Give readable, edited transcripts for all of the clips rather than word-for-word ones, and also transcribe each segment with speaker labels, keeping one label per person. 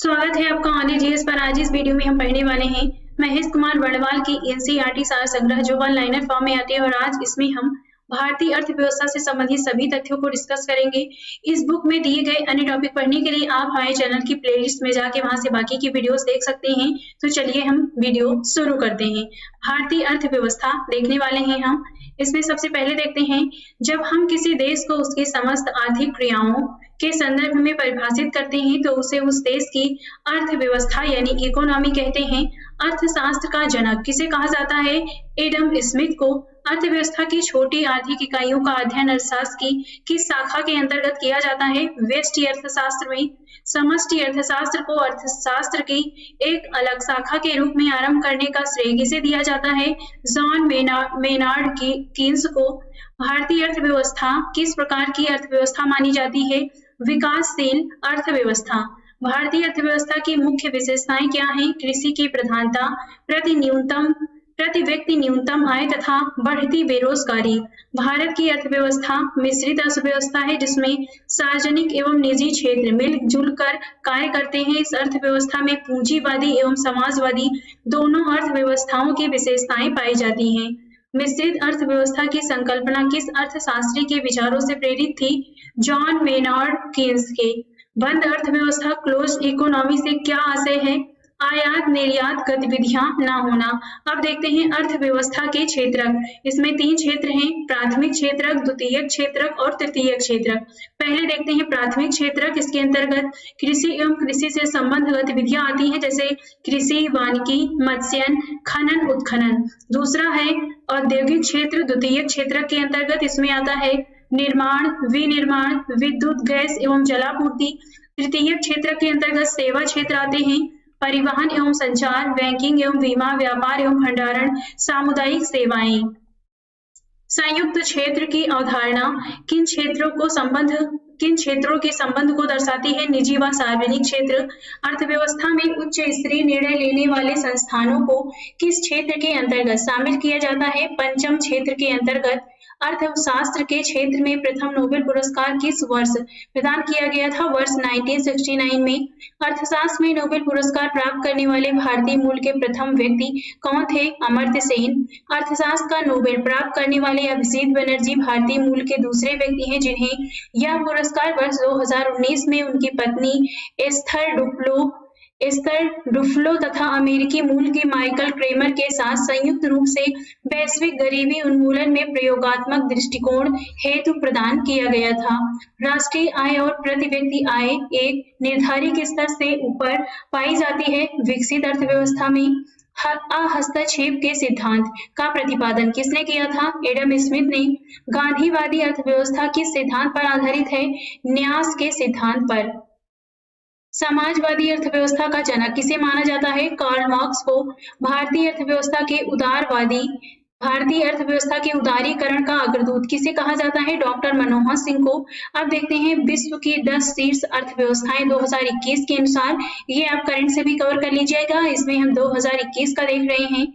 Speaker 1: स्वागत है आपका ऑनलाइन जीएस पर। आज इस वीडियो में हम पढ़ने वाले हैं महेश कुमार वर्णवाल की एनसीईआरटी सार संग्रह जो वन लाइनर फॉर्म में आती है और आज इसमें हम भारतीय अर्थव्यवस्था से संबंधित सभी तथ्यों को डिस्कस करेंगे। इस बुक में दिए गए अन्य टॉपिक पढ़ने के लिए आप हमारे चैनल की प्लेलिस्ट में जाके वहां से बाकी की वीडियोस देख सकते हैं। तो चलिए हम वीडियो शुरू करते हैं। भारतीय अर्थव्यवस्था देखने वाले हैं हम। इसमें सबसे पहले देखते हैं, जब हम किसी देश को उसकी समस्त आर्थिक क्रियाओं के संदर्भ में परिभाषित करते हैं तो उसे उस देश की अर्थव्यवस्था यानी इकोनॉमी कहते हैं। अर्थशास्त्र का जनक किसे कहा जाता है? एडम स्मिथ को। अर्थव्यवस्था की छोटी आर्थिक इकाइयों का अध्ययन अर्थशास्त्र की किस शाखा के अंतर्गत किया जाता है? व्यष्टि अर्थशास्त्र में। समष्टि अर्थशास्त्र को अर्थशास्त्र की एक अलग शाखा के रूप में आरंभ करने का श्रेय किसे दिया जाता है? जॉन मेनार्ड कीन्स को। भारतीय अर्थव्यवस्था किस प्रकार की अर्थव्यवस्था मानी जाती है? विकासशील अर्थव्यवस्था। भारतीय अर्थव्यवस्था की मुख्य विशेषताएं क्या हैं? कृषि की प्रधानता, प्रति व्यक्ति न्यूनतम आय तथा बढ़ती बेरोजगारी। भारत की अर्थव्यवस्था मिश्रित अर्थव्यवस्था है जिसमें सार्वजनिक एवं निजी क्षेत्र मिलजुल कर कार्य करते हैं। इस अर्थव्यवस्था में पूंजीवादी एवं समाजवादी दोनों अर्थव्यवस्थाओं की विशेषताएं पाई जाती हैं। मिश्रित अर्थव्यवस्था की संकल्पना किस अर्थशास्त्री के विचारों से प्रेरित थी? जॉन मेनार्ड कीन्स के। बंद अर्थव्यवस्था क्लोज इकोनॉमी से क्या आशय है? आयात निर्यात गतिविधियां न होना। अब देखते हैं अर्थव्यवस्था के क्षेत्रक। इसमें 3 क्षेत्र हैं, प्राथमिक क्षेत्रक, द्वितीयक क्षेत्रक और तृतीयक क्षेत्रक। पहले देखते हैं प्राथमिक क्षेत्रक। इसके अंतर्गत कृषि एवं कृषि से संबद्ध गतिविधियां आती हैं जैसे कृषि, वानिकी, मत्स्यन, खनन, उत्खनन। दूसरा है औद्योगिक क्षेत्र। द्वितीयक क्षेत्रक के अंतर्गत इसमें आता है निर्माण, विनिर्माण, विद्युत, गैस एवं जलापूर्ति। तृतीयक क्षेत्र के अंतर्गत सेवा क्षेत्र आते हैं, परिवहन एवं संचार, बैंकिंग एवं बीमा, व्यापार एवं भंडारण, सामुदायिक सेवाएं। संयुक्त क्षेत्र की अवधारणा किन क्षेत्रों के संबंध को दर्शाती है? निजी व सार्वजनिक क्षेत्र। अर्थव्यवस्था में उच्च स्तरीय निर्णय लेने वाले संस्थानों को किस क्षेत्र के अंतर्गत शामिल किया जाता है? पंचम क्षेत्र के अंतर्गत। अर्थशास्त्र के क्षेत्र में प्रथम नोबेल पुरस्कार किस वर्ष प्रदान किया गया था? वर्ष 1969 में। अर्थशास्त्र में नोबेल पुरस्कार प्राप्त करने वाले भारतीय मूल के प्रथम व्यक्ति कौन थे? अमर्त्य सेन। अर्थशास्त्र का नोबेल प्राप्त करने वाले अभिजीत बनर्जी भारतीय मूल के दूसरे व्यक्ति हैं जिन्हें यह पुरस्कार वर्ष 2019 में उनकी पत्नी एस्थर डुफ्लो तथा अमेरिकी मूल के माइकल क्रेमर के साथ संयुक्त रूप से वैश्विक गरीबी उन्मूलन में प्रयोगात्मक दृष्टिकोण हेतु प्रदान किया गया था। राष्ट्रीय आय और प्रति व्यक्ति आय एक निर्धारित स्तर से ऊपर पाई जाती है। विकसित अर्थव्यवस्था में हस्तक्षेप के सिद्धांत का प्रतिपादन किसने किया था? एडम स्मिथ ने। गांधीवादी अर्थव्यवस्था किस सिद्धांत पर आधारित है? न्यास के सिद्धांत पर। समाजवादी अर्थव्यवस्था का जनक किसे माना जाता है? कार्ल मार्क्स को। भारतीय अर्थव्यवस्था के उदारीकरण का अग्रदूत किसे कहा जाता है? डॉक्टर मनमोहन सिंह को। अब देखते हैं विश्व की 10 शीर्ष अर्थव्यवस्थाएं 2021 के अनुसार। ये आप करंट से भी कवर कर लीजिएगा। इसमें हम 2021 का देख रहे हैं।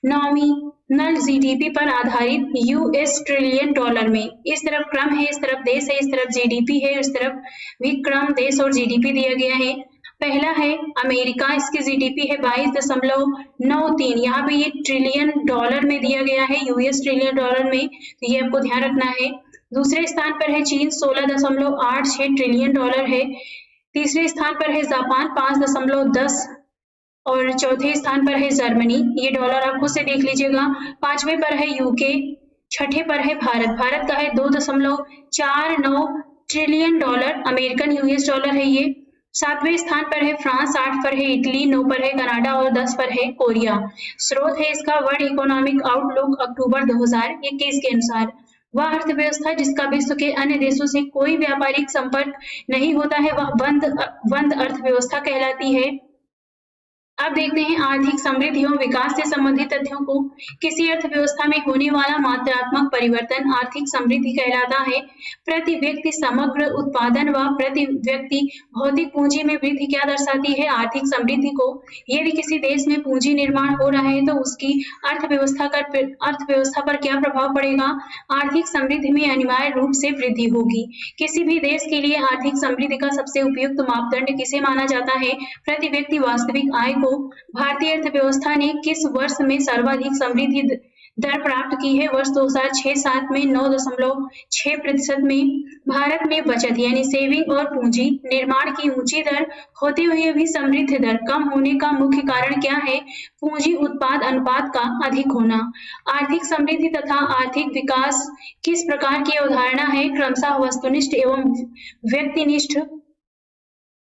Speaker 1: नॉमिनल जीडीपी पर आधारित यूएस ट्रिलियन डॉलर में। इस तरफ क्रम है, इस तरफ देश है, इस तरफ जीडीपी है, इस तरफ भी क्रम, देश और जीडीपी दिया गया है। पहला है अमेरिका, इसकी जीडीपी है 22.93। यहाँ पे ये ट्रिलियन डॉलर में दिया गया है, यूएस ट्रिलियन डॉलर में, तो ये आपको ध्यान रखना है। दूसरे स्थान पर है चीन, 16.86 ट्रिलियन डॉलर है। तीसरे स्थान पर है जापान, 5.10 और चौथे स्थान पर है जर्मनी। ये डॉलर आप खुद से देख लीजिएगा। 5वें पर है यूके, 6ठे पर है भारत का है 2.49 trillion dollar, American US dollar है ये। 7वें स्थान पर है फ्रांस, 8 पर है इटली, 9 पर है कनाडा और 10 पर है कोरिया। स्रोत है इसका वर्ल्ड इकोनॉमिक आउटलुक अक्टूबर 2021 के अनुसार। वह अर्थव्यवस्था जिसका विश्व के अन्य देशों से कोई व्यापारिक संपर्क नहीं होता है वह बंद अर्थव्यवस्था कहलाती है। अब देखते हैं आर्थिक समृद्धि एवं विकास से संबंधित तथ्यों को। किसी अर्थव्यवस्था में होने वाला मात्रात्मक परिवर्तन आर्थिक समृद्धि कहलाता है। प्रति व्यक्ति समग्र उत्पादन व प्रति व्यक्ति भौतिक पूंजी में वृद्धि क्या दर्शाती है? आर्थिक समृद्धि को। यदि किसी देश में पूंजी निर्माण हो रहा है तो उसकी अर्थव्यवस्था पर क्या प्रभाव पड़ेगा? आर्थिक समृद्धि में अनिवार्य रूप से वृद्धि होगी। किसी भी देश के लिए आर्थिक समृद्धि का सबसे उपयुक्त मापदंड किसे माना जाता है? प्रति व्यक्ति वास्तविक आय को। भारतीय अर्थव्यवस्था ने किस वर्ष में सर्वाधिक समृद्धि दर प्राप्त की है? वर्ष 2006-7 में 9.6% में। भारत में बचत यानी सेविंग और पूंजी निर्माण की ऊंची दर होते हुए भी समृद्धि दर कम होने का मुख्य कारण क्या है? पूंजी उत्पाद अनुपात का अधिक होना। आर्थिक समृद्धि तथा आर्थिक विकास किस प्रकार की अवधारणा है? क्रमशः वस्तुनिष्ठ एवं व्यक्तिनिष्ठ।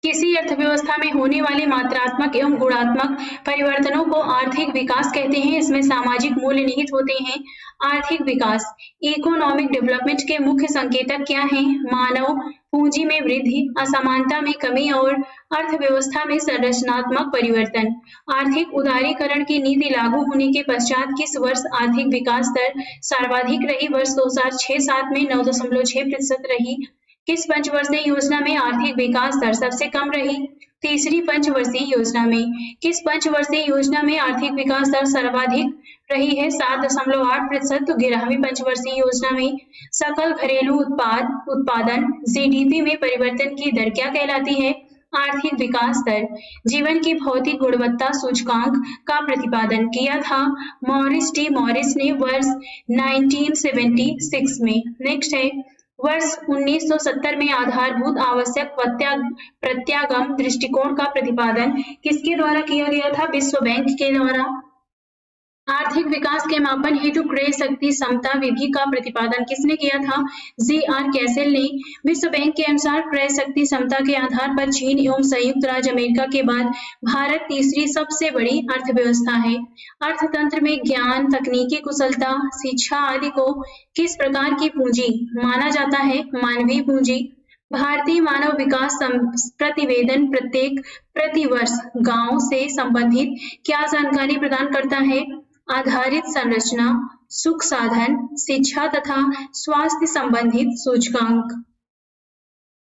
Speaker 1: किसी अर्थव्यवस्था में होने वाले मात्रात्मक एवं गुणात्मक परिवर्तनों को आर्थिक विकास कहते हैं। इसमें सामाजिक मूल्य निहित होते हैं। आर्थिक विकास इकोनॉमिक डेवलपमेंट के मुख्य संकेतक क्या हैं? मानव पूंजी में वृद्धि, असमानता में कमी और अर्थव्यवस्था में संरचनात्मक परिवर्तन। आर्थिक उदारीकरण की नीति लागू होने के पश्चात किस वर्ष आर्थिक विकास दर सर्वाधिक रही? वर्ष 2006-7 में 9.6% रही। किस पंचवर्षीय योजना में आर्थिक विकास दर सबसे कम रही? तीसरी पंचवर्षीय योजना में। किस पंचवर्षीय योजना में आर्थिक विकास दर सर्वाधिक रही है? 7.8%। तो 11वीं पंचवर्षीय योजना में। सकल घरेलू उत्पादन जीडीपी में परिवर्तन की दर क्या कहलाती है? आर्थिक विकास दर। जीवन की भौतिक गुणवत्ता सूचकांक का प्रतिपादन किया था मॉरिस ने वर्ष 1976 में। नेक्स्ट है वर्ष 1970 में आधारभूत आवश्यक प्रत्यागम दृष्टिकोण का प्रतिपादन किसके द्वारा किया गया था? विश्व बैंक के द्वारा। आर्थिक विकास के मापन हेतु क्रय शक्ति समता विधि का प्रतिपादन किसने किया था? जी.आर. कैसेल ने। विश्व बैंक के अनुसार क्रय शक्ति समता के आधार पर चीन एवं संयुक्त राज्य अमेरिका के बाद भारत तीसरी सबसे बड़ी अर्थव्यवस्था है। अर्थतंत्र में ज्ञान, तकनीकी कुशलता, शिक्षा आदि को किस प्रकार की पूंजी माना जाता है? मानवीय पूंजी। भारतीय मानव विकास प्रतिवेदन प्रत्येक प्रतिवर्ष गांव से संबंधित क्या जानकारी प्रदान करता है? आधारित संरचना, सुख साधन, शिक्षा तथा स्वास्थ्य संबंधित सूचकांक।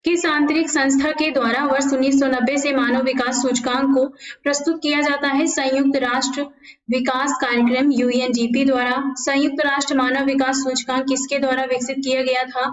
Speaker 1: किस आंतरिक संस्था के द्वारा वर्ष 1990 से मानव विकास सूचकांक को प्रस्तुत किया जाता है? संयुक्त राष्ट्र विकास कार्यक्रम यूएनडीपी द्वारा। संयुक्त राष्ट्र मानव विकास सूचकांक किसके द्वारा विकसित किया गया था?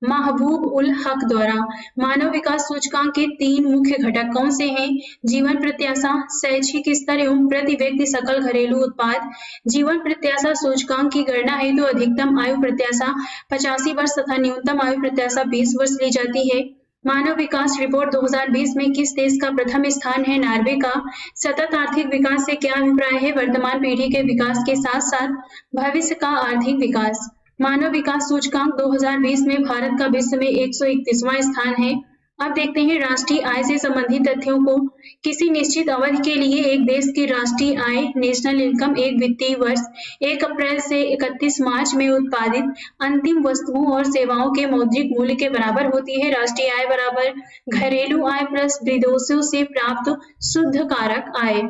Speaker 1: महबूब उल हक द्वारा। मानव विकास सूचकांक के 3 मुख्य घटक कौन से हैं? जीवन प्रत्याशा, शैक्षिक स्तर एवं प्रति व्यक्ति सकल घरेलू उत्पाद। जीवन प्रत्याशा सूचकांक की गणना हेतु तो अधिकतम आयु प्रत्याशा 85 वर्ष तथा न्यूनतम आयु प्रत्याशा 20 वर्ष ली जाती है। मानव विकास रिपोर्ट 2020 में किस देश का प्रथम स्थान है? नॉर्वे का। सतत आर्थिक विकास से क्या अभिप्राय है? वर्तमान पीढ़ी के विकास के साथ साथ भविष्य का आर्थिक विकास। मानव विकास सूचकांक 2020 में भारत का विश्व में 131वां स्थान है। अब देखते हैं राष्ट्रीय आय से संबंधित तथ्यों को। किसी निश्चित अवधि के लिए एक देश की राष्ट्रीय आय नेशनल इनकम एक वित्तीय वर्ष 1 अप्रैल से 31 मार्च में उत्पादित अंतिम वस्तुओं और सेवाओं के मौद्रिक मूल्य के बराबर होती है। राष्ट्रीय आय बराबर घरेलू आय प्लस विदेशों से प्राप्त शुद्ध कारक आय।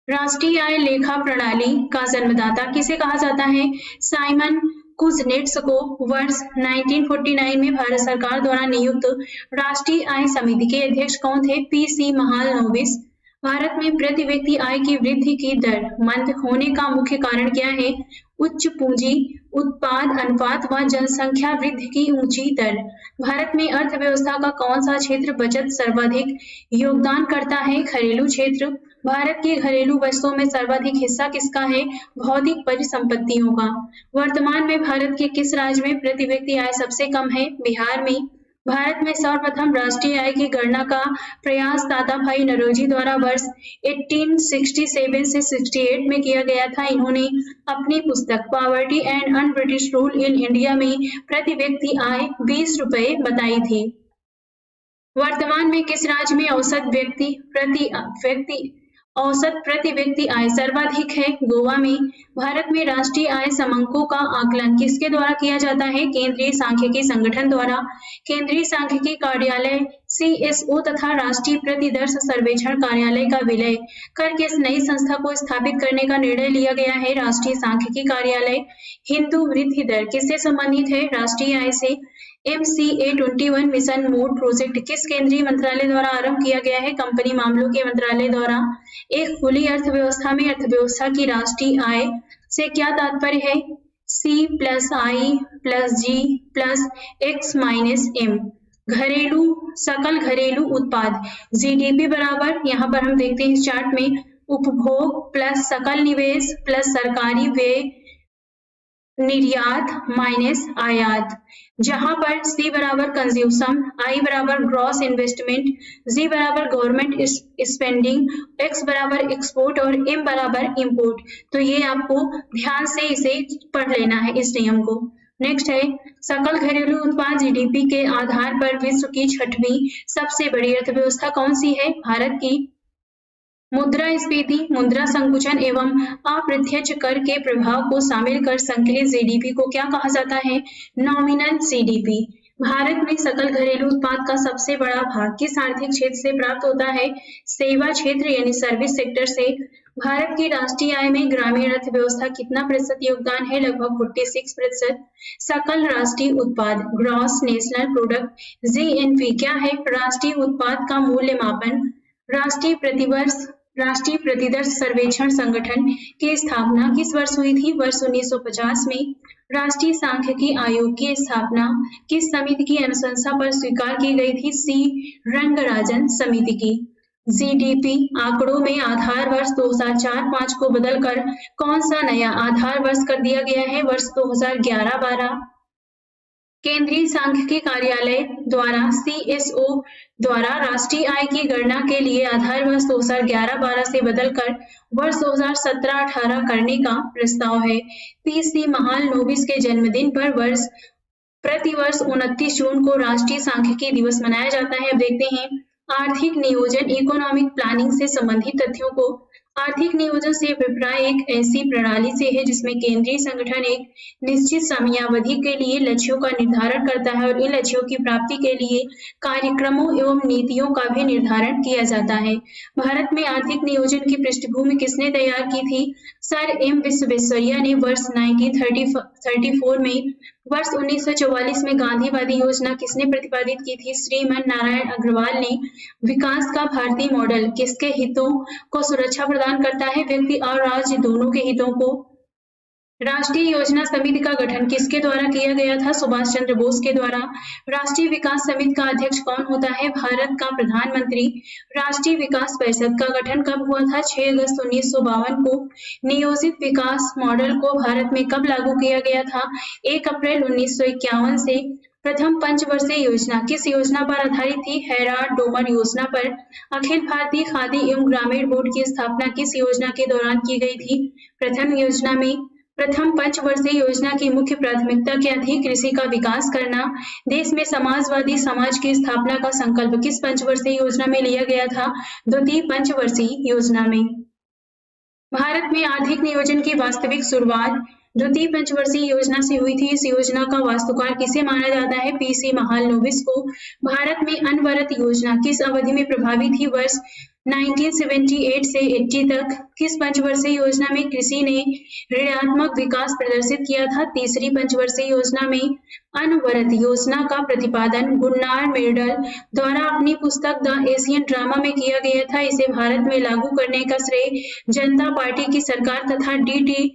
Speaker 1: राष्ट्रीय आय लेखा प्रणाली का जन्मदाता किसे कहा जाता है? साइमन कुजनेट्स को वर्ष 1949 में भारत सरकार द्वारा नियुक्त राष्ट्रीय आय समिति के अध्यक्ष कौन थे? पी.सी. महालनोबिस। भारत में प्रति व्यक्ति आय की वृद्धि की दर मंद होने का मुख्य कारण क्या है? उच्च पूंजी उत्पाद अनुपात व जनसंख्या वृद्धि की ऊंची दर। भारत में अर्थव्यवस्था का कौन सा क्षेत्र बचत सर्वाधिक योगदान करता है? घरेलू क्षेत्र। भारत के घरेलू वस्तुओं में सर्वाधिक हिस्सा किसका है? भौतिक परिसंपत्तियों का। वर्तमान में भारत के किस राज्य में प्रति व्यक्ति आय सबसे कम है? बिहार में। भारत में सर्वप्रथम राष्ट्रीय आय की गणना का प्रयास दादाभाई नौरोजी द्वारा वर्ष 1867 से 68 में किया गया था। इन्होंने अपनी पुस्तक poverty and un British rule in India में प्रति व्यक्ति आय 20 रुपए बताई थी। वर्तमान में किस राज्य में औसत औसत प्रति व्यक्ति आय सर्वाधिक है गोवा में। भारत में राष्ट्रीय आय समंकों का आकलन किसके द्वारा किया जाता है? केंद्रीय सांख्यिकी संगठन द्वारा। केंद्रीय सांख्यिकी कार्यालय CSO तथा राष्ट्रीय प्रतिदर्श सर्वेक्षण कार्यालय का विलय कर किस नई संस्था को स्थापित करने का निर्णय लिया गया है? राष्ट्रीय सांख्यिकी कार्यालय। हिंदू वृद्धि दर किससे संबंधित है? राष्ट्रीय आय से। MCA21 मिशन मोड प्रोजेक्ट किस केंद्रीय मंत्रालय द्वारा आरंभ किया गया है? कंपनी मामलों के मंत्रालय द्वारा। एक खुली अर्थव्यवस्था में अर्थव्यवस्था की राष्ट्रीय आय से क्या तात्पर्य है? C + I + G + X - M। घरेलू सकल घरेलू उत्पाद GDP बराबर, यहाँ पर हम देखते हैं इस चार्ट में, उपभोग प्लस सकल निवेश प्लस सरकारी व्यय निर्यात माइनस आयात, जहां पर C बराबर कंज्यूमशन, I बराबर ग्रॉस इन्वेस्टमेंट, G बराबर गवर्नमेंट स्पेंडिंग, X बराबर एक्सपोर्ट और M बराबर इंपोर्ट। तो ये आपको ध्यान से इसे पढ़ लेना है इस नियम को। नेक्स्ट है सकल घरेलू उत्पाद GDP के आधार पर विश्व की 6वीं सबसे बड़ी अर्थव्यवस्था कौन सी है? भारत की। मुद्रास्फीति, मुद्रा संकुचन एवं अप्रत्यक्ष कर के प्रभाव को शामिल कर संकलित GDP को क्या कहा जाता है? Nominal GDP। भारत में सकल घरेलू उत्पाद का सबसे बड़ा भाग किस आर्थिक क्षेत्र से प्राप्त होता है? सेवा क्षेत्र यानी सर्विस सेक्टर से। भारत की राष्ट्रीय आय में ग्रामीण अर्थव्यवस्था कितना प्रतिशत योगदान है? लगभग 46%। सकल राष्ट्रीय उत्पाद ग्रॉस नेशनल प्रोडक्ट GNP क्या है? राष्ट्रीय उत्पाद का मूल्य मापन। राष्ट्रीय प्रतिदर्श सर्वेक्षण संगठन की स्थापना किस वर्ष हुई थी? वर्ष 1950 में। राष्ट्रीय सांख्यिकी आयोग की स्थापना किस समिति की अनुशंसा पर स्वीकार की गई थी? C रंगराजन समिति की। GDP आंकड़ों में आधार वर्ष 2004-05 को बदलकर कौन सा नया आधार वर्ष कर दिया गया है? वर्ष 2011-12। केंद्रीय सांख्यिकी कार्यालय द्वारा CSO द्वारा राष्ट्रीय आय की गणना के लिए आधार वर्ष 2011-12 से बदलकर वर्ष 2017-18 करने का प्रस्ताव है। PC महालनोबिस के जन्मदिन पर प्रतिवर्ष 29 जून को राष्ट्रीय सांख्यिकी दिवस मनाया जाता है। अब देखते हैं आर्थिक नियोजन इकोनॉमिक प्लानिंग से संबंधित तथ्यों को। आर्थिक नियोजन से अभिप्राय एक ऐसी प्रणाली से है जिसमें केंद्रीय संगठन एक निश्चित समयावधि के लिए लक्ष्यों का निर्धारण करता है और इन लक्ष्यों की प्राप्ति के लिए कार्यक्रमों एवं नीतियों का भी निर्धारण किया जाता है। भारत में आर्थिक नियोजन की पृष्ठभूमि किसने तैयार की थी? सर M विश्वेश्वरैया ने वर्ष 1934 में। वर्ष 1944 में गांधीवादी योजना किसने प्रतिपादित की थी? श्रीमन नारायण अग्रवाल ने। विकास का भारतीय मॉडल किसके हितों को सुरक्षा प्रदान करता है? व्यक्ति और राज्य दोनों के हितों को। राष्ट्रीय योजना समिति का गठन किसके द्वारा किया गया था? सुभाष चंद्र बोस के द्वारा। राष्ट्रीय विकास समिति का अध्यक्ष कौन होता है? भारत का प्रधानमंत्री। राष्ट्रीय विकास परिषद का गठन कब हुआ था? 6 अगस्त 1952 को। नियोजित विकास मॉडल को भारत में कब लागू किया गया था? 1 अप्रैल 1951 से। प्रथम पंचवर्षीय योजना किस योजना पर आधारित थी? हैराल्ड डोमर योजना पर। अखिल भारतीय खादी एवं ग्रामीण बोर्ड की स्थापना किस योजना के दौरान की गई थी? प्रथम योजना में। प्रथम पंचवर्षीय योजना की मुख्य प्राथमिकता क्या थी? कृषि का विकास करना। देश में समाजवादी समाज की स्थापना का संकल्प किस पंचवर्षीय योजना में लिया गया था? द्वितीय पंचवर्षीय योजना में। भारत में आर्थिक नियोजन की वास्तविक शुरुआत द्वितीय पंचवर्षीय योजना से हुई थी। इस योजना का वास्तुकार किसे माना जाता है? PC महालनोबिस को। भारत में अनवरत योजना किस अवधि में प्रभावी थी? वर्ष 1978 से 80 तक। किस पंचवर्षीय योजना में कृषि ने ऋणात्मक विकास प्रदर्शित किया था? तीसरी पंचवर्षीय योजना में। अनवरत योजना का प्रतिपादन गुन्नार मिर्डल द्वारा अपनी पुस्तक द एशियन ड्रामा में किया गया था। इसे भारत में लागू करने का श्रेय जनता पार्टी की सरकार तथा DT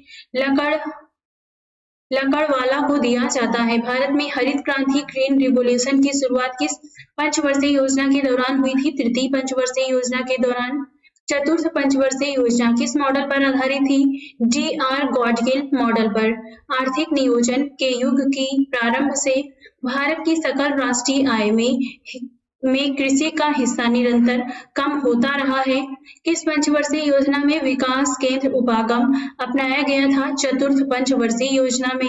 Speaker 1: लकड़वाला को दिया जाता है। भारत में हरित क्रांति ग्रीन रिवॉल्यूशन की शुरुआत किस पंचवर्षीय योजना के दौरान हुई थी? तृतीय पंचवर्षीय योजना के दौरान। चतुर्थ पंचवर्षीय योजना किस मॉडल पर आधारित थी? DR गॉडगिल मॉडल पर। आर्थिक नियोजन के युग की प्रारंभ से भारत की सकल राष्ट्रीय आय में कृषि का हिस्सा निरंतर कम होता रहा है। किस पंचवर्षीय योजना में विकास केंद्र उपागम अपनाया गया था? चतुर्थ पंचवर्षीय योजना में।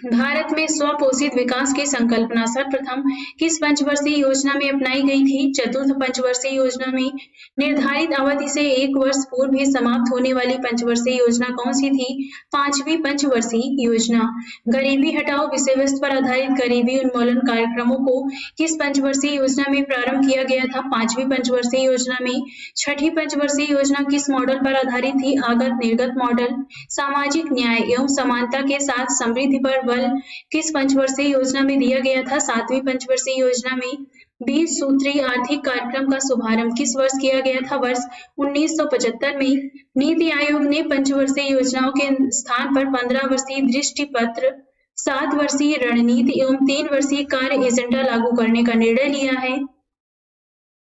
Speaker 1: भारत में स्वपोषित विकास की संकल्पना सर्वप्रथम किस पंचवर्षीय योजना में अपनाई गई थी? चतुर्थ पंचवर्षीय योजना में। निर्धारित अवधि से 1 वर्ष पूर्व ही समाप्त होने वाली पंचवर्षीय योजना कौन सी थी? 5वीं पंचवर्षीय योजना। गरीबी हटाओ विषय वस्तु पर आधारित गरीबी उन्मूलन कार्यक्रमों को किस पंचवर्षीय योजना में प्रारंभ किया गया था? 5वीं पंचवर्षीय योजना में। छठी पंचवर्षीय योजना किस मॉडल पर आधारित थी? आगत निर्गत मॉडल। सामाजिक न्याय एवं समानता के साथ समृद्धि पर बल किस पंचवर्षीय योजना में दिया गया था? 7वीं पंचवर्षीय योजना में। 20 सूत्रीय आर्थिक कार्यक्रम का शुभारंभ किस वर्ष किया गया था? वर्ष 1975 में। नीति आयोग ने पंचवर्षीय योजनाओं के स्थान पर 15 वर्षीय दृष्टि पत्र, 7 वर्षीय रणनीति एवं 3 वर्षीय कार्य एजेंडा लागू करने का निर्णय लिया है।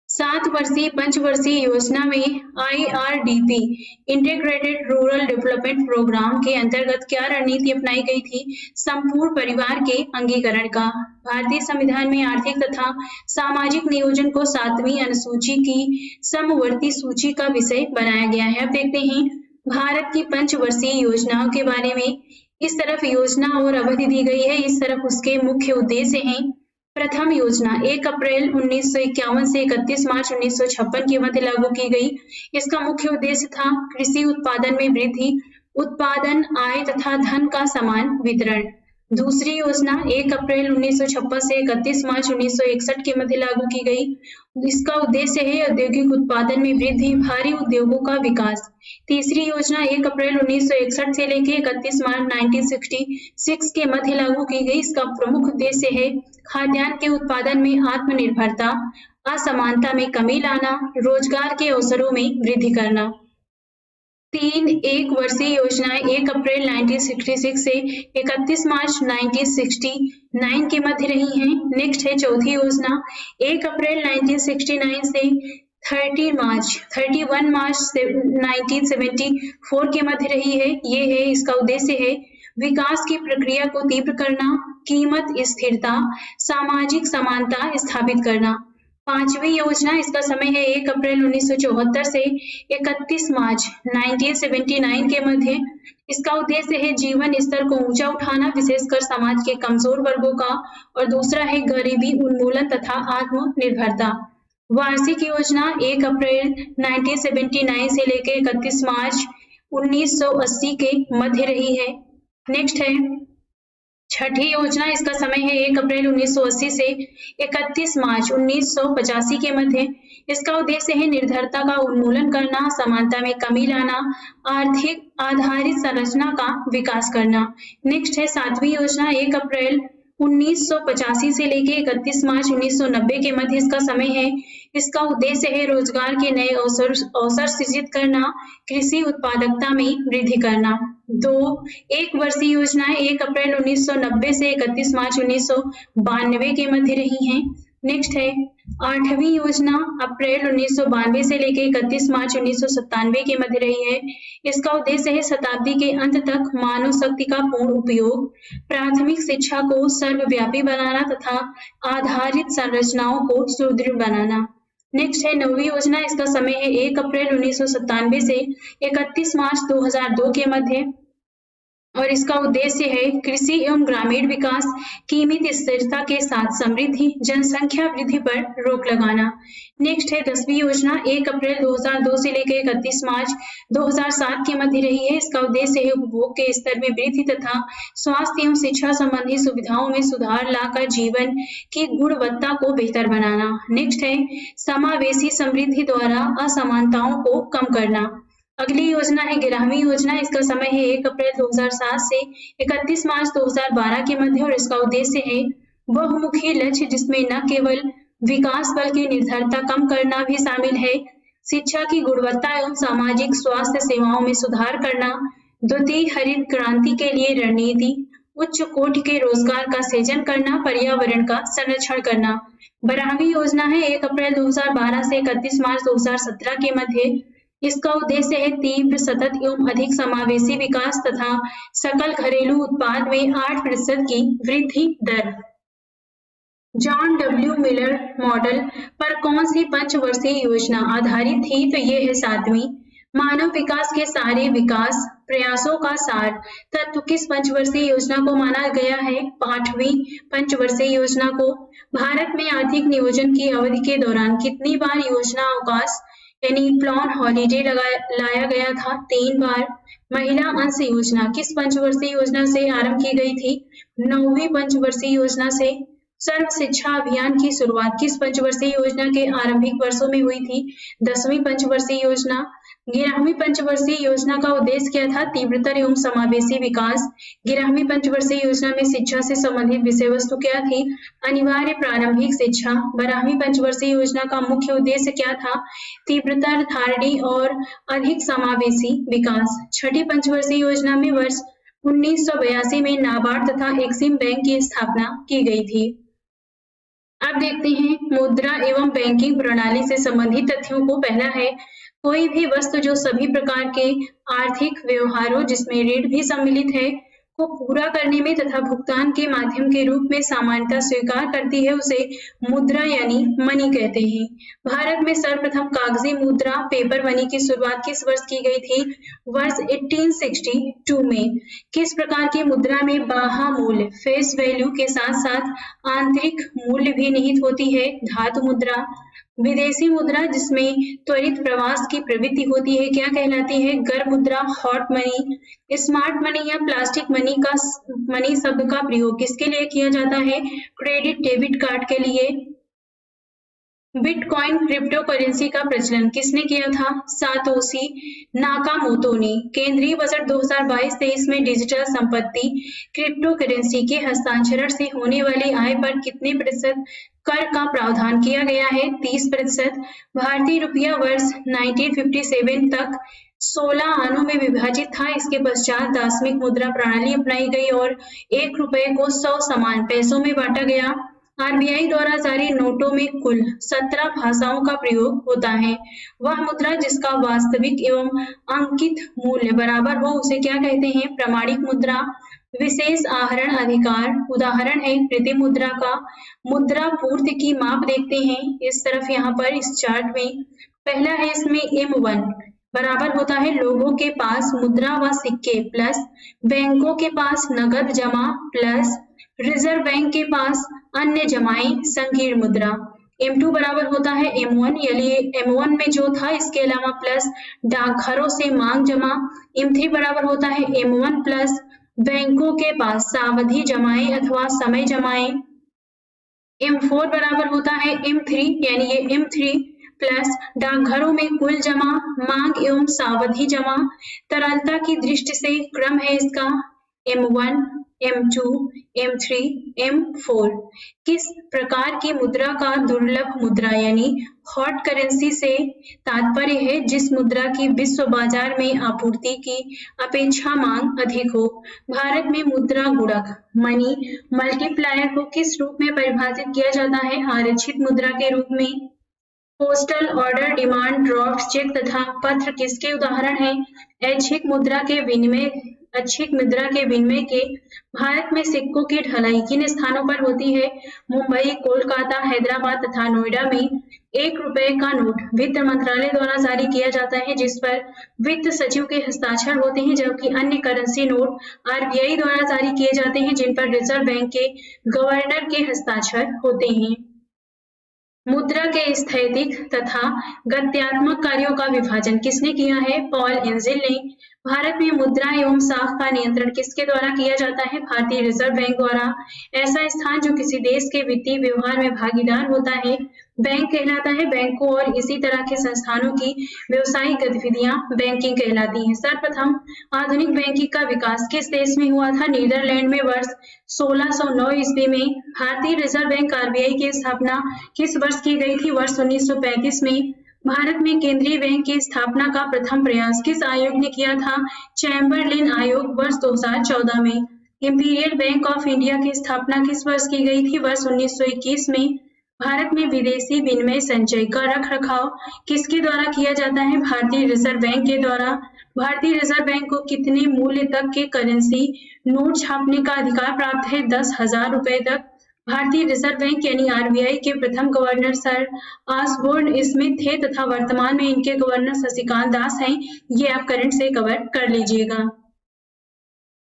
Speaker 1: 7 वर्षीय पंचवर्षीय योजना में IRDP integrated rural development programme के अंतर्गत क्या रणनीति अपनाई गई थी? संपूर्ण परिवार के अंगीकरण का। भारतीय संविधान में आर्थिक तथा सामाजिक नियोजन को 7वीं अनुसूची की समवर्ती सूची का विषय बनाया गया है। अब देखते हैं भारत की पंचवर्षीय योजनाओं के बारे में। इस तरफ योजना और अवधि दी गई है, इस तरफ उसके मुख्य उद्देश्य हैं। प्रथम योजना 1 अप्रैल 1951 से 31 मार्च 1956 के मध्य लागू की गई। इसका मुख्य उद्देश्य था कृषि उत्पादन में वृद्धि, उत्पादन, आय तथा धन का समान वितरण। दूसरी योजना 1 अप्रैल 1956 से 31 मार्च 1961 के मध्य लागू की गई। इसका उद्देश्य है औद्योगिक उत्पादन में वृद्धि, भारी उद्योगों का विकास। तीसरी योजना 1 अप्रैल 1961 से लेकर 31 मार्च 1966 के मध्य लागू की गई। इसका प्रमुख उद्देश्य है खाद्यान्न के उत्पादन में आत्मनिर्भरता, असमानता में कमी लाना, रोजगार के अवसरों में वृद्धि करना। 3 एक वर्षीय योजनाएं 1 अप्रैल 1966 से 31 मार्च 1969 के मध्य रही हैं। नेक्स्ट है चौथी योजना 1 अप्रैल 1969 से 31 मार्च 1974 के मध्य रही है। ये है, इसका उद्देश्य है विकास की प्रक्रिया को तीव्र करना, कीमत स्थिरता, सामाजिक समानता स्थापित करना। 5वीं योजना, इसका समय है 1 अप्रैल 1974 से 31 मार्च 1979 के मध्य। इसका उद्देश्य है जीवन स्तर को ऊंचा उठाना, विशेषकर समाज के कमजोर वर्गों का, और दूसरा है गरीबी उन्मूलन तथा आत्मनिर्भरता। वार्षिक योजना 1 अप्रैल 1979 से लेकर 31 मार्च 1980 के मध्य रही है। नेक्स्ट है छठी योजना, इसका समय है 1 अप्रैल 1980 से 31 मार्च 1985 के मध्य। इसका उद्देश्य है निर्धनता का उन्मूलन करना, समानता में कमी लाना, आर्थिक आधारित संरचना का विकास करना। नेक्स्ट है 7वीं योजना 1 अप्रैल 1985 से लेकर 31 मार्च 1990 के मध्य। इसका समय है, इसका उद्देश्य है रोजगार के नए अवसर सृजित करना, कृषि उत्पादकता में वृद्धि करना। 2 एक वर्षीय योजनाएं 1 अप्रैल 1990 से 31 मार्च 1992 के मध्य रही हैं। नेक्स्ट है 8वीं योजना अप्रैल 1992 से लेकर 31 मार्च 1997 के मध्य रही है। इसका उद्देश्य है शताब्दी के अंत तक मानव शक्ति का पूर्ण उपयोग, प्राथमिक शिक्षा को सर्वव्यापी बनाना तथा आधारित संरचनाओं को सुदृढ़ बनाना। नेक्स्ट है 9वीं योजना, इसका समय है 1 अप्रैल 1997 से 31 मार्च 2002 के मध्य, और इसका उद्देश्य है कृषि एवं ग्रामीण विकास, कीमत स्थिरता के साथ समृद्धि, जनसंख्या वृद्धि पर रोक लगाना। नेक्स्ट है 10वीं योजना 1 अप्रैल 2002 से लेकर 31 मार्च 2007 के मध्य रही है। इसका उद्देश्य है उपभोग के स्तर में वृद्धि तथा स्वास्थ्य एवं शिक्षा संबंधी सुविधाओं में सुधार लाकर जीवन की गुणवत्ता को बेहतर बनाना। नेक्स्ट है समावेशी समृद्धि द्वारा असमानताओं को कम करना। अगली योजना है 11वीं योजना, इसका समय है 1 अप्रैल 2007 से 31 मार्च 2012 के मध्य, और इसका उद्देश्य है बहुमुखी लक्ष्य जिसमें न केवल विकास बल्कि निर्धनता कम करना भी शामिल है, शिक्षा की गुणवत्ता एवं सामाजिक स्वास्थ्य सेवाओं में सुधार करना, द्वितीय हरित क्रांति के लिए रणनीति, उच्च कोटि के रोजगार का सृजन करना, पर्यावरण का संरक्षण करना। 12वीं योजना है 1 अप्रैल 2012 से 31 मार्च 2017 के मध्य। इसका उद्देश्य है तीव्र, सतत एवं अधिक समावेशी विकास तथा सकल घरेलू उत्पाद में 8% की वृद्धि दर। जॉन डब्ल्यू मिलर मॉडल पर कौन सी पंचवर्षीय योजना आधारित थी? तो ये है 7वीं मानव विकास के सारे विकास प्रयासों का सार तत्व किस पंचवर्षीय योजना को माना गया है? 8वीं पंचवर्षीय योजना को। भारत में आर्थिक नियोजन की अवधि के दौरान कितनी बार योजना अवकाश यानी प्लॉन हॉलीडे लाया गया था? 3 बार। महिला अंश योजना किस पंचवर्षीय योजना से आरंभ की गई थी? 9वीं पंचवर्षीय योजना से। सर्व शिक्षा अभियान की शुरुआत किस पंचवर्षीय योजना के आरंभिक वर्षों में हुई थी? 10वीं पंचवर्षीय योजना। 11वीं पंचवर्षीय योजना का उद्देश्य क्या था? तीव्रतर एवं समावेशी विकास। 11वीं पंचवर्षीय योजना में शिक्षा से संबंधित विषय वस्तु क्या थी? अनिवार्य प्रारंभिक शिक्षा। 12वीं पंचवर्षीय योजना का मुख्य उद्देश्य क्या था? तीव्रतर, धारणी और अधिक समावेशी विकास। 6ठी पंचवर्षीय योजना में वर्ष 1982 में नाबार्ड तथा एक्सिम बैंक की स्थापना की गई थी। अब देखते हैं मुद्रा एवं बैंकिंग प्रणाली से संबंधित तथ्यों को। पहला है, कोई भी वस्तु जो सभी प्रकार के आर्थिक व्यवहारों जिसमें ऋण भी सम्मिलित है को पूरा करने में तथा भुगतान के माध्यम के रूप में सामान्यतः स्वीकार करती है उसे मुद्रा यानी मनी कहते हैं। भारत में सर्वप्रथम कागजी मुद्रा पेपर मनी की शुरुआत किस वर्ष की गई थी? वर्ष 1862 में। किस प्रकार की मुद्रा में बाह्य मूल्य फेस वैल्यू के साथ साथ आंतरिक मूल्य भी निहित होती है? धातु मुद्रा। विदेशी मुद्रा जिसमें त्वरित प्रवास की प्रवृत्ति होती है क्या कहलाती है? गर्म मुद्रा, हॉट मनी। स्मार्ट मनी या प्लास्टिक मनी शब्द का प्रयोग किसके लिए किया जाता है? क्रेडिट डेबिट कार्ड के लिए। बिटकॉइन क्रिप्टो करेंसी का प्रचलन किसने किया था? सातोशी नाकामोतो ने। केंद्रीय बजट 2022-23 में डिजिटल संपत्ति क्रिप्टो करेंसी के हस्तांतरण से होने वाली आय पर कितने प्रतिशत कर का प्रावधान किया गया है? 30%। भारतीय रुपया वर्ष 1957 तक 16 आनों में विभाजित था। इसके पश्चात दार्शनिक मुद्रा प्रणाली अपनाई गई और 1 रुपए को 100 समान पैसों में बांटा गया। आरबीआई द्वारा जारी नोटों में कुल 17 भाषाओं का प्रयोग होता है। वह मुद्रा जिसका वास्तविक एवं अंकित मूल्य बराबर हो उसे क्या कहते हैं? प्रमाणिक मुद्रा। विशेष आहरण अधिकार उदाहरण है कृत्रिम मुद्रा का। मुद्रा पूर्ति की माप देखते हैं इस तरफ यहाँ पर इस चार्ट में। पहला है इसमें M1 बराबर होता है लोगों के पास मुद्रा व सिक्के प्लस बैंकों के पास नगद जमा प्लस रिजर्व बैंक के पास अन्य जमाएं संकीर्ण मुद्रा। M2 बराबर होता है M1 यानी M1 में जो था इसके अलावा प्लस डाकघरों से मांग जमा। M3 बराबर होता है M1 प्लस बैंकों के पास सावधि जमाएं अथवा समय जमाएं। M4 बराबर होता है M3 यानी ये M3 प्लस डाकघरों में कुल जमा मांग एवं सावधि जमा। तरलता की दृष्टि से क्रम है इसका M1, M2, M3, M4। किस प्रकार की मुद्रा का दुर्लभ मुद्रा यानी हॉट करेंसी से तात्पर्य है जिस मुद्रा की विश्व बाजार में आपूर्ति की अपेक्षा मांग अधिक हो। भारत में मुद्रा गुणक मनी मल्टीप्लायर को किस रूप में परिभाषित किया जाता है? आरक्षित मुद्रा के रूप में। Postal order, demand draft, cheque तथा पत्र किसके उदाहरण हैं? ऐच्छिक मुद्रा के विनिमय के भारत में सिक्कों की ढलाई किन स्थानों पर होती है? मुंबई, कोलकाता, हैदराबाद तथा नोएडा में 1 रुपए का नोट वित्त मंत्रालय द्वारा जारी किया जाता है जिस पर वित्त सचिव के हस्ताक्षर होते हैं, जबकि अन्य करेंसी नोट आरबीआई द्वारा जारी किए जाते हैं जिन पर रिजर्व बैंक के गवर्नर के हस्ताक्षर होते हैं। मुद्रा के स्थैतिक तथा गत्यात्मक कार्यों का विभाजन किसने किया है? पॉल एंजिल ने। भारत में मुद्रा एवं साख का नियंत्रण किसके द्वारा किया जाता है? भारतीय रिजर्व बैंक द्वारा। ऐसा स्थान जो किसी देश के वित्तीय व्यवहार में भागीदार होता है बैंक कहलाता है। बैंकों और इसी तरह के संस्थानों की व्यवसायिक गतिविधियां बैंकिंग कहलाती हैं। सर्वप्रथम आधुनिक बैंकिंग का विकास किस देश में हुआ था? नीदरलैंड में वर्ष 1609 ईस्वी में। भारतीय रिजर्व बैंक आरबीआई की स्थापना किस वर्ष की गई थी? वर्ष 1935 में। भारत में केंद्रीय बैंक की स्थापना का प्रथम प्रयास किस आयोग ने किया था? चैम्बरलिन आयोग वर्ष 2014 में। इंपीरियल बैंक ऑफ इंडिया की स्थापना किस वर्ष की गई थी? वर्ष 1921 में। भारत में विदेशी विनिमय संचय का रख रखाव किसके द्वारा किया जाता है? भारतीय रिजर्व बैंक के द्वारा। भारतीय रिजर्व बैंक को कितने मूल्य तक के करेंसी नोट छापने का अधिकार प्राप्त है? 10,000 रुपए तक। भारतीय रिजर्व बैंक यानी आरबीआई के प्रथम गवर्नर सर ऑसबोर्न स्मिथ थे तथा वर्तमान में इनके गवर्नर शशिकांत दास हैं। ये आप करंट से कवर कर लीजिएगा।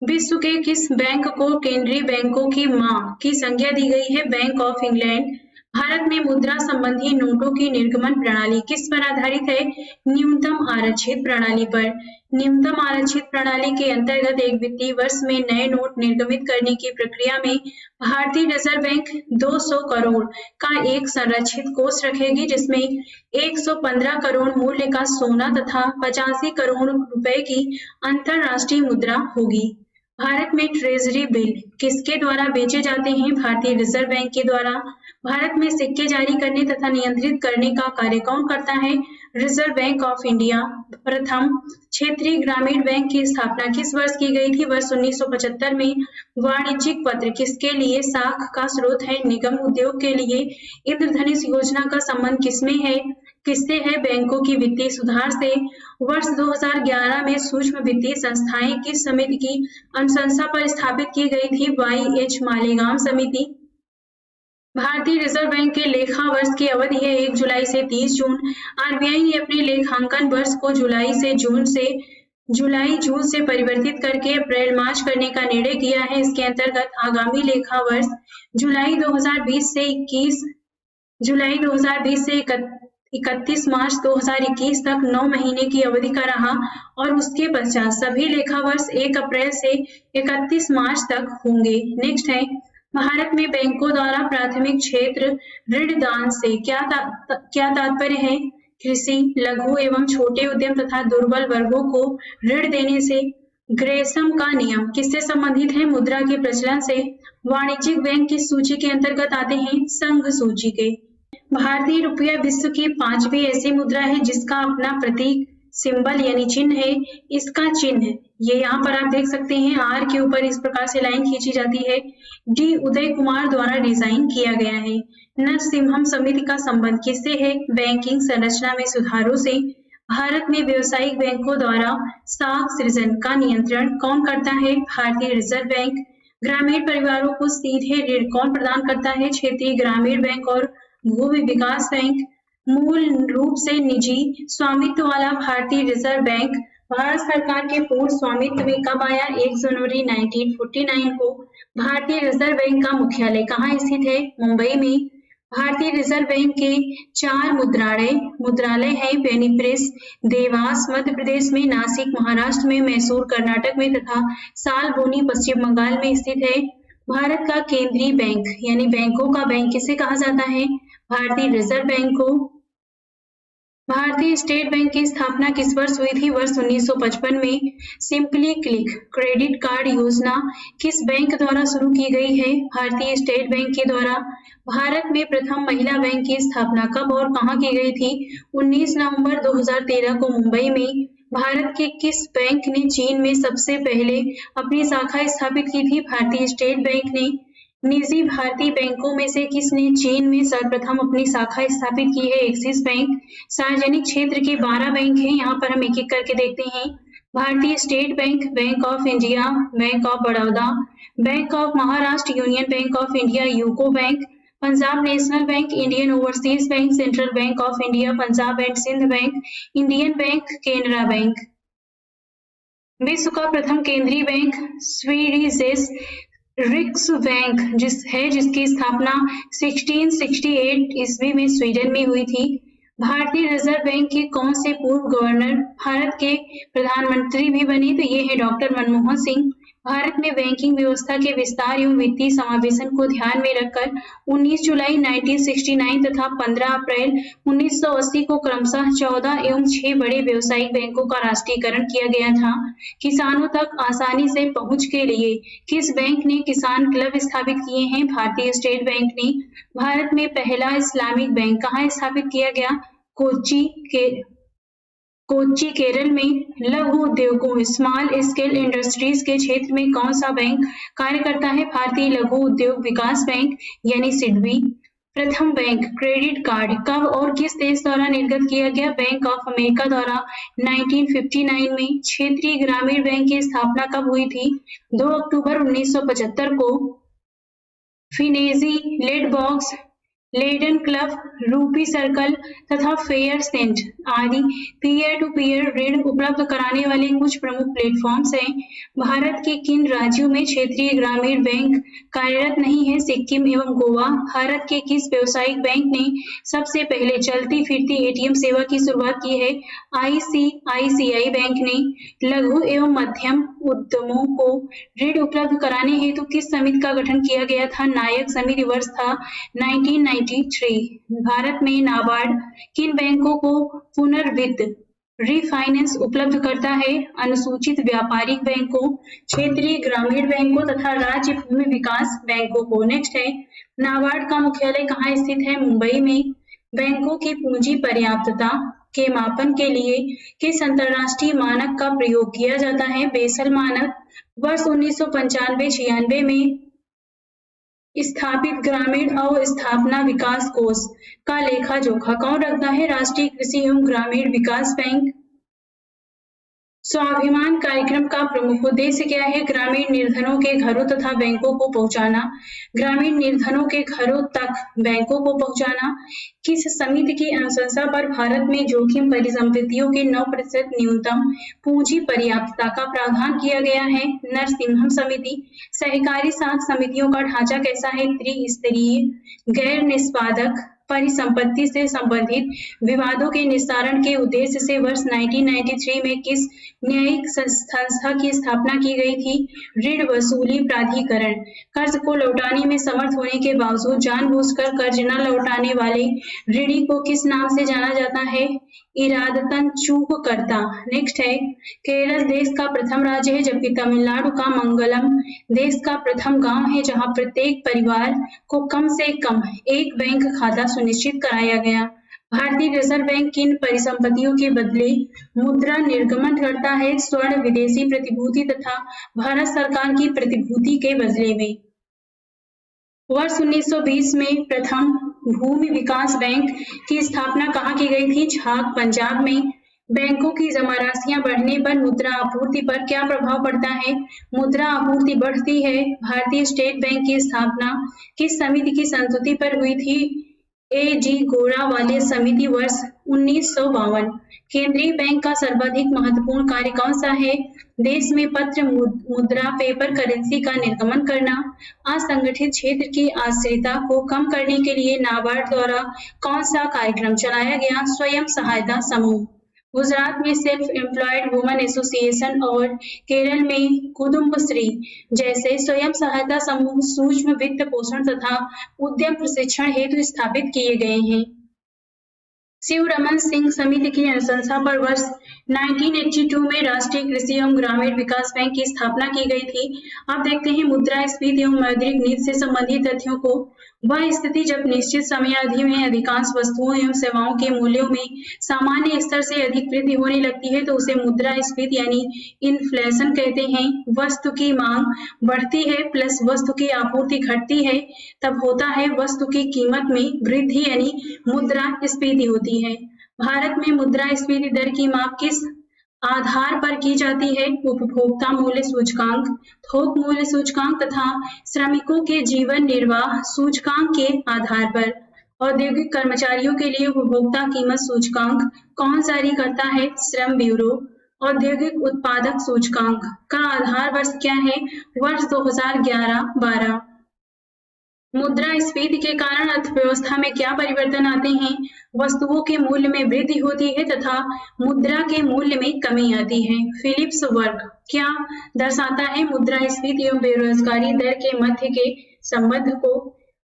Speaker 1: विश्व के किस बैंक को केंद्रीय बैंकों की मां की संज्ञा दी गई है? Bank of England. भारत में मुद्रा संबंधी नोटों की निर्गमन प्रणाली किस पर आधारित है? न्यूनतम आरक्षित प्रणाली पर। न्यूनतम आरक्षित प्रणाली के अंतर्गत एक वित्तीय वर्ष में नए नोट निर्गमित करने की प्रक्रिया में भारतीय रिजर्व बैंक 200 करोड़ का एक संरक्षित कोष रखेगी, जिसमें 115 करोड़ मूल्य का सोना तथा 85 करोड़ रुपए की अंतरराष्ट्रीय मुद्रा होगी। भारत में ट्रेजरी बिल किसके द्वारा बेचे जाते हैं? भारतीय रिजर्व बैंक के द्वारा। भारत में सिक्के जारी करने तथा नियंत्रित करने का कार्य कौन करता है? Reserve bank of India. प्रथम क्षेत्रीय ग्रामीण बैंक की स्थापना किस वर्ष की गई थी? वर्ष 1975 में। वाणिज्यिक पत्र किसके लिए साख का स्रोत है? निगम उद्योग के लिए। इंद्रधनुष योजना का संबंध किससे है? बैंकों की वित्तीय सुधार से। वर्ष 2011 में सूक्ष्म वित्तीय संस्थाएं किस समिति की अनुशंसा पर स्थापित की गई थी? वाई.एच. मालेगाम समिति। भारतीय रिजर्व बैंक के लेखा वर्ष की अवधि है 1 जुलाई से 30 जून। आरबीआई ने अपने लेखांकन वर्ष को जुलाई जून से परिवर्तित करके अप्रैल मार्च करने का निर्णय किया है। इसके अंतर्गत आगामी लेखा वर्ष जुलाई 2020 से 31 मार्च 2021 तक 9 महीने की अवधि का रहा और उसके पश्चात सभी लेखा वर्ष 1 अप्रैल से 31 मार्च तक होंगे। नेक्स्ट है, भारत में बैंकों द्वारा प्राथमिक क्षेत्र ऋण दान से क्या तात्पर्य है? कृषि, लघु एवं छोटे उद्यम तथा दुर्बल वर्गों को ऋण देने से। ग्रेसम का नियम किससे संबंधित है? मुद्रा के प्रचलन से। वाणिज्यिक बैंक किस सूची के अंतर्गत आते हैं? संघ सूची के। भारतीय रुपया विश्व की 5वीं ऐसी मुद्रा है जिसका अपना प्रतीक सिंबल यानी चिन्ह है। इसका चिन्ह ये यहाँ पर आप देख सकते हैं, आर के ऊपर इस प्रकार से लाइन खींची जाती है। डी उदय कुमार द्वारा डिजाइन किया गया है। नरसिम्हम समिति का संबंध किससे है? बैंकिंग संरचना में सुधारों से। भारत में व्यावसायिक बैंकों द्वारा साख सृजन का नियंत्रण कौन करता है? भारतीय रिजर्व बैंक। ग्रामीण परिवारों को सीधे ऋण कौन प्रदान करता है? क्षेत्रीय ग्रामीण बैंक और भूमि विकास बैंक। मूल रूप से निजी स्वामित्व वाला भारतीय रिजर्व बैंक भारत सरकार के पूर्ण स्वामित्व में कब आया? 1 जनवरी 1949 को। भारतीय रिजर्व बैंक का मुख्यालय कहाँ स्थित है? मुंबई में। भारतीय रिजर्व बैंक के 4 मुद्रालय है। बेनीप्रेस देवास मध्य प्रदेश में, नासिक महाराष्ट्र में, मैसूर कर्नाटक में तथा सालबोनी पश्चिम बंगाल में स्थित है। भारत का केंद्रीय बैंक यानी बैंकों का बैंक किसे कहा जाता है? भारतीय रिजर्व बैंक को। भारतीय स्टेट बैंक की स्थापना किस वर्ष हुई थी? वर्ष 1955 में। सिंपली क्लिक क्रेडिट कार्ड योजना किस बैंक द्वारा शुरू की गई है? भारतीय स्टेट बैंक के द्वारा। भारत में प्रथम महिला बैंक की स्थापना कब और कहां की गई थी? 19 नवंबर 2013 को मुंबई में। भारत के किस बैंक ने चीन में सबसे पहले अपनी शाखा स्थापित की थी? भारतीय स्टेट बैंक ने। निजी भारतीय बैंकों में से किसने चीन में सर्वप्रथम अपनी शाखा स्थापित की है? Axis bank. सार्वजनिक क्षेत्र के 12 बैंक हैं, यहाँ पर हम एक एक करके देखते हैं। Bharatiya state bank, bank of India, bank of Baroda, bank of Maharashtra, union bank of India, UCO bank, Punjab national bank, Indian overseas bank, central bank of India, Punjab and Sindh bank, Indian bank, Canara bank. विश्व का प्रथम केंद्रीय बैंक स्वीडिश रिक्सबैंक जिसकी स्थापना 1668 ईस्वी में Sweden में हुई थी। भारतीय रिजर्व बैंक के कौन से पूर्व गवर्नर भारत के प्रधानमंत्री भी बने? तो ये है डॉक्टर मनमोहन सिंह। भारत में बैंकिंग व्यवस्था के विस्तार एवं वित्तीय समावेशन को ध्यान में रखकर 19 जुलाई 1969 तथा 15 अप्रैल 1980 को क्रमशः 14 एवं 6 बड़े व्यावसायिक बैंकों का राष्ट्रीयकरण किया गया था। किसानों तक आसानी से पहुंच के लिए किस बैंक ने किसान क्लब स्थापित किए हैं? भारतीय स्टेट बैंक ने। भारत में पहला इस्लामिक बैंक कहाँ स्थापित किया गया? कोच्चि केरल में। लघु उद्योगों स्मॉल स्केल इंडस्ट्रीज के क्षेत्र में कौन सा बैंक कार्य करता है? भारतीय लघु उद्योग विकास बैंक यानी सिडबी। प्रथम बैंक क्रेडिट कार्ड कब और किस देश द्वारा निर्गत किया गया? बैंक ऑफ अमेरिका द्वारा 1959 में। क्षेत्रीय ग्रामीण बैंक की स्थापना कब हुई थी? 2 अक्टूबर 1975 को। फिनेजी, लेड बॉक्स, लेडन क्लब, रूपी सर्कल तथा फेयर सेंट आदि पीयर टू पीयर ऋण उपलब्ध कराने वाले कुछ प्रमुख प्लेटफॉर्म्स हैं। भारत के किन राज्यों में क्षेत्रीय ग्रामीण बैंक कार्यरत नहीं है? सिक्किम एवं गोवा। भारत के किस व्यावसायिक बैंक ने सबसे पहले चलती फिरती एटीएम सेवा की शुरुआत की है? आईसीआईसीआई बैंक ने। लघु एवं मध्यम उद्यमों को ऋण उपलब्ध कराने हेतु किस समिति का गठन किया गया था? नायक समिति। वर्ष था 1993। भारत में नाबार्ड किन बैंकों को पुनर्वित्त रीफाइनेंस उपलब्ध करता है? अनुसूचित व्यापारिक बैंकों, क्षेत्रीय ग्रामीण बैंकों तथा राज्य भूमि विकास बैंकों को। नेक्स्ट है, नाबार्ड का मुख्यालय कहाँ स्थित है? मुंबई में। बैंकों की पूंजी पर्याप्तता के मापन के लिए किस अंतरराष्ट्रीय मानक का प्रयोग किया जाता है? बेसल मानक। वर्ष 1995-96 में स्थापित ग्रामीण अवस्थापना विकास कोष का लेखा जोखा कौन रखता है? राष्ट्रीय कृषि एवं ग्रामीण विकास बैंक। स्वाभिमान कार्यक्रम का प्रमुख उद्देश्य क्या है? ग्रामीण निर्धनों के घरों तथा बैंकों को पहुंचाना। ग्रामीण निर्धनों के घरों तक बैंकों को पहुंचाना। किस समिति की अनुशंसा पर भारत में जोखिम परिसंपत्तियों के 9% न्यूनतम पूंजी पर्याप्तता का प्रावधान किया गया है? नरसिम्हम समिति। सहकारी साख समितियों का ढांचा कैसा है? त्रिस्तरीय। गैर निष्पादक परिसंपत्ति से संबंधित विवादों के निस्तारण के उद्देश्य से वर्ष 1993 में किस न्यायिक संस्था की स्थापना की गई थी? ऋण वसूली प्राधिकरण। कर्ज को लौटाने में समर्थ होने के बावजूद जानबूझकर कर्ज न लौटाने वाले ऋणी को किस नाम से जाना जाता है? इरादतन चूककर्ता। नेक्स्ट है, केरल देश का प्रथम राज्य है जबकि तमिलनाडु का मंगलम देश का प्रथम गांव है जहां प्रत्येक परिवार को कम से कम एक बैंक खाता सुनिश्चित कराया गया। भारतीय रिजर्व बैंक किन परिसंपत्तियों के बदले मुद्रा निर्गमन करता है? स्वर्ण, विदेशी प्रतिभूति तथा भारत सरकार की प्रतिभूति के बदले में। वर्ष 1920 में प्रथम भूमि विकास बैंक की स्थापना कहाँ की गई थी? झाग, पंजाब में। बैंकों की जमा राशियां बढ़ने पर मुद्रा आपूर्ति पर क्या प्रभाव पड़ता है? मुद्रा आपूर्ति बढ़ती है। भारतीय स्टेट बैंक की स्थापना किस समिति की संस्तुति पर हुई थी? A.G. गोड़ावाले समिति। वर्ष 1952। केंद्रीय बैंक का सर्वाधिक महत्वपूर्ण कार्य कौन सा है? देश में पत्र मुद्रा पेपर करेंसी का निर्गमन करना। असंगठित क्षेत्र की आश्रितता को कम करने के लिए नाबार्ड द्वारा कौन सा कार्यक्रम चलाया गया? स्वयं सहायता समूह। गुजरात में सेल्फ एम्प्लॉयड वुमेन एसोसिएशन और केरल में कुदुम्बश्री जैसे स्वयं सहायता समूह सूक्ष्म वित्त पोषण तथा उद्यम प्रशिक्षण हेतु स्थापित किए गए हैं। शिवरमन सिंह समिति की अनुशंसा पर वर्ष 1982 में राष्ट्रीय कृषि एवं ग्रामीण विकास बैंक की स्थापना की गई थी। अब देखते हैं मुद्रास्फीति एवं मौद्रिक नीति से संबंधित तथ्यों को। वह स्थिति जब निश्चित समयावधि में अधिकांश वस्तुओं एवं सेवाओं के मूल्यों में सामान्य स्तर से अधिक वृद्धि होने लगती है तो उसे मुद्रास्फीति यानी इन्फ्लेशन कहते हैं। वस्तु की मांग बढ़ती है प्लस वस्तु की आपूर्ति घटती है तब होता है वस्तु की कीमत में वृद्धि यानी मुद्रास्फीति होती है। भारत में मुद्रास्फीति दर की माप किस आधार पर की जाती है? उपभोक्ता मूल्य सूचकांक, थोक मूल्य सूचकांक तथा श्रमिकों के जीवन निर्वाह सूचकांक के आधार पर। औद्योगिक कर्मचारियों के लिए उपभोक्ता कीमत सूचकांक कौन जारी करता है? श्रम ब्यूरो। औद्योगिक उत्पादक सूचकांक का आधार वर्ष क्या है? वर्ष 2011-12। मुद्रास्फीति के कारण अर्थव्यवस्था में क्या परिवर्तन आते हैं? वस्तुओं के मूल्य में वृद्धि होती है तथा मुद्रा के मूल्य में कमी आती है। फिलिप्स वर्ग क्या दर्शाता है? मुद्रास्फीति एवं बेरोजगारी दर के मध्य के संबंध को।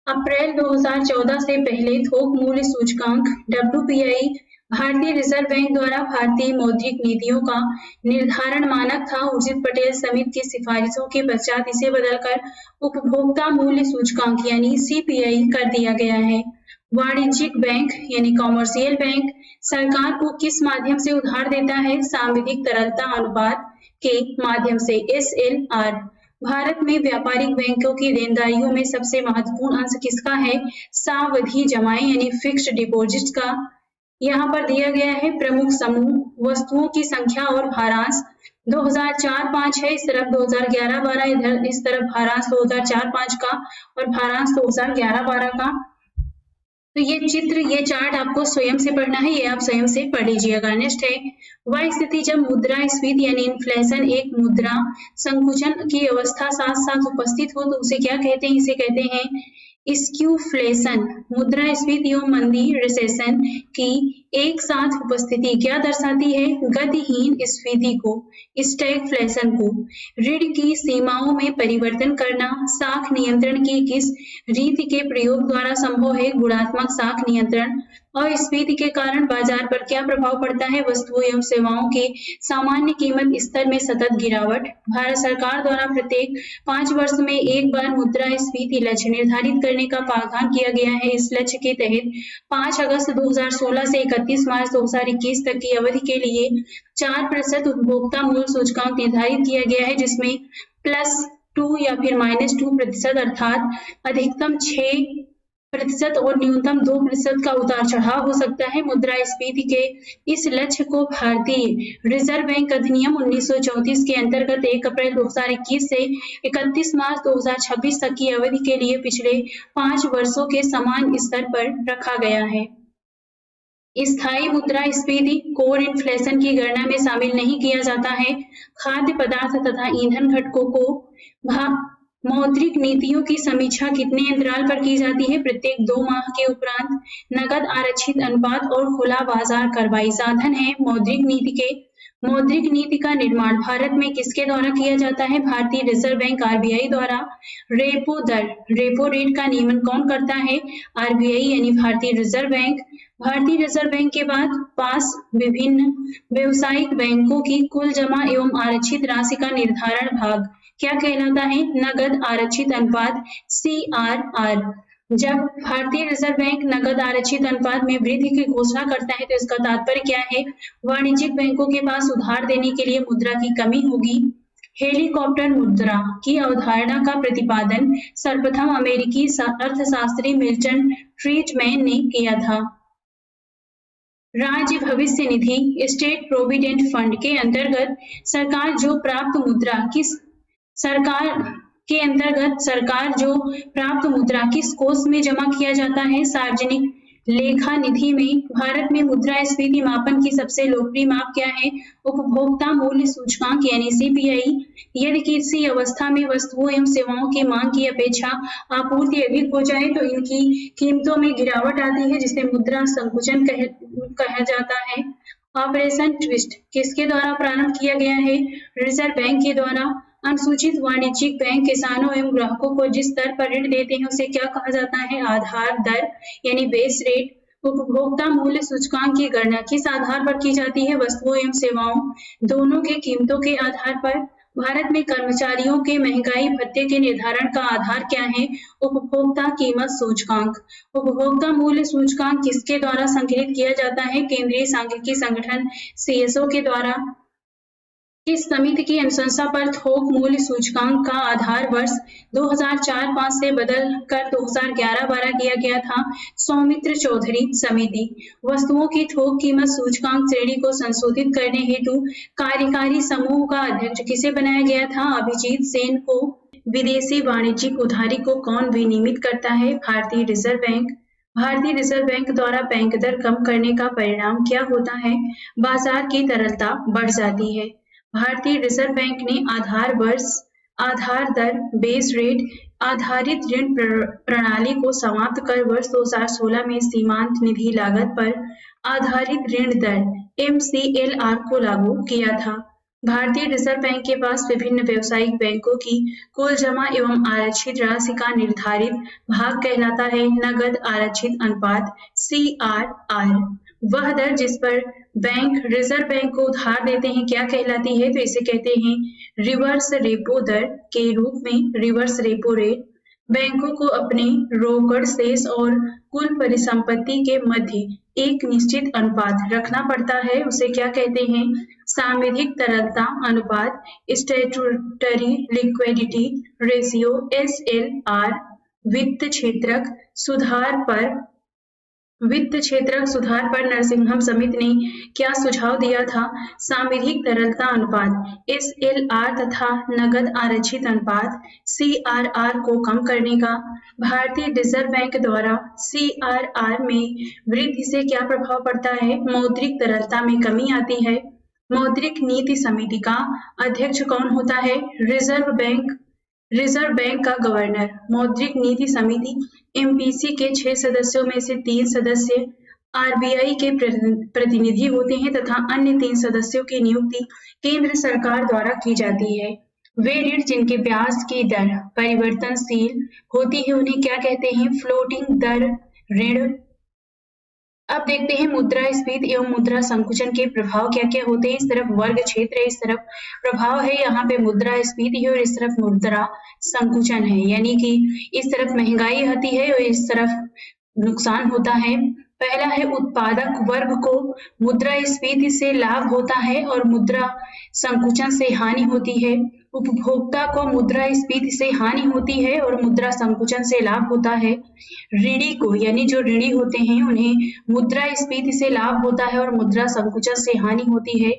Speaker 1: अप्रैल 2014 से पहले थोक मूल्य सूचकांक WPI भारतीय रिजर्व बैंक द्वारा भारतीय मौद्रिक नीतियों का निर्धारण मानक था। उर्जित पटेल समिति की सिफारिशों के पश्चात इसे बदलकर उपभोक्ता मूल्य सूचकांक यानी CPI कर दिया गया है। वाणिज्यिक बैंक यानी कॉमर्शियल बैंक सरकार को किस माध्यम से उधार देता है? सांविधिक तरलता अनुपात के माध्यम से SLR। भारत में व्यापारिक बैंकों की देनदारियों में सबसे महत्वपूर्ण अंश किसका है? सावधि जमाएं यानी फिक्स्ड डिपॉजिट्स का। यहाँ पर दिया गया है प्रमुख समूह, वस्तुओं की संख्या और भारांश। 2004-5 है, इस तरफ 2011-12, इधर इस तरफ भारांश 2004-5 का और भारांश 2011-12 का। तो ये चित्र, ये चार्ट आपको स्वयं से पढ़ना है, ये आप स्वयं से पढ़ लीजिएगा। नेक्स्ट है वह स्थिति जब मुद्रास्फीति यानी इन्फ्लेशन एक मुद्रा संकुचन की अवस्था साथ साथ उपस्थित हो तो उसे क्या कहते हैं? इसे कहते हैं स्क्यूफ्लेशन। मुद्रास्फीति एवं मंदी रिसेशन की एक साथ उपस्थिति क्या दर्शाती है? गतिहीन स्फीति को, स्टैगफ्लेशन को। ऋण की सीमाओं में परिवर्तन करना साख नियंत्रण की किस रीति के प्रयोग द्वारा संभव है? गुणात्मक साख नियंत्रण। और स्फीति के कारण बाजार पर क्या प्रभाव पड़ता है? वस्तुओं एवं सेवाओं के सामान्य कीमत स्तर में सतत गिरावट। भारत सरकार द्वारा प्रत्येक 5 वर्ष में एक बार मुद्रास्फीति लक्ष्य निर्धारित करने का प्रावधान किया गया है। इस लक्ष्य के तहत 5 अगस्त 2016 से 31 मार्च 2021 तक की अवधि के लिए 4% उपभोक्ता मूल्य सूचकांक निर्धारित किया गया है, जिसमें +2 या फिर -2% अर्थात अधिकतम 6% और न्यूनतम 2% का उतार चढ़ाव हो सकता है। मुद्रास्फीति के इस लक्ष्य को भारतीय रिजर्व बैंक अधिनियम 1934 के अंतर्गत 1 अप्रैल 2021 से 31 मार्च 2026 तक की अवधि के लिए पिछले 5 वर्षों के समान स्तर पर रखा गया है। स्थायी मुद्रास्फीति कोर इन्फ्लेशन की गणना में शामिल नहीं किया जाता है। खाद्य पदार्थ तथा ईंधन घटकों को मौद्रिक नीतियों की समीक्षा कितने अंतराल पर की जाती है? प्रत्येक 2 माह के उपरांत। नकद आरक्षित अनुपात और खुला बाजार कार्रवाई साधन है मौद्रिक नीति का निर्माण भारत में किसके द्वारा किया जाता है? भारतीय रिजर्व बैंक आरबीआई द्वारा। रेपो दर, रेपो रेट का नियमन कौन करता है? आरबीआई यानी भारतीय रिजर्व बैंक। भारतीय रिजर्व बैंक के पास विभिन्न व्यावसायिक बैंकों की कुल जमा एवं आरक्षित राशि का निर्धारण भाग क्या कहलाता है? नगद आरक्षित अनुपात, CRR। जब भारतीय रिजर्व बैंक नगद आरक्षित अनुपात में वृद्धि की घोषणा करता है तो इसका तात्पर्य क्या है? वाणिज्यिक बैंकों के पास उधार देने के लिए मुद्रा की कमी होगी। हेलीकॉप्टर मुद्रा की अवधारणा का प्रतिपादन सर्वप्रथम अमेरिकी अर्थशास्त्री मिल्टन फ्रीडमैन ने किया था। राज्य भविष्य निधि, स्टेट प्रोविडेंट फंड के अंतर्गत सरकार जो प्राप्त मुद्रा किस कोष में जमा किया जाता है? सार्वजनिक लेखा निधि में। भारत में मुद्रास्फीति मापन की सबसे लोकप्रिय माप क्या है? उपभोक्ता मूल्य सूचकांक यानी CPI। यदि किसी अवस्था में वस्तुओं एवं सेवाओं की मांग की अपेक्षा आपूर्ति अधिक हो जाए तो इनकी कीमतों में गिरावट आती है, जिसे मुद्रा संकुचन कहा जाता है। ऑपरेशन ट्विस्ट किसके द्वारा प्रारंभ किया गया है? रिजर्व बैंक के द्वारा। अनुसूचित वाणिज्यिक बैंक किसानों एवं ग्राहकों को जिस दर पर ऋण देते हैं उसे क्या कहा जाता है? आधार दर यानी बेस रेट। उपभोक्ता मूल्य सूचकांक की गणना किस आधार पर की जाती है? वस्तुओं एवं सेवाओं दोनों के कीमतों के आधार पर। भारत में कर्मचारियों के महंगाई भत्ते के निर्धारण का आधार क्या है? उपभोक्ता कीमत सूचकांक। उपभोक्ता मूल्य सूचकांक किसके द्वारा संकलित किया जाता है? केंद्रीय सांख्यिकी संगठन CSO के द्वारा। इस समिति की अनुशंसा पर थोक मूल्य सूचकांक का आधार वर्ष 2004-5 से बदल कर 2011-12 किया गया था। सौमित्र चौधरी समिति। वस्तुओं की थोक कीमत सूचकांक श्रेणी को संशोधित करने हेतु कार्यकारी समूह का अध्यक्ष किसे बनाया गया था? अभिजीत सेन को। विदेशी वाणिज्यिक उधारी को कौन विनियमित करता है? भारतीय रिजर्व बैंक। भारतीय रिजर्व बैंक द्वारा बैंक दर कम करने का परिणाम क्या होता है? बाजार की तरलता बढ़ जाती है। भारतीय रिजर्व बैंक ने आधार दर, बेस रेट आधारित ऋण प्रणाली को समाप्त कर वर्ष 2016 में सीमांत निधि लागत पर आधारित ऋण दर MCLR को लागू किया था। भारतीय रिजर्व बैंक के पास विभिन्न व्यावसायिक बैंकों की कुल जमा एवं आरक्षित राशि का निर्धारित भाग कहलाता है नगद आरक्षित अनुपात, CRR। वह दर जिस पर बैंक रिजर्व बैंक को उधार देते हैं क्या कहलाती है? तो इसे कहते हैं रिवर्स रेपो दर के रूप में रिवर्स रेपो रेट। बैंकों को अपने रोकड़ शेष और कुल परिसंपत्ति के मध्य एक निश्चित अनुपात रखना पड़ता है, उसे क्या कहते हैं? सांविधिक तरलता अनुपात, स्टैट्यूटरी लिक्विडिटी रेशियो SLR। वित्त क्षेत्रक सुधार पर वित्त क्षेत्र सुधार पर नरसिंहम समिति ने क्या सुझाव दिया था? सांविधिक तरलता अनुपात SLR तथा नगद आरक्षित अनुपात CRR को कम करने का। भारतीय रिजर्व बैंक द्वारा CRR में वृद्धि से क्या प्रभाव पड़ता है? मौद्रिक तरलता में कमी आती है। मौद्रिक नीति समिति का अध्यक्ष कौन होता है? रिजर्व बैंक का गवर्नर। मौद्रिक नीति समिति MPC के 6 सदस्यों में से 3 सदस्य RBI के प्रतिनिधि होते हैं तथा अन्य 3 सदस्यों की नियुक्ति केंद्र सरकार द्वारा की जाती है। वे ऋण जिनके ब्याज की दर परिवर्तनशील होती है उन्हें क्या कहते हैं? फ्लोटिंग दर ऋण। अब देखते हैं मुद्रास्फीति एवं मुद्रा संकुचन के प्रभाव क्या क्या होते हैं। इस तरफ वर्ग क्षेत्र है, इस तरफ प्रभाव है, यहाँ पे मुद्रास्फीति है और इस तरफ मुद्रा संकुचन है, यानी कि इस तरफ महंगाई आती है और इस तरफ नुकसान होता है। पहला है उत्पादक वर्ग को मुद्रास्फीति से लाभ होता है और मुद्रा संकुचन से हानि होती है। उपभोक्ता को मुद्रास्फीति से हानि होती है और मुद्रा संकुचन से लाभ होता है। ऋणी को, यानी जो ऋणी होते हैं उन्हें मुद्रास्फीति से लाभ होता है और मुद्रा संकुचन से हानि होती है।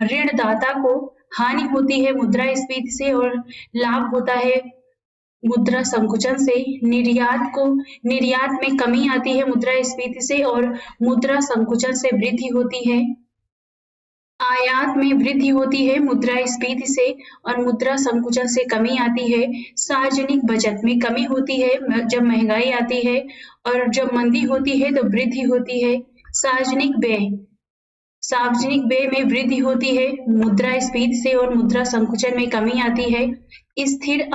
Speaker 1: ऋणदाता को हानि होती है मुद्रास्फीति से और लाभ होता है मुद्रा संकुचन से। निर्यात में कमी आती है मुद्रास्फीति से और मुद्रा संकुचन से वृद्धि होती है। आयात में वृद्धि होती है मुद्रास्फीति से और मुद्रा संकुचन से कमी आती है। सार्वजनिक बजट में कमी होती है जब महंगाई आती है और जब मंदी होती है तो वृद्धि होती है। सार्वजनिक व्यय में वृद्धि होती है मुद्रास्फीति से और मुद्रा संकुचन में कमी आती है। स्थिर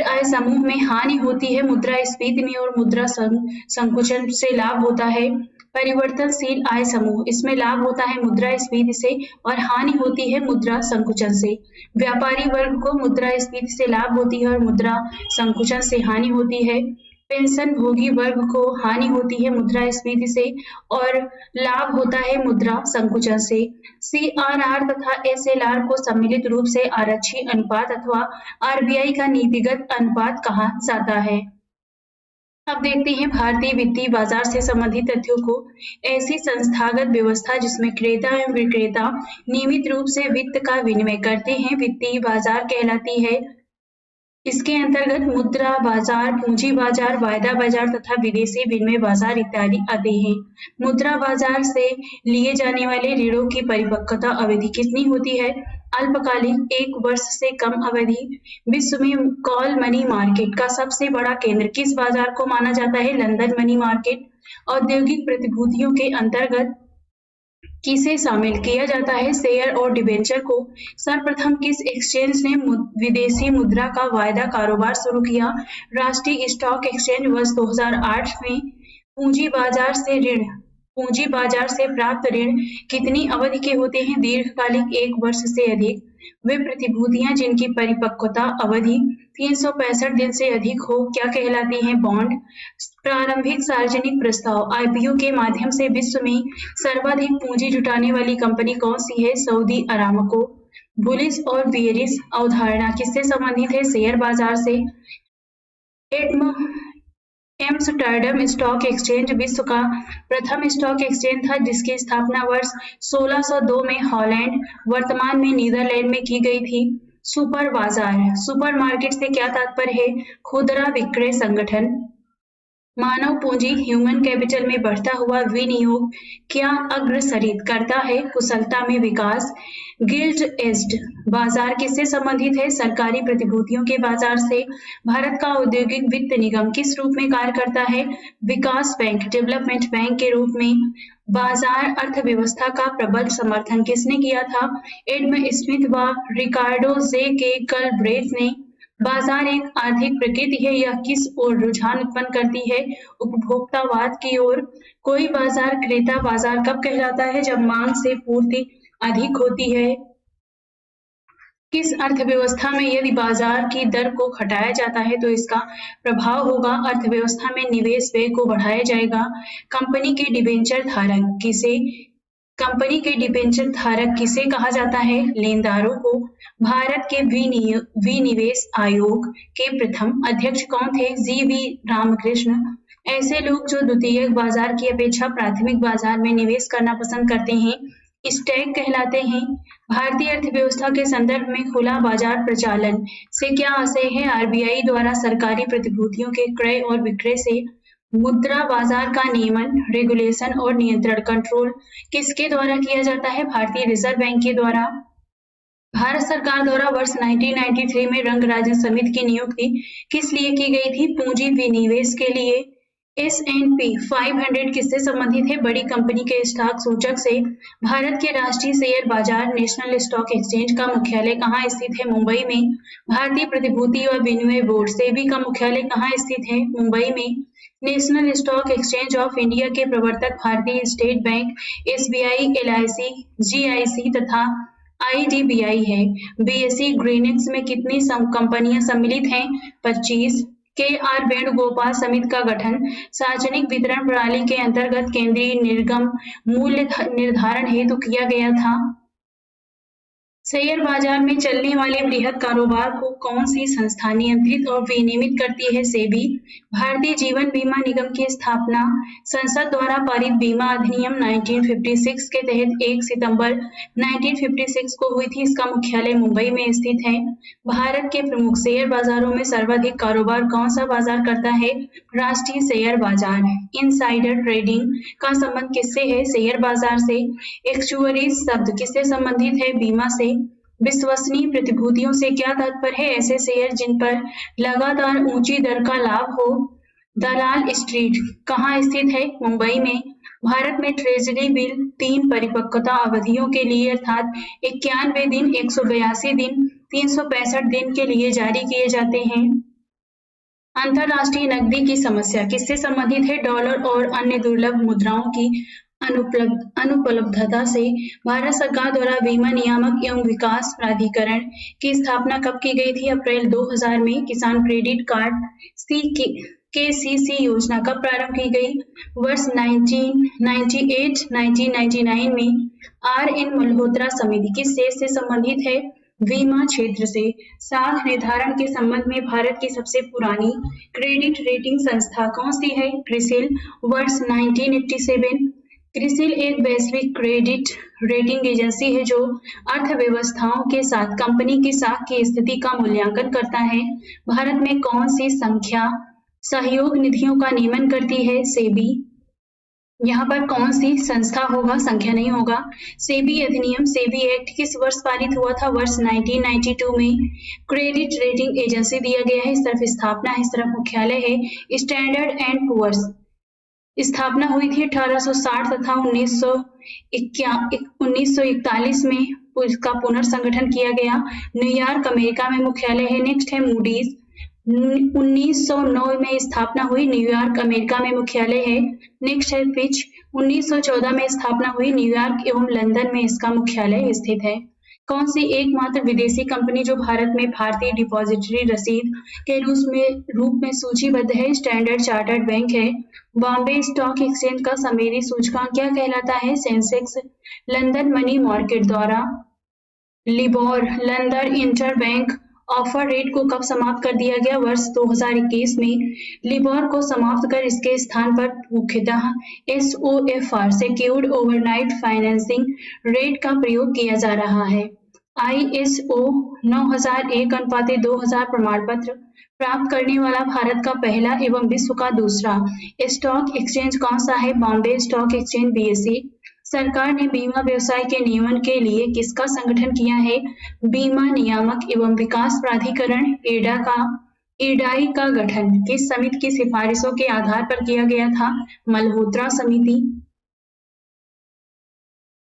Speaker 1: आय समूह में हानि होती है मुद्रास्फीति में और मुद्रा संकुचन से लाभ होता है। परिवर्तनशील आय समूह, इसमें लाभ होता है मुद्रास्फीति से और हानि होती है मुद्रा संकुचन से। व्यापारी वर्ग को मुद्रास्फीति से लाभ होती है और मुद्रा संकुचन से हानि होती है। पेंशन भोगी वर्ग को हानि होती है मुद्रास्फीति से और लाभ होता है मुद्रा संकुचन से। CRR तथा SLR को सम्मिलित रूप से आरक्षी अनुपात अथवा RBI का नीतिगत अनुपात कहा जाता है। अब देखते हैं भारतीय वित्तीय बाजार से संबंधित तथ्यों को। ऐसी संस्थागत व्यवस्था जिसमें क्रेता एवं विक्रेता नियमित रूप से वित्त का विनिमय करते हैं वित्तीय बाजार कहलाती है। इसके अंतर्गत मुद्रा बाजार, पूंजी बाजार, वायदा बाजार तथा विदेशी विनिमय बाजार इत्यादि आते हैं। मुद्रा बाजार से लिए जाने वाले ऋणों की परिपक्वता अवधि कितनी होती है? अल्पकालिक 1 वर्ष से कम अवधि। विश्व में कॉल मनी मार्केट का सबसे बड़ा केंद्र किस बाजार को माना जाता है? London money market. औद्योगिक प्रतिभूतियों के अंतर्गत किसे शामिल किया जाता है? शेयर और डिबेंचर को। सर्वप्रथम किस एक्सचेंज ने विदेशी मुद्रा का वायदा कारोबार शुरू किया? राष्ट्रीय स्टॉक एक्सचेंज। वर्ष 2008 में पूंजी बाजार से प्राप्त ऋण कितनी अवधि के होते हैं? दीर्घकालिक 1 वर्ष से अधिक। वे प्रतिभूतियां जिनकी परिपक्वता अवधि 365 दिन से अधिक हो क्या कहलाती हैं? बॉन्ड। प्रारंभिक सार्वजनिक प्रस्ताव IPO के माध्यम से विश्व में सर्वाधिक पूंजी जुटाने वाली कंपनी कौन सी है? Saudi Aramco. बुलिश और बियरिश अवधारणा किससे संबंधित है? शेयर बाजार से। एम्स्टर्डम स्टॉक एक्सचेंज विश्व का प्रथम स्टॉक एक्सचेंज था जिसकी स्थापना वर्ष 1602 में हॉलैंड, वर्तमान में नीदरलैंड में की गई थी। सुपर बाजार, सुपरमार्केट से क्या तात्पर्य है? खुदरा विक्रय संगठन। मानव पूंजी ह्यूमन कैपिटल में बढ़ता हुआ विनियोग क्या अग्रसरित करता है? कुशलता में विकास। गिल्ड एज्ड बाजार किससे संबंधित है? सरकारी प्रतिभूतियों के बाजार से। भारत का औद्योगिक वित्त निगम किस रूप में कार्य करता है? विकास बैंक, डेवलपमेंट बैंक के रूप में। बाजार अर्थव्यवस्था का प्रबल समर्थन किसने किया था? एडम स्मिथ व रिकार्डो जे के गलब्रेथ ने। बाजार एक आर्थिक प्रकृति है, यह किस ओर रुझान उत्पन्न करती है? उपभोक्तावाद की ओर। कोई बाजार क्रेता बाजार कब कहलाता है? जब मांग से पूर्ति अधिक होती है। किस अर्थव्यवस्था में यदि बाजार की दर को घटाया जाता है तो इसका प्रभाव होगा अर्थव्यवस्था में निवेश व्यय को बढ़ाया जाएगा। कंपनी के डिबेंचर धारक किसे कंपनी के डिबेंचर धारक किसे कहा जाता है? लेनदारों को। भारत के विनिवेश आयोग के प्रथम अध्यक्ष कौन थे? जी.वी. रामकृष्ण। ऐसे लोग जो द्वितीयक बाजार की अपेक्षा प्राथमिक बाजार में निवेश करना पसंद करते हैं स्टॉक कहलाते हैं। भारतीय अर्थव्यवस्था के संदर्भ में खुला बाजार प्रचालन से क्या आशय है? आरबीआई द्वारा सरकारी प्रतिभूतियों के क्रय और विक्रय से मुद्रा बाजार का नियमन, रेगुलेशन और नियंत्रण कंट्रोल किसके द्वारा किया जाता है? भारतीय रिजर्व बैंक के द्वारा। भारत सरकार द्वारा वर्ष 1993 में रंग राजन समिति की नियुक्ति किस लिए की गई थी? पूंजी विनिवेश के लिए। S&P 500 किससे संबंधित है? बड़ी कंपनी के स्टॉक सूचक से। भारत के राष्ट्रीय शेयर बाजार नेशनल स्टॉक एक्सचेंज का मुख्यालय कहाँ स्थित है? मुंबई में। भारतीय प्रतिभूति और विनिमय बोर्ड सेबी का मुख्यालय कहाँ स्थित है? मुंबई में। National stock exchange of India के प्रवर्तक भारतीय state bank, SBI, LIC, GIC तथा IDBI है। BSE ग्रीनिक्स में कितनी कंपनियां सम्मिलित हैं? 25। KR वेणुगोपाल समिति का गठन सार्वजनिक वितरण प्रणाली के अंतर्गत केंद्रीय निर्गम मूल्य निर्धारण हेतु किया गया था। शेयर बाजार में चलने वाले बृहद कारोबार को कौन सी संस्था नियंत्रित और विनियमित करती है? सेबी। भारतीय जीवन बीमा निगम की स्थापना संसद द्वारा पारित बीमा अधिनियम 1956 के तहत 1 सितंबर 1956 को हुई थी। इसका मुख्यालय मुंबई में स्थित है। भारत के प्रमुख शेयर बाजारों में सर्वाधिक कारोबार कौन सा बाजार करता है? राष्ट्रीय शेयर बाजार। इनसाइडर ट्रेडिंग का संबंध किससे है? शेयर बाजार से। एक्चुअरीज शब्द किससे संबंधित है? बीमा से। विश्वसनीय प्रतिभूतियों से क्या तात्पर्य है? ऐसे शेयर जिन पर लगातार ऊंची दर का लाभ हो। दलाल स्ट्रीट कहाँ स्थित है? मुंबई में। भारत में ट्रेजरी बिल 3 परिपक्वता अवधियों के लिए अर्थात 91 दिन, 182 दिन, 365 दिन के लिए जारी किए जाते हैं। अंतरराष्ट्रीय नकदी की समस्या किससे संबंधित है? डॉलर और अन्य दुर्लभ मुद्राओं की अनुपलब्धता से। भारत सरकार द्वारा बीमा नियामक एवं विकास प्राधिकरण की स्थापना कब की गई थी? अप्रैल 2000 में। किसान क्रेडिट कार्ड KCC योजना कब प्रारंभ की गई? वर्ष 1999 में। RN मल्होत्रा समिति किस देश से संबंधित है? बीमा क्षेत्र से। साख निर्धारण के संबंध में भारत की सबसे पुरानी क्रेडिट रेटिंग संस्था कौन सी है? क्रिसिल। वर्ष 1987। क्रिसिल एक वैश्विक क्रेडिट रेटिंग एजेंसी है जो अर्थव्यवस्थाओं के साथ कंपनी की साख की स्थिति का मूल्यांकन करता है। भारत में कौन सी संख्या सहयोग निधियों का नियमन करती है? सेबी। यहाँ पर कौन सी संस्था होगा? संख्या नहीं होगा। सेबी अधिनियम सेबी एक्ट किस वर्ष पारित हुआ था? वर्ष 1992 में। क्रेडिट रेटिंग एजेंसी दिया गया है, इस तरफ स्थापना है, इस तरफ मुख्यालय है। स्टैंडर्ड एंड पुअर्स स्थापना हुई थी 1860 तथा 1941 में इसका पुनर्संगठन किया गया। न्यूयॉर्क अमेरिका में मुख्यालय है। नेक्स्ट है मूडीज। 1909 में स्थापना हुई, न्यूयॉर्क अमेरिका में मुख्यालय है। नेक्स्ट है फिच। 1914 में स्थापना हुई, न्यूयॉर्क एवं लंदन में इसका मुख्यालय स्थित है। कौन सी एकमात्र विदेशी कंपनी जो भारत में भारतीय डिपॉजिटरी रसीद के रूप में सूचीबद्ध है? स्टैंडर्ड चार्टर्ड बैंक है। बॉम्बे स्टॉक एक्सचेंज का समेरी सूचकांक क्या कहलाता है? सेंसेक्स। लंदन मनी मार्केट द्वारा LIBOR London interbank offer rate को कब समाप्त कर दिया गया? वर्ष 2021 में। लिबोर को समाप्त कर इसके स्थान पर मुख्यतः SOFR secured overnight financing rate का प्रयोग किया जा रहा है। ISO 9001/2000 प्रमाण पत्र प्राप्त करने वाला भारत का पहला एवं विश्व का दूसरा स्टॉक एक्सचेंज कौन सा है? Bombay stock exchange BSE। सरकार ने बीमा व्यवसाय के नियमन के लिए किसका संगठन किया है? बीमा नियामक एवं विकास प्राधिकरण EDAI का गठन किस समिति की सिफारिशों के आधार पर किया गया था? मल्होत्रा समिति।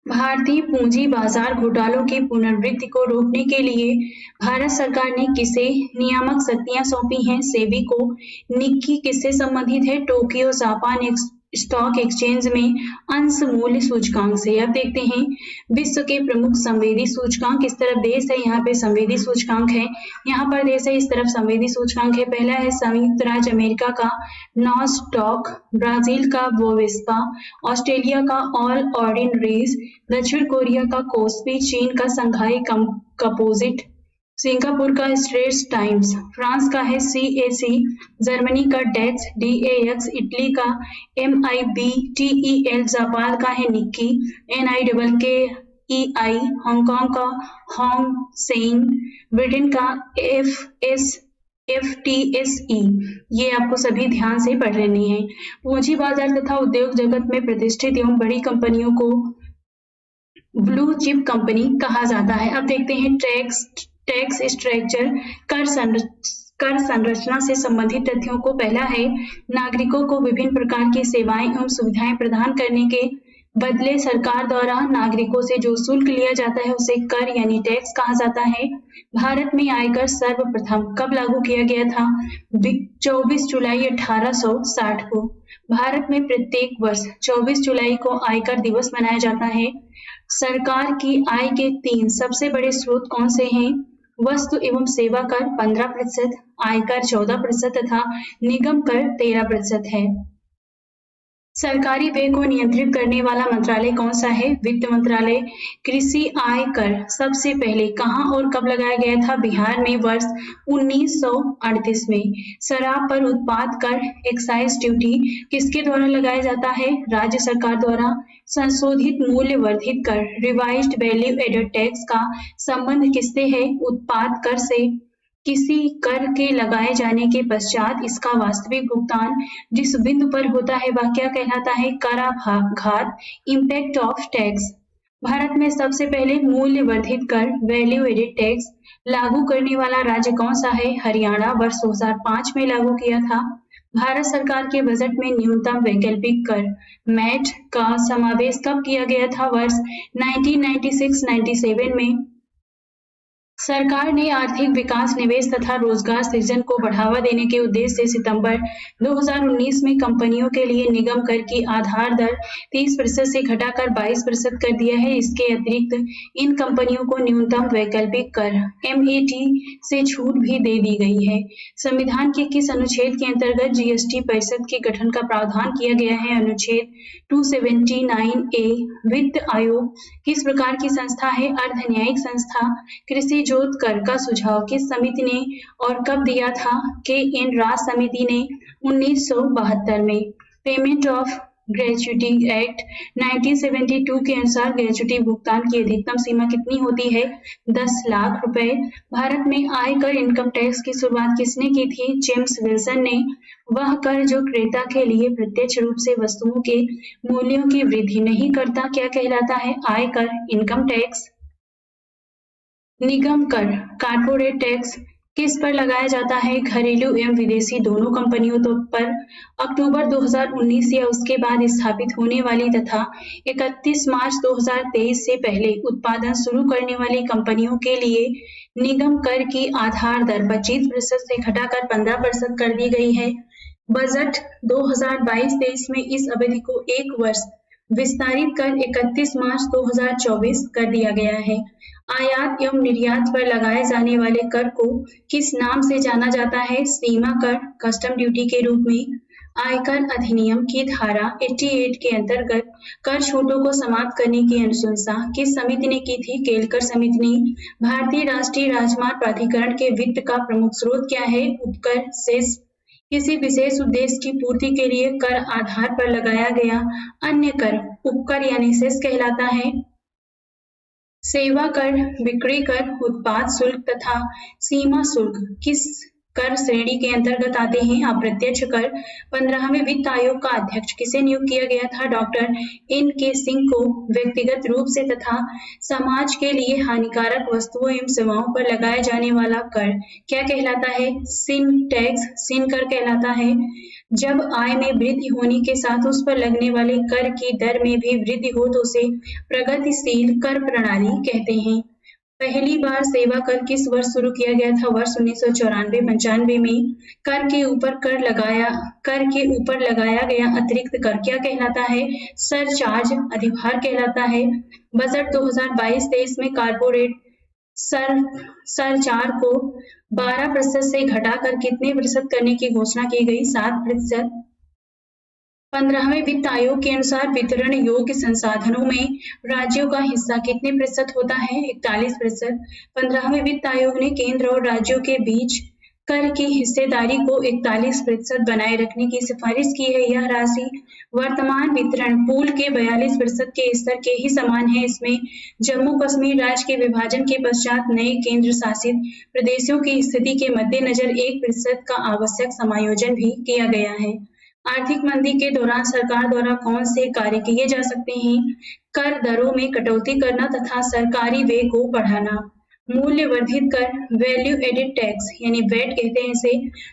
Speaker 1: भारतीय पूंजी बाजार घोटालों की पुनरावृत्ति को रोकने के लिए भारत सरकार ने किसे नियामक शक्तियां सौंपी हैं? सेबी को। निक्की किससे संबंधित है? टोक्यो जापान स्टॉक एक्सचेंज में अंश मूल्य सूचकांक से। अब देखते हैं विश्व के प्रमुख संवेदी सूचकांक। इस तरफ देश है, यहाँ पे संवेदी सूचकांक है, यहाँ पर देश है, इस तरफ संवेदी सूचकांक है। पहला है संयुक्त राज्य अमेरिका का नॉस्डॉक, ब्राजील का बोवेस्पा, ऑस्ट्रेलिया का ऑल ऑर्डिनरीज, दक्षिण कोरिया का कोस्पी, चीन का संघाई कंपोजिट, सिंगापुर का स्ट्रेट्स टाइम्स, फ्रांस का है CAC, जर्मनी का डेक्स DAX, इटली का MIBTEL, जापान का है निक्की NIKKEI, हांगकांग का होंग सेंग, ब्रिटेन का FTSE। ये आपको सभी ध्यान से पढ़ लेनी है। पूंजी बाजार तथा उद्योग जगत में प्रतिष्ठित एवं बड़ी कंपनियों को ब्लू चिप कंपनी कहा जाता है। अब देखते हैं टैक्स स्ट्रक्चर, कर संरचना से संबंधित तथ्यों को। पहला है नागरिकों को विभिन्न प्रकार की सेवाएं एवं सुविधाएं प्रदान करने के बदले सरकार द्वारा नागरिकों से जो शुल्क लिया जाता है उसे कर यानी टैक्स कहा जाता है। भारत में आयकर सर्वप्रथम कब लागू किया गया था? 24 जुलाई 1860 को। भारत में प्रत्येक वर्ष 24 जुलाई को आयकर दिवस मनाया जाता है। सरकार की आय के 3 सबसे बड़े स्रोत कौन से हैं? वस्तु एवं सेवा कर 15%, आयकर 14% तथा निगम कर 13% है। सरकारी व्यय को नियंत्रित करने वाला मंत्रालय कौन सा है? वित्त मंत्रालय। कृषि आय कर सबसे पहले कहां और कब लगाया गया था? बिहार में वर्ष 1938 में। शराब पर उत्पाद कर एक्साइज ड्यूटी किसके द्वारा लगाया जाता है? राज्य सरकार द्वारा। संशोधित मूल्य वर्धित कर रिवाइज्ड वैल्यू एडेड टैक्स का संबंध किससे है? उत्पाद कर से। किसी कर के लगाए जाने के पश्चात इसका वास्तविक भुगतान जिस बिंदु पर होता है वह क्या कहलाता है? कराघात, इम्पैक्ट ऑफ टैक्स। भारत में सबसे पहले मूल्य वर्धित कर वैल्यू एडेड टैक्स लागू करने वाला राज्य कौन सा है? हरियाणा। वर्ष 2005 में लागू किया था। भारत सरकार के बजट में न्यूनतम वैकल्पिक कर मैट का समावेश कब किया गया था? वर्ष 1996-97 में। सरकार ने आर्थिक विकास, निवेश तथा रोजगार सृजन को बढ़ावा देने के उद्देश्य से सितंबर 2019 में कंपनियों के लिए निगम कर की आधार दर 30% से घटाकर 22% कर दिया है। इसके अतिरिक्त इन कंपनियों को न्यूनतम वैकल्पिक कर MAT से छूट भी दे दी गई है। संविधान के किस अनुच्छेद के अंतर्गत GST परिषद के गठन का प्रावधान किया गया है? अनुच्छेद 279A। वित्त आयोग किस प्रकार की संस्था है? अर्ध न्यायिक संस्था। कृषि जोत कर का सुझाव किस समिति ने और कब दिया था? KN राज समिति ने 1972 में। पेमेंट ऑफ ग्रेच्युटी एक्ट 1972 के अनुसार ग्रेच्युटी भुगतान की अधिकतम सीमा कितनी होती है? 10 लाख रुपए। भारत में आयकर इनकम टैक्स की शुरुआत किसने की थी? जेम्स विल्सन ने। वह कर जो क्रेता के लिए प्रत्यक्ष रूप से वस्तुओं के मूल्यों की वृद्धि नहीं करता क्या कहलाता है? आयकर, इनकम टैक्स। निगम कर, कारपोरेट टैक्स किस पर लगाया जाता है? घरेलू एवं विदेशी दोनों कंपनियों पर। अक्टूबर 2019 या उसके बाद स्थापित होने वाली तथा 31 मार्च 2023 से पहले उत्पादन शुरू करने वाली कंपनियों के लिए निगम कर की आधार दर 25% से घटाकर 15% कर दी गई है। बजट 2022-23 में इस अवधि को 1 वर्ष विस्तारित कर 31 मार्च 2024 कर दिया गया है। आयात एवं निर्यात पर लगाए जाने वाले कर को किस नाम से जाना जाता है? सीमा कर, कस्टम ड्यूटी के रूप में। आयकर अधिनियम की धारा 88 के अंतर्गत कर छूटों को समाप्त करने की अनुशंसा किस समिति ने की थी? केलकर समिति ने। भारतीय राष्ट्रीय राजमार्ग प्राधिकरण के वित्त का प्रमुख स्रोत क्या है? उपकर, सेस। किसी विशेष उद्देश्य की पूर्ति के लिए कर आधार पर लगाया गया अन्य कर उपकर यानी सेस कहलाता है। सेवा कर, बिक्री कर, उत्पाद शुल्क तथा सीमा शुल्क किस कर श्रेणी के अंतर्गत आते हैं? अप्रत्यक्ष कर। 15वें वित्त आयोग का अध्यक्ष किसे नियुक्त किया गया था? Doctor N.K. सिंह को। व्यक्तिगत रूप से तथा समाज के लिए हानिकारक वस्तुओं एवं सेवाओं पर लगाया जाने वाला कर क्या कहलाता है? सिन टैक्स, सिन कर कहलाता है। जब आय में वृद्धि होने के साथ उस पर लगने वाले कर की दर में भी वृद्धि हो तो उसे प्रगतिशील कर प्रणाली कहते हैं। पहली बार सेवा कर किस वर्ष शुरू किया गया था? वर्ष 1994-95 में। कर के ऊपर लगाया गया अतिरिक्त कर क्या कहलाता है? सरचार्ज, अधिभार कहलाता है। बजट 2022-23 में कारपोरेट सरचार्ज को 12% से घटाकर कितने प्रतिशत करने की घोषणा की गई? 7%। 15वें वित्त आयोग के अनुसार वितरण योग्य संसाधनों में राज्यों का हिस्सा कितने प्रतिशत होता है? 41%। 15वें वित्त आयोग ने केंद्र और राज्यों के बीच कर की हिस्सेदारी को 41% बनाए रखने की सिफारिश की है। यह राशि वर्तमान वितरण पूल के 42% के स्तर के ही समान है। इसमें जम्मू कश्मीर राज्य के विभाजन के पश्चात नए केंद्र शासित प्रदेशों की स्थिति के मद्देनजर 1% का आवश्यक समायोजन भी किया गया है। आर्थिक मंदी के दौरान सरकार द्वारा कौन से कार्य किए जा सकते हैं? कर दरों में कटौती करना तथा सरकारी व्यय को बढ़ाना। मूल्य वर्धित कर, वैल्यू एडेड टैक्स यानी वैट कहते हैं इसे,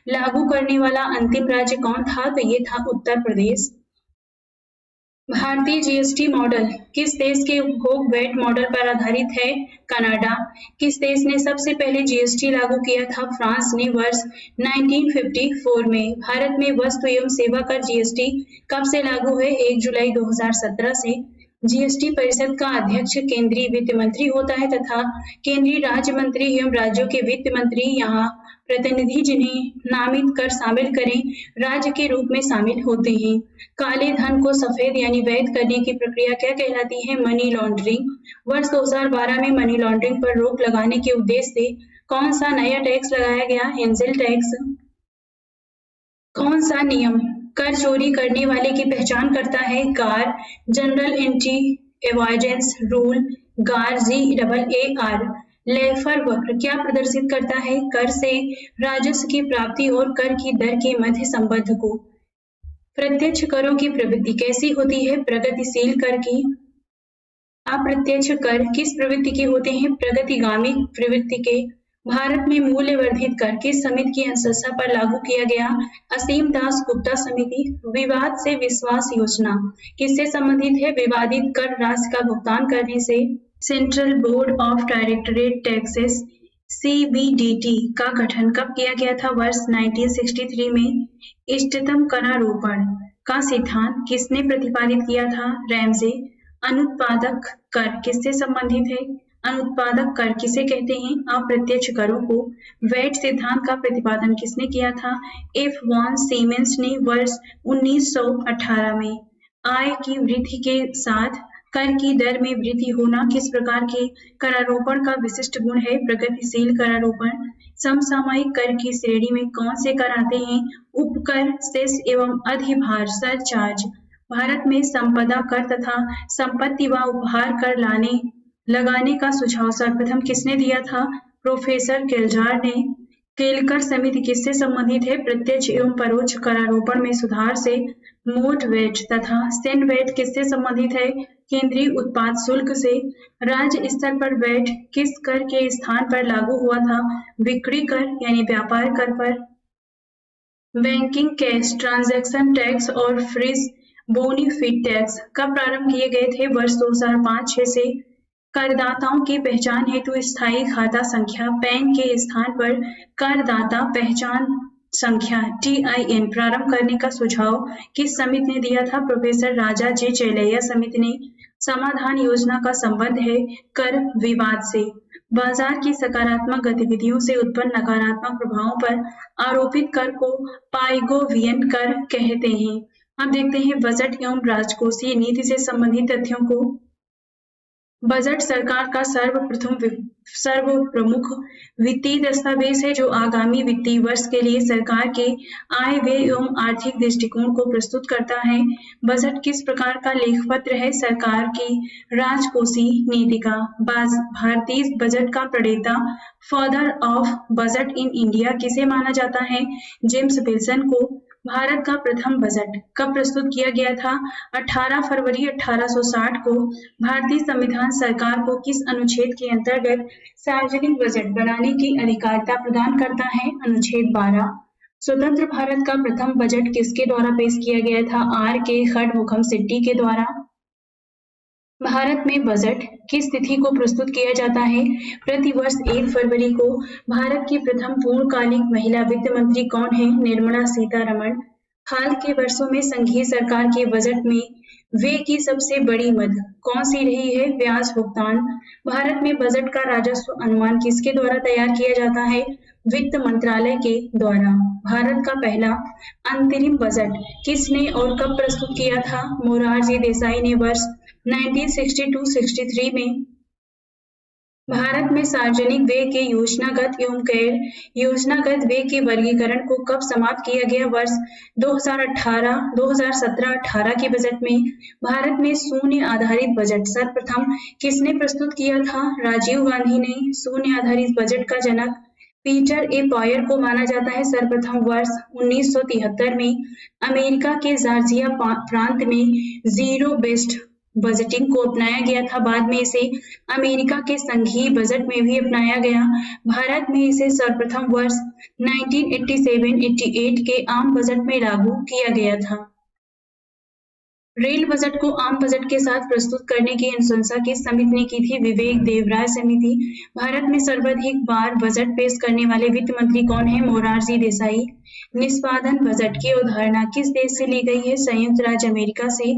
Speaker 1: लागू करने वाला अंतिम राज्य कौन था? तो ये था उत्तर प्रदेश। भारतीय जीएसटी मॉडल किस देश के उपभोग वैट मॉडल पर आधारित है? कनाडा। किस देश ने सबसे पहले जीएसटी लागू किया था? फ्रांस ने वर्ष 1954 में। भारत में वस्तु एवं सेवा कर जीएसटी कब से लागू है? 1 जुलाई 2017 से। जीएसटी परिषद का अध्यक्ष केंद्रीय वित्त मंत्री होता है तथा केंद्रीय राज्य मंत्री एवं राज्यों के वित्त मंत्री यहाँ प्रतिनिधि जिन्हें नामित कर शामिल करें राज्य के रूप में शामिल होते हैं। काले धन को सफेद यानी वैध करने की प्रक्रिया क्या कहलाती है? Money laundering. वर्ष 2012 में मनी लॉन्ड्रिंग पर रोक लगाने के उद्देश्य से कौन सा नया टैक्स लगाया गया? Angel tax. कौन सा नियम कर चोरी करने वाले की पहचान करता है? गार, जनरल एंटी एवॉइडेंस रूल, गार GAAR। लेफर वक्र क्या प्रदर्शित करता है? कर से राजस्व की प्राप्ति और कर की दर के मध्य संबंध को। प्रत्यक्ष करों की प्रवृत्ति कैसी होती है? प्रगतिशील कर की। अप्रत्यक्ष कर किस प्रवृत्ति के होते हैं? प्रगतिगामी प्रवृत्ति के। भारत में मूल्य वर्धित कर किस समिति की अनुशंसा पर लागू किया गया? असीम दास गुप्ता समिति। विवाद से विश्वास योजना किससे संबंधित है? विवादित कर राशि का भुगतान करने से। Central board of directorate taxes CBDT का गठन कब किया गया था? वर्ष 1963 में। इष्टतम करारोपण का सिद्धांत किसने प्रतिपादित किया था? रैमसे। अनुत्पादक कर किससे संबंधित है? अनुत्पादक कर किसे कहते हैं? अप्रत्यक्ष करों को। वैट सिद्धांत का प्रतिपादन किसने किया था? F वॉन सीमेंस ने वर्ष 1918 में। आय की वृद्धि के साथ कर की दर में वृद्धि होना किस प्रकार के करारोपण का विशिष्ट गुण है? प्रगतिशील करारोपण। समसामयिक कर की श्रेणी में कौन से कर आते हैं? उपकर, सेस एवं अधिभार सरचार्ज। भारत में संपदा कर तथा संपत्ति व उपहार कर लगाने का सुझाव सर्वप्रथम किसने दिया था? प्रोफेसर केल्जार ने। केलकर समिति किससे संबंधित है? प्रत्यक्ष एवं परोक्ष करारोपण में सुधार से। मोट वैट तथा सेंड वैट किससे संबंधित है? केंद्रीय उत्पाद शुल्क से। राज्य स्तर पर वैट किस कर के स्थान पर लागू हुआ था? बिक्री कर यानी व्यापार कर पर। बैंकिंग कैश ट्रांजैक्शन टैक्स और फ्रिज बोनीफिट टैक्स कब प्रारंभ किए गए थे? वर्ष 2005-6 से। करदाताओं की पहचान हेतु स्थायी खाता संख्या पैन के स्थान पर करदाता पहचान संख्या TIN प्रारंभ करने का सुझाव किस समिति ने दिया था? प्रोफेसर राजा जे चेलैया समिति ने। समाधान योजना का संबंध है कर विवाद से। बाजार की सकारात्मक गतिविधियों से उत्पन्न नकारात्मक प्रभावों पर आरोपित कर को पाइगोवियन कर कहते हैं। अब देखते हैं बजट एवं राजकोषीय नीति से संबंधित तथ्यों को। बजट सरकार का सर्वप्रमुख वित्तीय दस्तावेज है जो आगामी वित्तीय वर्ष के लिए सरकार के आय व्यय एवं आर्थिक दृष्टिकोण को प्रस्तुत करता है। बजट किस प्रकार का लेखपत्र है? सरकार की राजकोषीय नीति का। भारतीय बजट का प्रणेता father of budget in India किसे माना जाता है? जेम्स विल्सन को। भारत का प्रथम बजट कब प्रस्तुत किया गया था? 18 फरवरी 1860 को। भारतीय संविधान सरकार को किस अनुच्छेद के अंतर्गत सार्वजनिक बजट बनाने की अधिकारिता प्रदान करता है? अनुच्छेद 12। स्वतंत्र भारत का प्रथम बजट किसके द्वारा पेश किया गया था? R. के खडमुखम सिट्टी के द्वारा। भारत में बजट किस तिथि को प्रस्तुत किया जाता है? प्रतिवर्ष 1 फरवरी को। भारत की प्रथम पूर्णकालिक महिला वित्त मंत्री कौन है? निर्मला सीतारमण। हाल के वर्षों में संघीय सरकार के बजट में व्यय की सबसे बड़ी मद कौन सी रही है? ब्याज भुगतान। भारत में बजट का राजस्व अनुमान किसके द्वारा तैयार किया जाता है? वित्त मंत्रालय के द्वारा। भारत का पहला अंतरिम बजट किसने और कब प्रस्तुत किया था? मोरारजी देसाई ने वर्ष 1962-63 में। भारत में सार्वजनिक व्यय के योजनागत एवं गैर योजनागत व्यय के वर्गीकरण को कब समाप्त किया गया? वर्ष 2017-18 के बजट में। भारत में शून्य आधारित बजट सर्वप्रथम किसने प्रस्तुत किया था? राजीव गांधी ने। शून्य आधारित बजट का जनक पीटर ए पॉयर को माना जाता है। सर्वप्रथम वर्ष 1973 में अमेरिका के जॉर्जिया प्रांत में जीरो बेस्ड बजटिंग को अपनाया गया था। बाद में इसे अमेरिका के संघीय बजट में भी अपनाया गया। भारत में इसे सर्वप्रथम वर्ष 1987-88 के आम बजट में लागू किया गया था। रेल बजट को आम बजट के साथ प्रस्तुत करने की अनुशंसा किस समिति ने की थी? विवेक देवराय समिति। भारत में सर्वाधिक बार बजट पेश करने वाले वित्त मंत्री कौन है? मोरारजी देसाई। निष्पादन बजट की अवधारणा किस देश से ली गई है? संयुक्त राज्य अमेरिका से।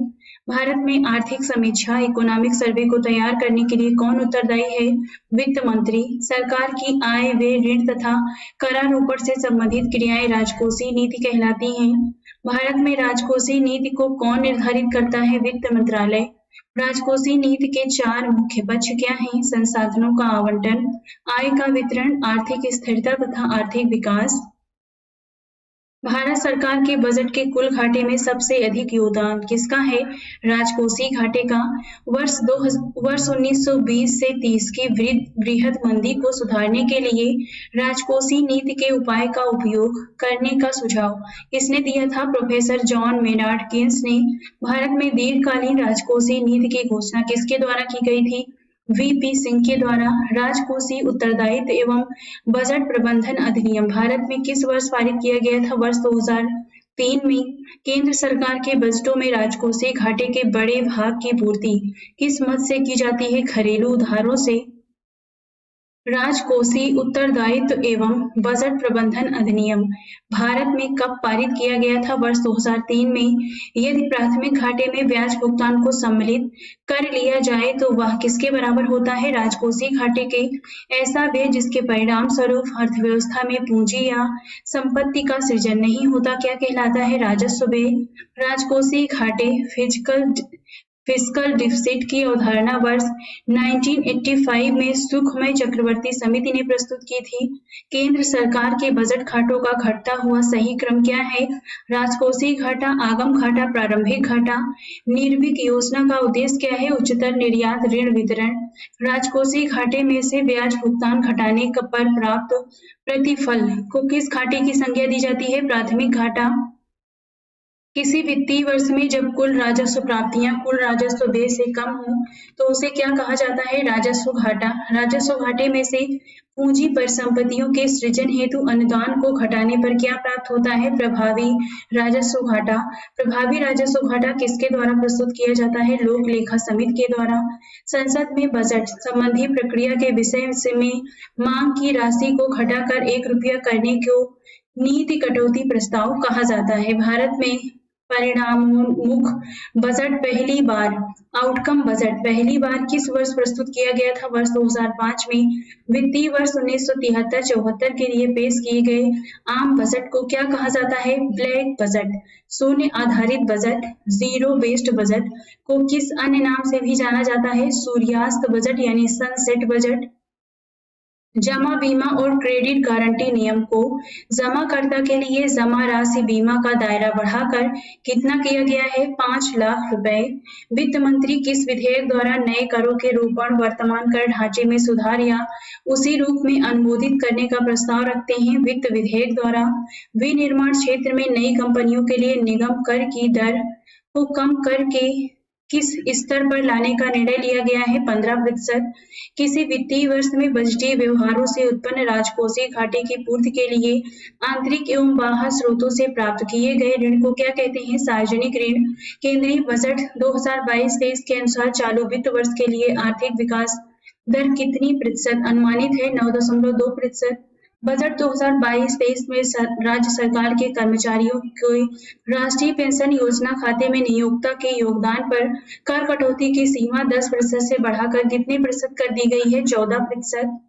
Speaker 1: भारत में आर्थिक समीक्षा इकोनॉमिक सर्वे को तैयार करने के लिए कौन उत्तरदायी है? वित्त मंत्री। सरकार की आय, व्यय, ऋण तथा करारोपण से संबंधित क्रियाएं राजकोषीय नीति कहलाती हैं। भारत में राजकोषीय नीति को कौन निर्धारित करता है? वित्त मंत्रालय। राजकोषीय नीति के 4 मुख्य पक्ष क्या हैं? संसाधनों का आवंटन, आय का वितरण, आर्थिक स्थिरता तथा आर्थिक विकास। भारत सरकार के बजट के कुल घाटे में सबसे अधिक योगदान किसका है? राजकोषीय घाटे का। वर्ष 1920 से 30 की बृहद मंदी को सुधारने के लिए राजकोषीय नीति के उपाय का उपयोग करने का सुझाव किसने दिया था? प्रोफेसर जॉन मेनार्ड केन्स ने। भारत में दीर्घकालीन राजकोषीय नीति की घोषणा किसके द्वारा की गई थी? वीपी सिंह के द्वारा। राजकोषीय उत्तरदायित्व एवं बजट प्रबंधन अधिनियम भारत में किस वर्ष पारित किया गया था? वर्ष 2003 में। केंद्र सरकार के बजटों में राजकोषीय घाटे के बड़े भाग की पूर्ति किस मद से की जाती है? घरेलू उधारों से। राजकोषीय उत्तरदायित्व एवं बजट प्रबंधन अधिनियम भारत में कब पारित किया गया था? वर्ष 2003 में। यदि प्राथमिक घाटे में ब्याज भुगतान को सम्मिलित कर लिया जाए तो वह किसके बराबर होता है? राजकोषीय घाटे के। ऐसा व्यय जिसके परिणाम स्वरूप अर्थव्यवस्था में पूंजी या संपत्ति का सृजन नहीं होता क्या कहलाता है? राजस्व व्यय। राजकोषीय घाटे फिस्कल डिफिसिट की अवधारणा वर्ष 1985 में सुखमय चक्रवर्ती समिति ने प्रस्तुत की थी। केंद्र सरकार के बजट घाटों का घटता हुआ सही क्रम क्या है? राजकोषीय घाटा, आगम घाटा, प्रारंभिक घाटा। निर्विक योजना का उद्देश्य क्या है? उच्चतर निर्यात ऋण वितरण। राजकोषीय घाटे में से ब्याज भुगतान घटाने पर प्राप्त प्रतिफल को किस घाटे की संज्ञा दी जाती है? प्राथमिक घाटा। किसी वित्तीय वर्ष में जब कुल राजस्व प्राप्तियां कुल राजस्व व्यय से कम हो तो उसे क्या कहा जाता है? राजस्व घाटा। राजस्व घाटे में से पूंजी परिसंपत्तियों के सृजन हेतु अनुदान को घटाने पर क्या प्राप्त होता है? प्रभावी राजस्व घाटा। प्रभावी राजस्व घाटा किसके द्वारा प्रस्तुत किया जाता है? लोक लेखा समिति के द्वारा। संसद में बजट संबंधी प्रक्रिया के विषय में मांग की राशि को घटाकर 1 रुपया करने को नीति कटौती प्रस्ताव कहा जाता है। भारत में परिणामोन्मुख बजट पहली बार आउटकम बजट पहली बार किस वर्ष प्रस्तुत किया गया था? वर्ष 2005 में। वित्तीय वर्ष 1973-74 के लिए पेश किए गए आम बजट को क्या कहा जाता है? Black budget. शून्य आधारित बजट जीरो बेस्ड बजट को किस अन्य नाम से भी जाना जाता है? सूर्यास्त बजट यानी सनसेट बजट। जमा बीमा और क्रेडिट गारंटी नियम को जमाकर्ता के लिए जमा राशि बीमा का दायरा बढ़ाकर कितना किया गया है? 5 लाख रुपए। वित्त मंत्री किस विधेयक द्वारा नए करों के रूपण वर्तमान कर ढांचे में सुधार या उसी रूप में अनुमोदित करने का प्रस्ताव रखते हैं? वित्त विधेयक द्वारा। विनिर्माण क्षेत्र में नई कंपनियों के लिए निगम कर की दर को कम करके किस स्तर पर लाने का निर्णय लिया गया है? 15%। किसी वित्तीय वर्ष में बजटीय व्यवहारों से उत्पन्न राजकोषीय घाटे की पूर्ति के लिए आंतरिक एवं बाह्य स्रोतों से प्राप्त किए गए ऋण को क्या कहते हैं? सार्वजनिक ऋण। केंद्रीय बजट 2022-23 के अनुसार चालू वित्त वर्ष के लिए आर्थिक विकास दर कितनी प्रतिशत अनुमानित है? 9.2%। बजट 2022-23 में राज्य सरकार के कर्मचारियों को राष्ट्रीय पेंशन योजना खाते में नियोक्ता के योगदान पर कर कटौती की सीमा 10% से बढ़ाकर कितने प्रतिशत कर दी गई है? 14%।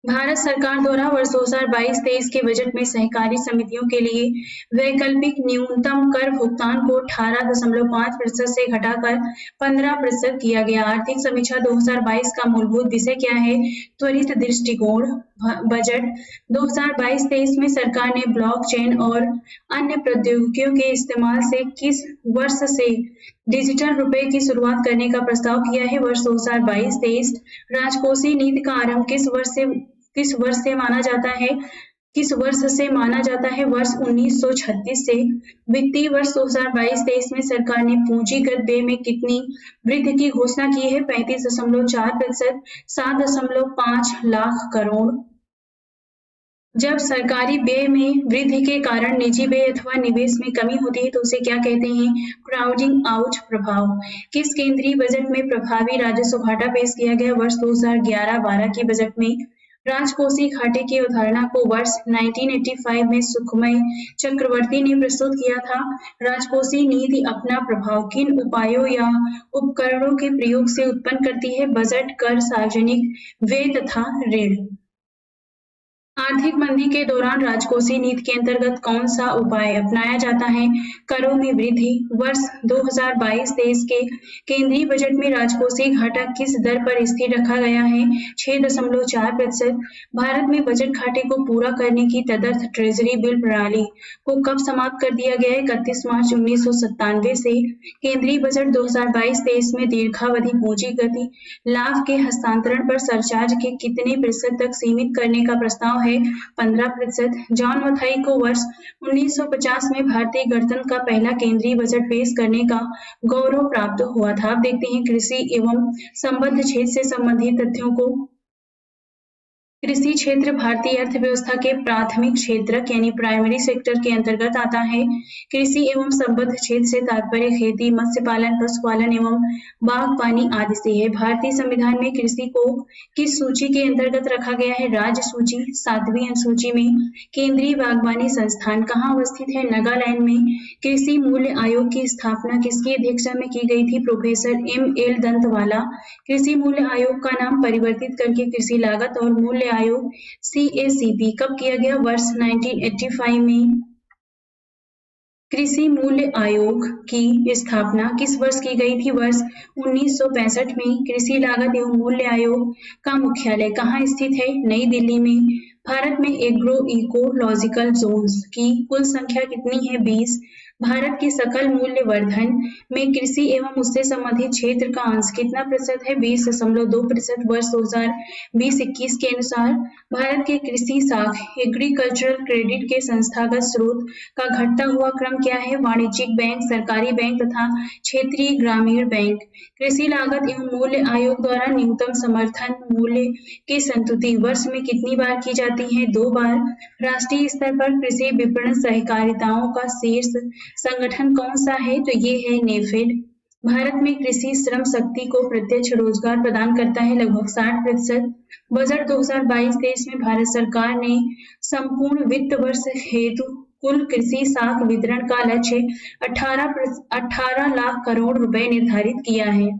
Speaker 1: भारत सरकार द्वारा वर्ष 2022-23 के बजट में सहकारी समितियों के लिए वैकल्पिक न्यूनतम कर भुगतान को 18.5% से घटाकर 15% किया गया। आर्थिक समीक्षा 2022 का मूलभूत विषय क्या है? त्वरित दृष्टिकोण। बजट 2022-23 में सरकार ने ब्लॉकचेन और अन्य प्रौद्योगिकियों के इस्तेमाल से किस वर्ष से डिजिटल रुपए की शुरुआत करने का प्रस्ताव किया है? वर्ष 2022-23। राजकोषीय नीति का आरंभ किस वर्ष से माना जाता है? वर्ष 1936 से। वित्तीय वर्ष 2022-23 में सरकार ने पूंजीगत व्यय में कितनी वृद्धि की घोषणा की है? 35.4%, 7.5 लाख करोड़। जब सरकारी व्यय में वृद्धि के कारण निजी व्यय अथवा निवेश में कमी होती है तो उसे क्या कहते हैं? क्राउडिंग आउट प्रभाव। किस केंद्रीय बजट में प्रभावी राजस्व घाटा पेश किया गया? वर्ष 2011-12 के बजट में राजकोषीय घाटे की अवधारणा को वर्ष 1985 में सुखमय चक्रवर्ती ने प्रस्तुत किया था। राजकोषीय नीति अपना प्रभाव किन उपायों या उपकरणों के प्रयोग से उत्पन्न करती है? बजट, कर, सार्वजनिक व्यय तथा ऋण। आर्थिक मंदी के दौरान राजकोषीय नीति के अंतर्गत कौन सा उपाय अपनाया जाता है? करों में वृद्धि। वर्ष 2022-23 के केंद्रीय बजट में राजकोषीय घाटा किस दर पर स्थिर रखा गया है? 6.4%। भारत में बजट घाटे को पूरा करने की तदर्थ ट्रेजरी बिल प्रणाली को कब समाप्त कर दिया गया है? 31 मार्च 1997 से। केंद्रीय बजट 2022-23 में दीर्घावधि पूंजीगत लाभ के हस्तांतरण पर सरचार्ज के कितने प्रतिशत तक सीमित करने का प्रस्ताव है? 15%। जॉन मथाई को वर्ष 1950 में भारतीय गणतंत्र का पहला केंद्रीय बजट पेश करने का गौरव प्राप्त हुआ था। अब देखते हैं कृषि एवं संबद्ध क्षेत्र से संबंधित तथ्यों को। कृषि क्षेत्र भारतीय अर्थव्यवस्था के प्राथमिक क्षेत्र यानी प्राइमरी सेक्टर के अंतर्गत आता है। कृषि एवं संबद्ध क्षेत्र से तात्पर्य खेती, मत्स्य पालन, पशुपालन एवं बागवानी आदि से है। भारतीय संविधान में कृषि को किस सूची के अंतर्गत रखा गया है? राज्य सूची। 7वीं अनुसूची में केंद्रीय बागवानी संस्थान कहाँ अवस्थित है? नागालैंड में। कृषि मूल्य आयोग की स्थापना किसकी अध्यक्षता में की गई थी? Professor M.L. दंतवाला। कृषि मूल्य आयोग का नाम परिवर्तित करके कृषि लागत और मूल्य आयोग CACP कब किया गया? वर्ष 1985 में। कृषि मूल्य आयोग की स्थापना किस वर्ष की गई थी? वर्ष 1965 में। कृषि लागत एवं मूल्य आयोग का मुख्यालय कहाँ स्थित है? नई दिल्ली में। भारत में एग्रो इकोलॉजिकल जोन्स की कुल संख्या कितनी है? 20। भारत के सकल मूल्य वर्धन में कृषि एवं उससे संबंधित क्षेत्र का अंश कितना प्रतिशत है? 20.2%। वर्ष 2020-21 के अनुसार भारत के कृषि साख एग्रीकल्चरल क्रेडिट के संस्थागत स्रोत का घटता हुआ क्रम क्या है? वाणिज्यिक बैंक, सरकारी बैंक तथा क्षेत्रीय ग्रामीण बैंक। कृषि लागत एवं मूल्य आयोग द्वारा न्यूनतम समर्थन मूल्य की संतुति वर्ष में कितनी बार की जाती है? 2 बार। राष्ट्रीय स्तर पर कृषि विपणन सहकारिताओं का शीर्ष संगठन कौन सा है? तो ये है नेफेड। भारत में कृषि श्रम शक्ति को प्रत्यक्ष रोजगार प्रदान करता है लगभग 60%। बजट 2022-23 में भारत सरकार ने संपूर्ण वित्त वर्ष हेतु कुल कृषि साख वितरण का लक्ष्य 18 लाख करोड़ रुपए निर्धारित किया है।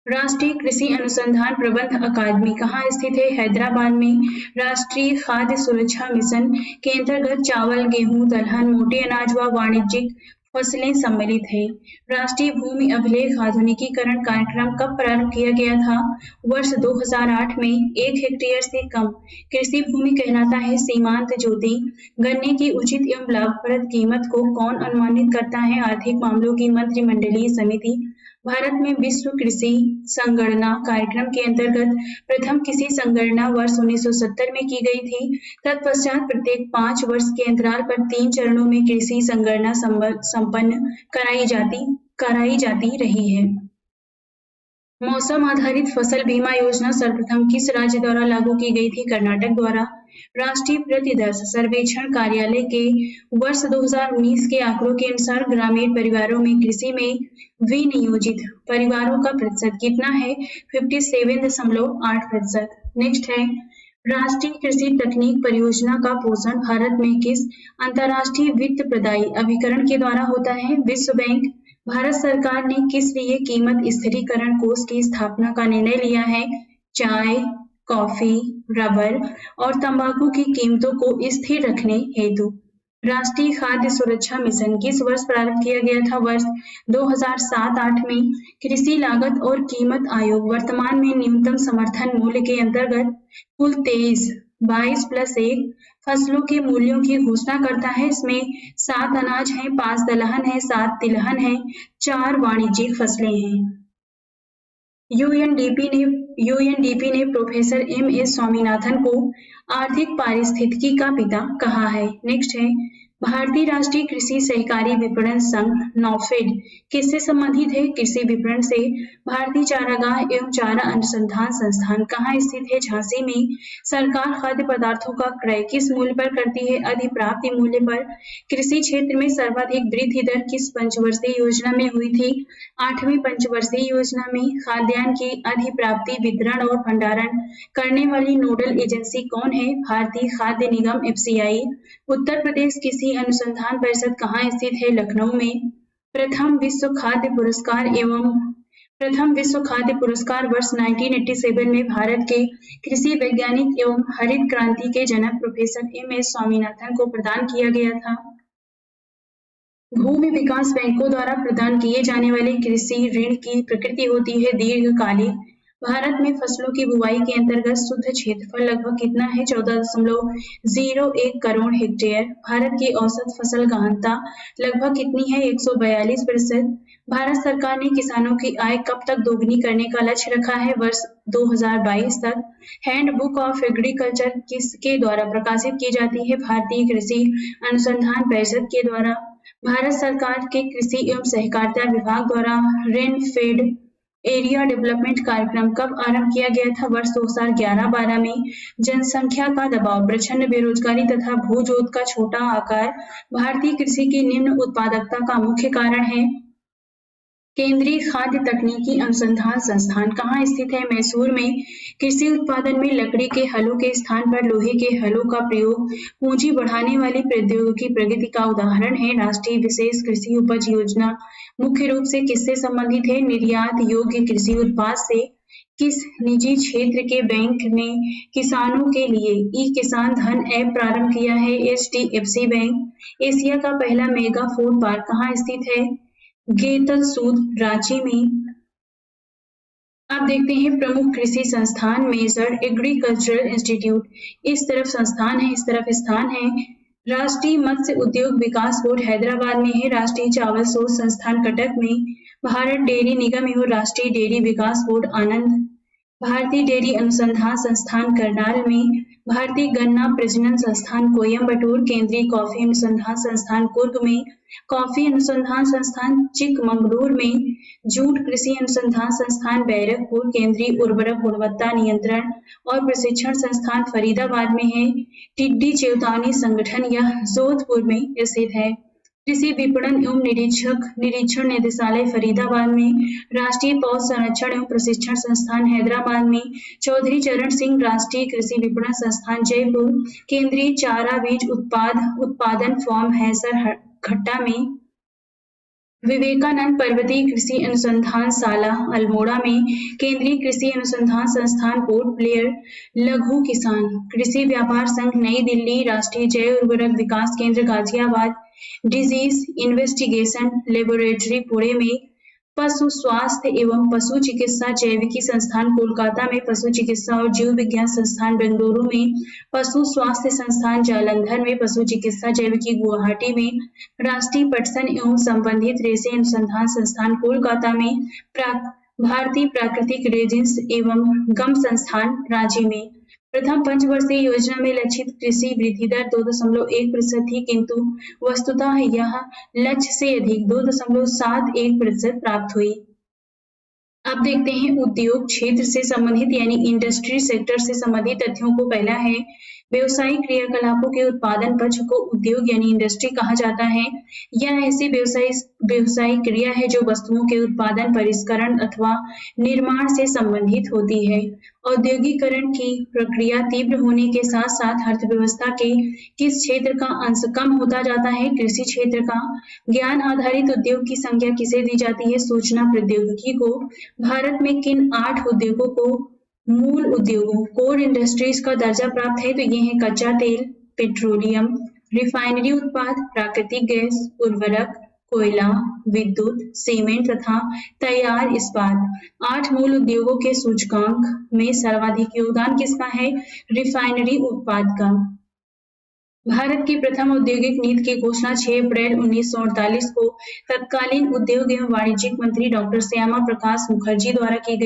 Speaker 1: राष्ट्रीय कृषि अनुसंधान प्रबंध अकादमी कहाँ स्थित है? हैदराबाद में। राष्ट्रीय खाद्य सुरक्षा मिशन के अंतर्गत चावल, गेहूं, दलहन, मोटे अनाज व वाणिज्यिक फसलें सम्मिलित है। राष्ट्रीय भूमि अभिलेख आधुनिकीकरण कार्यक्रम कब प्रारंभ किया गया था? वर्ष 2008 में। 1 हेक्टेयर से कम कृषि भूमि कहलाता है सीमांत ज्योति। गन्ने की उचित एवं लाभप्रद कीमत को कौन अनुमानित करता है? आर्थिक मामलों की मंत्रिमंडलीय समिति। भारत में विश्व कृषि संगणना कार्यक्रम के अंतर्गत प्रथम कृषि संगणना वर्ष 1970 में की गई थी। तत्पश्चात प्रत्येक 5 वर्ष के अंतराल पर 3 चरणों में कृषि संगणना संपन्न कराई जाती कराई जाती रही है। मौसम आधारित फसल बीमा योजना सर्वप्रथम किस राज्य द्वारा लागू की गई थी? कर्नाटक द्वारा। राष्ट्रीय प्रतिदर्श सर्वेक्षण कार्यालय के वर्ष 2019 के आंकड़ों के अनुसार ग्रामीण परिवारों में कृषि में विनियोजित परिवारों का प्रतिशत कितना है? 57.8%। नेक्स्ट है राष्ट्रीय कृषि तकनीक परियोजना का पोषण भारत में किस अंतर्राष्ट्रीय वित्त प्रदायी अभिकरण के द्वारा होता है? विश्व बैंक। भारत सरकार ने किस लिए कीमत स्थिरीकरण कोष की स्थापना का निर्णय लिया है? चाय, कॉफी, रबर और तंबाकू की कीमतों को स्थिर रखने हेतु। राष्ट्रीय खाद्य सुरक्षा मिशन किस वर्ष प्रारंभ किया गया था? वर्ष 2007-8 में। कृषि लागत और कीमत आयोग वर्तमान में न्यूनतम समर्थन मूल्य के अंतर्गत कुल 22 + 1 फसलों के मूल्यों की घोषणा करता है। इसमें 7 अनाज हैं, 5 दलहन है, 7 तिलहन है, 4 वाणिज्यिक फसलें हैं। यूएनडीपी ने प्रोफेसर एम.एस. स्वामीनाथन को आर्थिक पारिस्थितिकी का पिता कहा है। नेक्स्ट है भारतीय राष्ट्रीय कृषि सहकारी विपणन संघ नॉफेड किससे संबंधित है? कृषि विपणन से। भारतीय चारागाह एवं चारा अनुसंधान संस्थान कहाँ स्थित है? झांसी में। सरकार खाद्य पदार्थों का क्रय किस मूल्य पर करती है? अधिप्राप्ति मूल्य पर। कृषि क्षेत्र में सर्वाधिक वृद्धि दर किस पंचवर्षीय योजना में हुई थी? 8वीं पंचवर्षीय योजना में। खाद्यान्न की अधिप्राप्ति वितरण और भंडारण करने वाली नोडल एजेंसी कौन है? भारतीय खाद्य निगम (FCI). उत्तर प्रदेश कृषि अनुसंधान परिषद कहाँ स्थित है? लखनऊ में। प्रथम विश्व खाद्य पुरस्कार वर्ष 1987 में भारत के कृषि वैज्ञानिक एवं हरित क्रांति के जनक प्रोफेसर एम.एस. स्वामीनाथन को प्रदान किया गया था। भूमि विकास बैंकों द्वारा प्रदान किए जाने वाले कृषि ऋण की प्रकृति होती है दीर्घकालिक। भारत में फसलों की बुवाई के अंतर्गत शुद्ध क्षेत्रफल लगभग कितना है? 14.01 करोड़ हेक्टेयर। भारत की औसत फसल गहनता लगभग कितनी है? 142%। भारत सरकार ने किसानों की आय कब तक दोगुनी करने का लक्ष्य रखा है? वर्ष 2022 तक। हैंडबुक ऑफ एग्रीकल्चर किसके द्वारा प्रकाशित की जाती है? भारतीय कृषि अनुसंधान परिषद के द्वारा। भारत सरकार के कृषि एवं सहकारिता विभाग द्वारा रेन-फेड एरिया डेवलपमेंट कार्यक्रम कब आरंभ किया गया था? वर्ष 2011-12 में। जनसंख्या का दबाव, प्रचंड बेरोजगारी तथा भूजोत का छोटा आकार भारतीय कृषि की निम्न उत्पादकता का मुख्य कारण है। केंद्रीय खाद्य तकनीकी अनुसंधान संस्थान कहाँ स्थित है? मैसूर में। कृषि उत्पादन में लकड़ी के हलों के स्थान पर लोहे के हलों का प्रयोग पूंजी बढ़ाने वाली प्रौद्योगिकी प्रगति का उदाहरण है। राष्ट्रीय विशेष कृषि उपज योजना मुख्य रूप से किससे संबंधित है? निर्यात योग्य कृषि उत्पाद से। किस निजी क्षेत्र के बैंक ने किसानों के लिए ई-किसान धन ऐप प्रारंभ किया है? HDFC bank. एशिया का पहला मेगा फूड पार्क कहाँ स्थित है? गेतलसूद, रांची में। अब देखते हैं प्रमुख कृषि संस्थान। मेजर एग्रीकल्चरल इंस्टीट्यूट इस तरफ संस्थान है, इस तरफ स्थान है। राष्ट्रीय मत्स्य उद्योग विकास बोर्ड हैदराबाद में है। राष्ट्रीय चावल शोध संस्थान कटक में। भारत डेयरी निगम एवं राष्ट्रीय डेयरी विकास बोर्ड आनंद। भारतीय डेयरी अनुसंधान संस्थान करनाल में। भारतीय गन्ना प्रजनन संस्थान कोयम्बटूर। केंद्रीय कॉफी अनुसंधान संस्थान कुर्ग में। कॉफी अनुसंधान संस्थान चिकमंगलूर में। जूट कृषि अनुसंधान संस्थान बैरकपुर। केंद्रीय उर्वरक गुणवत्ता नियंत्रण और प्रशिक्षण संस्थान फरीदाबाद में है। टिड्डी चेतावनी संगठन यह जोधपुर में स्थित है। कृषि विपणन एवं निरीक्षण निदेशालय फरीदाबाद में। राष्ट्रीय पौध संरक्षण एवं प्रशिक्षण संस्थान हैदराबाद में। चौधरी चरण सिंह राष्ट्रीय कृषि विपणन संस्थान जयपुर। केंद्रीय चारा बीज उत्पादन फॉर्म है सरघट्टा में। विवेकानंद पर्वतीय कृषि अनुसंधान शाला अल्मोड़ा में। केंद्रीय कृषि अनुसंधान संस्थान पोर्ट ब्लेयर। लघु किसान कृषि व्यापार संघ नई दिल्ली। राष्ट्रीय जैव उर्वरक विकास केंद्र Ghaziabad. Disease investigation laboratory Pune में। पशु स्वास्थ्य एवं पशु चिकित्सा जैविकी संस्थान कोलकाता में। पशु चिकित्सा और जीव विज्ञान संस्थान बेंगलुरु में। पशु स्वास्थ्य संस्थान जालंधर में। पशु चिकित्सा जैविकी गुवाहाटी में। राष्ट्रीय पटसन एवं संबंधित रेशे अनुसंधान संस्थान कोलकाता में। भारतीय प्राकृतिक रेजिन्स एवं गम संस्थान रांची में। प्रथम पंचवर्षीय योजना में लक्षित कृषि वृद्धि दर 2.1% थी, किंतु वस्तुतः यह लक्ष्य से अधिक 2.71% प्राप्त हुई। अब देखते हैं उद्योग क्षेत्र से संबंधित यानी इंडस्ट्री सेक्टर से संबंधित तथ्यों को। पहला है व्यवसायिक क्रियाकलापों के उत्पादन पक्ष को उद्योग यानी इंडस्ट्री कहा जाता है। यह ऐसी व्यवसायिक क्रिया है जो वस्तुओं के उत्पादन, परिष्करण अथवा निर्माण से संबंधित होती है। औद्योगिकरण की प्रक्रिया तीव्र होने के साथ साथ अर्थव्यवस्था के किस क्षेत्र का अंश कम होता जाता है? कृषि क्षेत्र का। ज्ञान आधारित उद्योग की संज्ञा किसे दी जाती है? सूचना प्रौद्योगिकी को। भारत में किन 8 उद्योगों को मूल उद्योगों कोर इंडस्ट्रीज का दर्जा प्राप्त है? तो ये है कच्चा तेल, पेट्रोलियम, रिफाइनरी उत्पाद, प्राकृतिक गैस, उर्वरक, कोयला, विद्युत, सीमेंट तथा तैयार इस्पात। 8 मूल उद्योगों के सूचकांक में सर्वाधिक योगदान किसका है? रिफाइनरी उत्पाद का। भारत की प्रथम औद्योगिक नीति की घोषणा 6 अप्रैल 1948 को तत्कालीन उद्योग एवं वाणिज्यिक मंत्री डॉक्टर श्यामा प्रसाद मुखर्जी द्वारा की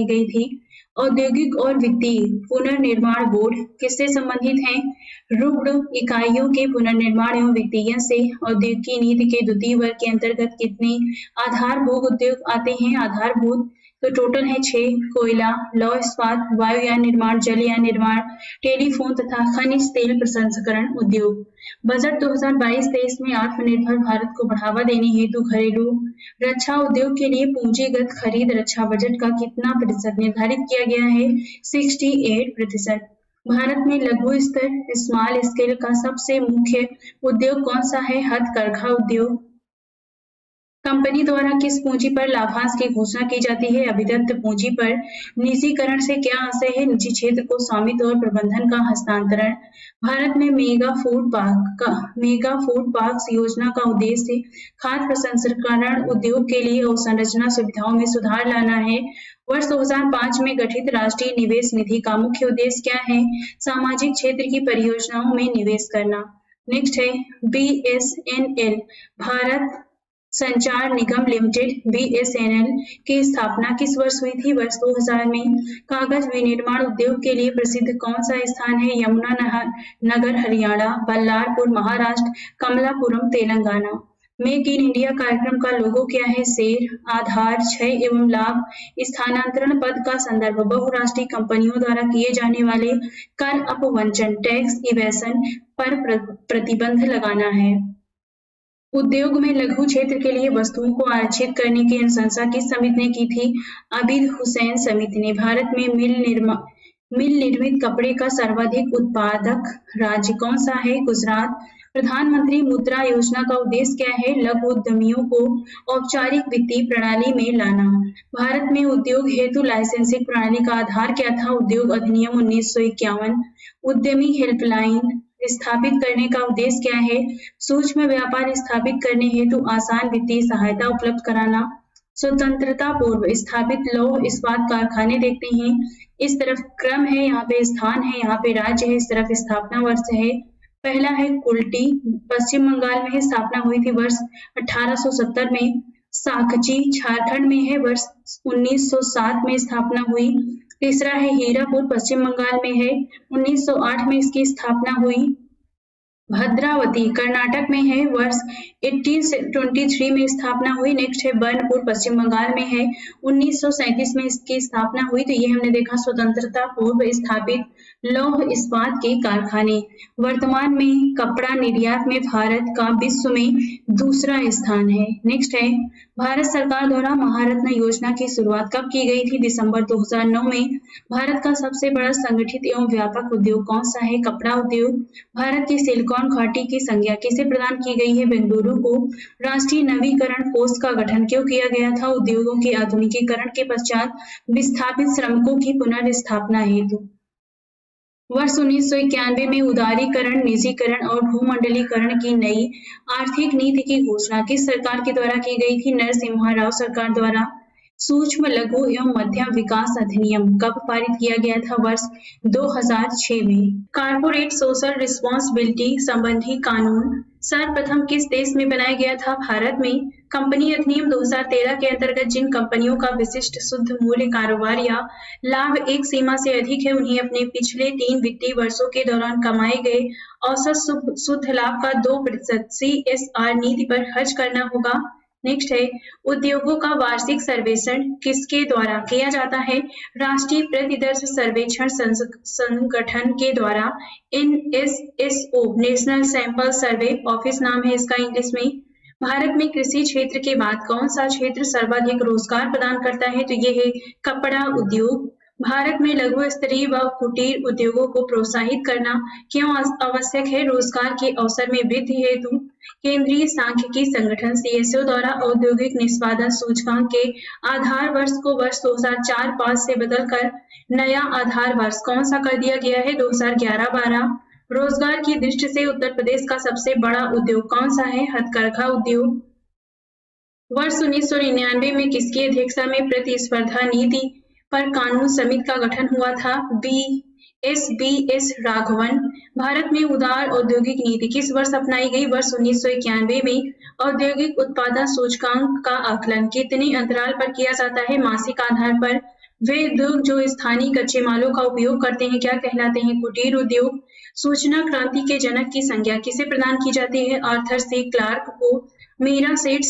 Speaker 1: गई थी। औद्योगिक और वित्तीय पुनर्निर्माण बोर्ड किससे संबंधित है? रुग्ण इकाइयों के पुनर्निर्माण एवं वित्तीय से। औद्योगिक नीति के द्वितीय वर्ग के अंतर्गत कितने आधारभूत उद्योग आते हैं? आधारभूत तो टोटल है 6। कोयला, लौह इस्पात, वायुयान निर्माण, जलयान निर्माण, टेलीफोन तथा खनिज तेल प्रसंस्करण उद्योग। बजट 2022-23 में आत्मनिर्भर भारत को बढ़ावा देने हेतु घरेलू रक्षा उद्योग के लिए पूंजीगत खरीद रक्षा बजट का कितना प्रतिशत निर्धारित किया गया है? 68%। भारत में लघु स्तर स्मॉल स्केल का सबसे मुख्य उद्योग कौन सा है? हथकरघा उद्योग। कंपनी द्वारा किस पूंजी पर लाभांश की घोषणा की जाती है? अभिदत्त पूंजी पर। निजीकरण से क्या आशय है? निजी क्षेत्र को स्वामित्व और प्रबंधन का हस्तांतरण। भारत में मेगा फूड पार्क्स योजना का उद्देश्य खाद्य प्रसंस्करण उद्योग के लिए अवसंरचना सुविधाओं में सुधार लाना है। वर्ष 2005 में गठित राष्ट्रीय निवेश निधि का मुख्य उद्देश्य क्या है? सामाजिक क्षेत्र की परियोजनाओं में निवेश करना। नेक्स्ट है BSNL भारत संचार निगम लिमिटेड BSNL की स्थापना किस वर्ष हुई थी? वर्ष 2000 में। कागज विनिर्माण उद्योग के लिए प्रसिद्ध कौन सा स्थान है? Yamuna Nagar Haryana, Ballarpur Maharashtra, Kamalapuram Telangana. Make in India कार्यक्रम का लोगो क्या है? शेर। आधार, क्षय एवं लाभ स्थानांतरण पद का संदर्भ बहुराष्ट्रीय कंपनियों द्वारा किए जाने वाले कर अपवंचन टैक्स इवेशन पर प्रतिबंध लगाना है। उद्योग में लघु क्षेत्र के लिए वस्तुओं को आरक्षित करने की अनुशंसा किस समिति ने की थी? आबिद हुसैन समिति ने। भारत में मिल निर्मित कपड़े का सर्वाधिक उत्पादक राज्य कौन सा है? गुजरात। प्रधानमंत्री मुद्रा योजना का उद्देश्य क्या है? लघु उद्यमियों को औपचारिक वित्तीय प्रणाली में लाना। भारत में उद्योग हेतु लाइसेंसिंग प्रणाली का आधार क्या था? उद्योग अधिनियम 1951। उद्यमी हेल्पलाइन स्थापित करने का उद्देश्य क्या है? सूक्ष्म व्यापार स्थापित करने हेतु आसान वित्तीय सहायता उपलब्ध कराना। स्वतंत्रता पूर्व स्थापित लौह इस्पात कारखाने देखते हैं। इस तरफ क्रम है, यहाँ पे स्थान है, यहाँ पे राज्य है, इस तरफ स्थापना वर्ष है। पहला है कुल्टी, पश्चिम बंगाल में है, स्थापना हुई थी वर्ष 1870 में। साकची झारखंड में है, वर्ष 1907 में स्थापना हुई। तीसरा है हीरापुर, पश्चिम बंगाल में है, 1908 में इसकी स्थापना हुई। भद्रावती कर्नाटक में है, वर्ष 1823 में स्थापना हुई। नेक्स्ट है बर्नपुर, पश्चिम बंगाल में है, 1937 में इसकी स्थापना हुई। तो ये हमने देखा स्वतंत्रता पूर्व स्थापित लौह इस्पात के कारखाने। वर्तमान में कपड़ा निर्यात में भारत का विश्व में दूसरा स्थान है। नेक्स्ट है भारत सरकार द्वारा महारत्न योजना की शुरुआत कब की गई थी? दिसंबर 2009 में। भारत का सबसे बड़ा संगठित एवं व्यापक उद्योग कौन सा है? कपड़ा उद्योग। भारत की सिलिकॉन घाटी की संज्ञा किसे प्रदान की गई है? बेंगलुरु को। राष्ट्रीय नवीकरण कोष का गठन क्यों किया गया था? उद्योगों के आधुनिकीकरण के पश्चात विस्थापित श्रमिकों की पुनर्स्थापना हेतु। वर्ष 1991 में उदारीकरण, निजीकरण और भूमंडलीकरण की नई आर्थिक नीति की घोषणा किस सरकार के द्वारा की गई थी? नरसिम्हा राव सरकार द्वारा। सूक्ष्म लघु एवं मध्यम विकास अधिनियम कब पारित किया गया था? वर्ष 2006 में। कारपोरेट सोशल रिस्पॉन्सिबिलिटी संबंधी कानून सर्वप्रथम किस देश में बनाया गया था? भारत में। कंपनी अधिनियम 2013 के अंतर्गत जिन कंपनियों का विशिष्ट शुद्ध मूल्य कारोबार या लाभ एक सीमा से अधिक है, उन्हें अपने पिछले 3 वित्तीय वर्षों के दौरान कमाए गए औसत शुद्ध लाभ का 2% CSR नीति पर खर्च करना होगा। नेक्स्ट है, उद्योगों का वार्षिक सर्वेक्षण किसके द्वारा किया जाता है? राष्ट्रीय प्रतिदर्श सर्वेक्षण संगठन के द्वारा। NSSO national sample survey office नाम है इसका इंग्लिश में। भारत में कृषि क्षेत्र के बाद कौन सा क्षेत्र सर्वाधिक रोजगार प्रदान करता है? तो ये है कपड़ा उद्योग। भारत में लघु स्तरीय व कुटीर उद्योगों को प्रोत्साहित करना क्यों आवश्यक है? रोजगार के अवसर में वृद्धि हेतु केंद्रीय सांख्यिकी संगठन CSO द्वारा औद्योगिक निष्पादन सूचकांक के आधार वर्ष को वर्ष 2004-5 से बदलकर नया आधार वर्ष कौन सा कर दिया गया है? 2011-12। रोजगार की दृष्टि से उत्तर प्रदेश का सबसे बड़ा उद्योग कौन सा है? हथकरघा उद्योग। वर्ष 1999 में किसकी अध्यक्षता में प्रतिस्पर्धा नीति पर कानून समिति का गठन हुआ था? BS राघवन। भारत में उदार औद्योगिक नीति किस वर्ष अपनाई गई? वर्ष 1991 में। औद्योगिक उत्पादन सूचकांक का आकलन कितने अंतराल पर किया जाता है? मासिक आधार पर। वे उद्योग जो स्थानीय कच्चे मालों का उपयोग करते हैं क्या कहलाते हैं? कुटीर उद्योग। सूचना क्रांति के जनक की संज्ञा किसे प्रदान की जाती है? आर्थर सी क्लार्क को। मीरा सेठ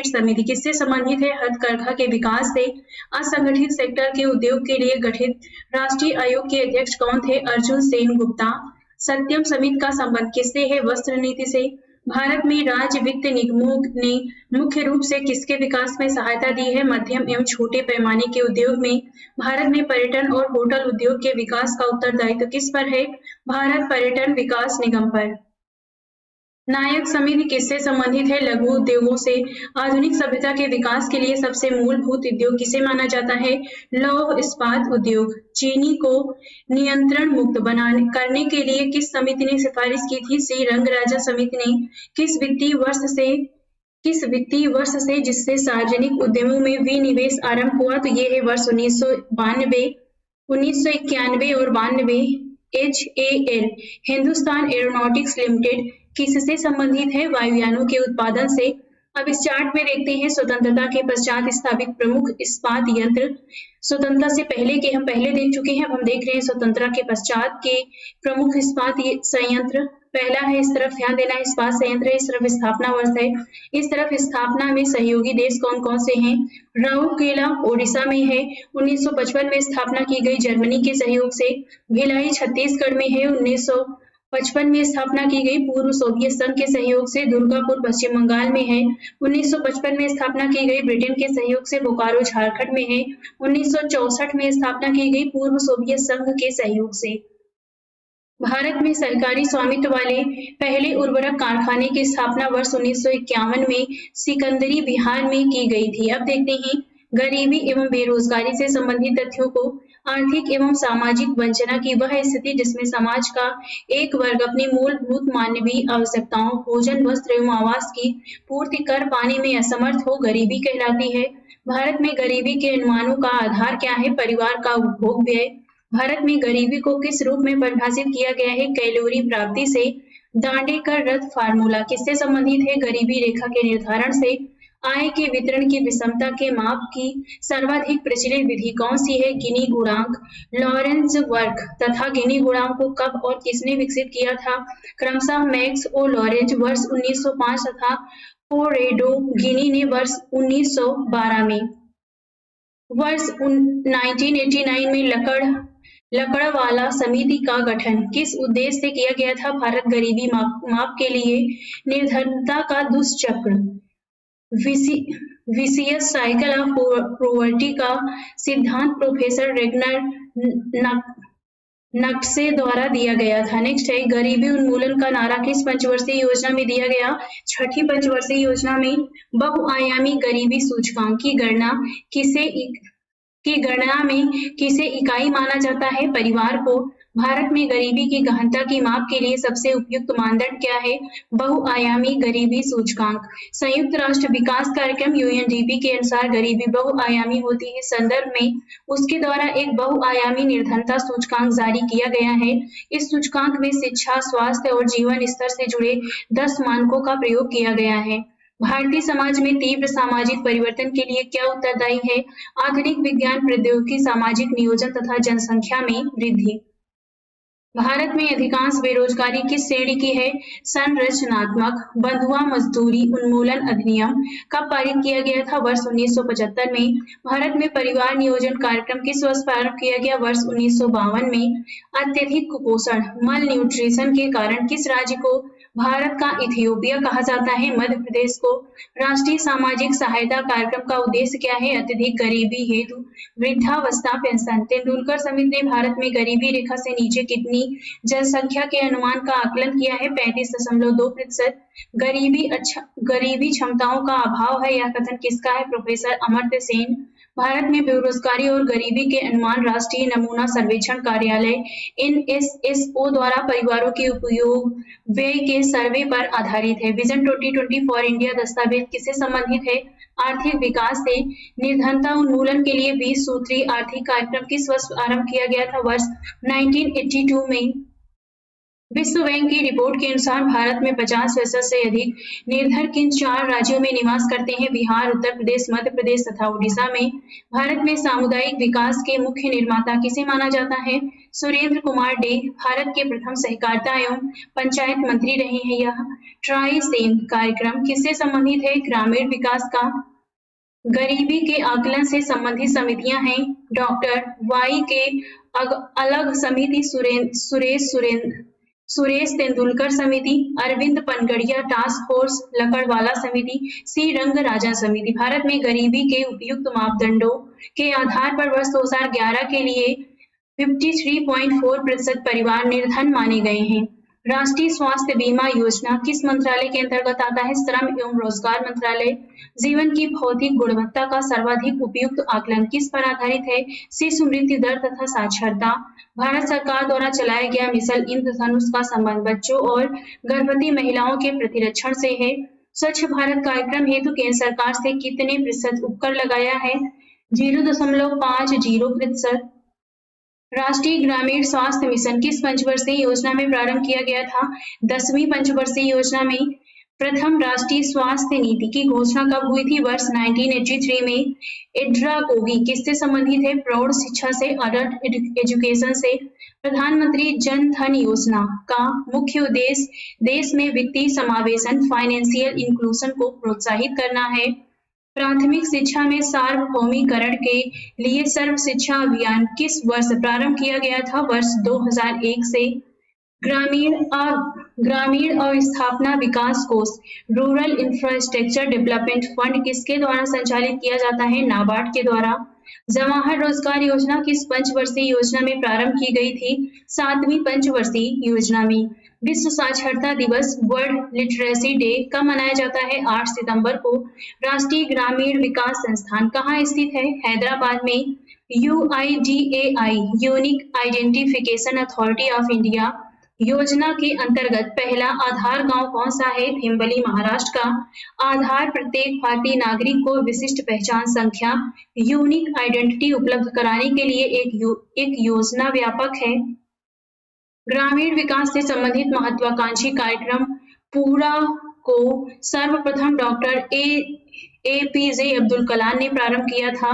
Speaker 1: समिति किससे संबंधित है? हथकरघा के विकास से। असंगठित सेक्टर के उद्योग के लिए गठित राष्ट्रीय आयोग के अध्यक्ष कौन थे? अर्जुन सेन गुप्ता। सत्यम समिति का संबंध किससे है? वस्त्र नीति से। भारत में राज्य वित्त निगमों ने मुख्य रूप से किसके विकास में सहायता दी है? मध्यम एवं छोटे पैमाने के उद्योग में। भारत में पर्यटन और होटल उद्योग के विकास का उत्तरदायित्व किस पर है? भारत पर्यटन विकास निगम पर। नायक समिति किससे संबंधित है? लघु उद्योगों से। आधुनिक सभ्यता के विकास के लिए सबसे मूलभूत उद्योग किसे माना जाता है? लौह इस्पात उद्योग। चीनी को नियंत्रण मुक्त करने के लिए किस समिति ने सिफारिश की थी? श्री रंगराजन समिति ने। किस वित्तीय वर्ष से जिससे सार्वजनिक उद्यमों में विनिवेश आरंभ हुआ? तो ये है वर्ष 1991 और 92। HAL हिंदुस्तान एरोनॉटिक्स लिमिटेड किससे संबंधित है? वायुयानों के उत्पादन से। अब इस चार्ट में देखते हैं स्वतंत्रता के पश्चात स्थापित प्रमुख इस्पात यंत्र। स्वतंत्रता से पहले के हम पहले देख चुके हैं, अब हम देख रहे हैं स्वतंत्रता के पश्चात के प्रमुख इस्पात संयंत्र। पहला है, इस तरफ ध्यान देना, इस्पात संयंत्र है, इस तरफ स्थापना वर्ष है। इस तरफ स्थापना में सहयोगी देश कौन कौन से हैं? राउरकेला ओडिशा में है, 1955 में स्थापना की गई जर्मनी के सहयोग से। भिलाई छत्तीसगढ़ में है, 1955 में स्थापना की गई पूर्व सोवियत संघ के सहयोग से। दुर्गापुर पश्चिम बंगाल में है, 1955 में स्थापना की गई ब्रिटेन के सहयोग से। बोकारो झारखंड में है, 1964 में स्थापना की गई पूर्व सोवियत संघ के सहयोग से। भारत में सरकारी स्वामित्व वाले पहले उर्वरक कारखाने की स्थापना वर्ष 1951 में सिकंदरी बिहार में की गई थी। अब देखते हैं गरीबी एवं बेरोजगारी से संबंधित तथ्यों को। आर्थिक एवं सामाजिक वंचना की वह स्थिति जिसमें समाज का एक वर्ग अपनी मूलभूत मानवीय आवश्यकताओं भोजन वस्त्र एवं आवास की पूर्ति कर पाने में असमर्थ हो गरीबी कहलाती है। भारत में गरीबी के अनुमानों का आधार क्या है? परिवार का उपभोग व्यय। भारत में गरीबी को किस रूप में परिभाषित किया गया है? कैलोरी प्राप्ति से। दांडेकर रथ फार्मूला किससे संबंधित है? गरीबी रेखा के निर्धारण से। आय के वितरण की विषमता के माप की सर्वाधिक प्रचलित विधि कौन सी है? गिनी गुणांक। लॉरेंज वर्क तथा गिनी गुणांक को कब और किसने विकसित किया था? क्रमशः मैक्स ओ लॉरेंज वर्ष 1905 तथा पोरेडो गिनी ने वर्ष 1912 में। वर्ष 1989 में लकड़वाला समिति का गठन किस उद्देश्य से किया गया था? भारत गरीबी माप के लिए। निर्धनता का दुष्चक्र विसियस साइकिल ऑफ पॉवर्टी का सिद्धांत प्रोफेसर रेगनर नक्शे द्वारा दिया गया था। नेक्स्ट है, गरीबी उन्मूलन का नारा किस पंचवर्षीय योजना में दिया गया? छठी पंचवर्षीय योजना में। बहुआयामी गरीबी सूचकांक की गणना में किसे इकाई माना जाता है? परिवार को। भारत में गरीबी की गहनता की माप के लिए सबसे उपयुक्त मानदंड क्या है? बहुआयामी गरीबी सूचकांक। संयुक्त राष्ट्र विकास कार्यक्रम UNDP के अनुसार गरीबी बहुआयामी होती है। संदर्भ में उसके द्वारा एक बहुआयामी निर्धनता सूचकांक जारी किया गया है। इस सूचकांक में शिक्षा, स्वास्थ्य और जीवन स्तर से जुड़े 10 मानकों का प्रयोग किया गया है। भारतीय समाज में तीव्र सामाजिक परिवर्तन के लिए क्या उत्तरदायी है? आधुनिक विज्ञान प्रौद्योगिकी, सामाजिक नियोजन तथा जनसंख्या में वृद्धि। भारत में अधिकांश बेरोजगारी किस श्रेणी की है? संरचनात्मक। बंधुआ मजदूरी उन्मूलन अधिनियम कब पारित किया गया था? वर्ष 1975 में। भारत में परिवार नियोजन कार्यक्रम किस वर्ष प्रारंभ किया गया? वर्ष 1952 में। अत्यधिक कुपोषण मल न्यूट्रिशन के कारण किस राज्य को भारत का इथियोपिया कहा जाता है? मध्य प्रदेश को। राष्ट्रीय सामाजिक सहायता कार्यक्रम का उद्देश्य क्या है? अत्यधिक गरीबी हेतु वृद्धावस्था पेंशन। तेंदुलकर समिति ने भारत में गरीबी रेखा से नीचे कितनी जनसंख्या के अनुमान का आकलन किया है? 35.2%। गरीबी क्षमताओं का अभाव है, यह कथन किसका है? प्रोफेसर अमर्त्य सेन। भारत में बेरोजगारी और गरीबी के अनुमान राष्ट्रीय नमूना सर्वेक्षण कार्यालय NSSO द्वारा परिवारों के उपयोग व्यय के सर्वे पर आधारित है। विजन 2020 फॉर इंडिया दस्तावेज किससे संबंधित है? आर्थिक विकास से। निर्धनता उन्मूलन के लिए 20 सूत्रीय आर्थिक कार्यक्रम किस वर्ष आरंभ किया गया था? वर्ष 1982 में। विश्व बैंक की रिपोर्ट के अनुसार भारत में 50% से अधिक निर्धन किन 4 राज्यों में निवास करते हैं? बिहार, उत्तर प्रदेश, मध्य प्रदेश तथा उड़ीसा में। भारत में सामुदायिक विकास के मुख्य निर्माता किसे माना जाता है? सुरेंद्र कुमार डे। भारत के प्रथम सहकारिता एवं पंचायत मंत्री रहे हैं यह। ट्राइसेम कार्यक्रम किससे संबंधित है? ग्रामीण विकास का। गरीबी के आकलन से संबंधित समितियां हैं डॉक्टर वाई के अलग समिति, सुरेश तेंदुलकर समिति, अरविंद पनगड़िया टास्क फोर्स, लकड़वाला समिति, सी रंगराजन समिति। भारत में गरीबी के उपयुक्त मापदंडों के आधार पर वर्ष 2011 के लिए 53.4% परिवार निर्धन माने गए हैं। राष्ट्रीय स्वास्थ्य बीमा योजना किस मंत्रालय के अंतर्गत आता है? श्रम एवं रोजगार मंत्रालय। जीवन की भौतिक गुणवत्ता का सर्वाधिक उपयुक्त आकलन किस पर आधारित है? शिशु मृत्यु दर तथा साक्षरता। भारत सरकार द्वारा चलाया गया मिशन इंद्रधनुष का संबंध बच्चों और गर्भवती महिलाओं के प्रतिरक्षण से है। स्वच्छ भारत कार्यक्रम हेतु केंद्र सरकार से कितने प्रतिशत उपकर लगाया है? 0.50%। राष्ट्रीय ग्रामीण स्वास्थ्य मिशन किस पंचवर्षीय योजना में प्रारंभ किया गया था? 10वीं पंचवर्षीय योजना में। प्रथम राष्ट्रीय स्वास्थ्य नीति की घोषणा कब हुई थी? वर्ष 1983 में। एड्रागोगी किससे संबंधित है? प्रौढ़ शिक्षा से, अडल्ट एजुकेशन से। प्रधानमंत्री जन धन योजना का मुख्य उद्देश्य देश में वित्तीय समावेशन फाइनेंशियल इंक्लूजन को प्रोत्साहित करना है। प्राथमिक शिक्षा में सार्वभौमिकरण के लिए सर्व शिक्षा अभियान किस वर्ष प्रारंभ किया गया था? वर्ष 2001 से। ग्रामीण अवस्थापना विकास कोष रूरल इंफ्रास्ट्रक्चर डेवलपमेंट फंड किसके द्वारा संचालित किया जाता है? नाबार्ड के द्वारा। जवाहर रोजगार योजना किस पंचवर्षीय योजना में प्रारंभ की गई थी? 7वीं पंचवर्षीय योजना में। विश्व साक्षरता दिवस वर्ल्ड लिटरेसी डे कब मनाया जाता है? 8 सितंबर को। राष्ट्रीय ग्रामीण विकास संस्थान कहाँ स्थित है? हैदराबाद में। UIDAI unique identification authority of India योजना के अंतर्गत पहला आधार गांव कौन सा है? भिंबली, महाराष्ट्र का। आधार प्रत्येक भारतीय नागरिक को विशिष्ट पहचान संख्या यूनिक आइडेंटिटी उपलब्ध कराने के लिए एक योजना व्यापक है। ग्रामीण विकास से संबंधित महत्वाकांक्षी कार्यक्रम पूरा को सर्वप्रथम डॉक्टर APJ अब्दुल कलाम ने प्रारंभ किया था।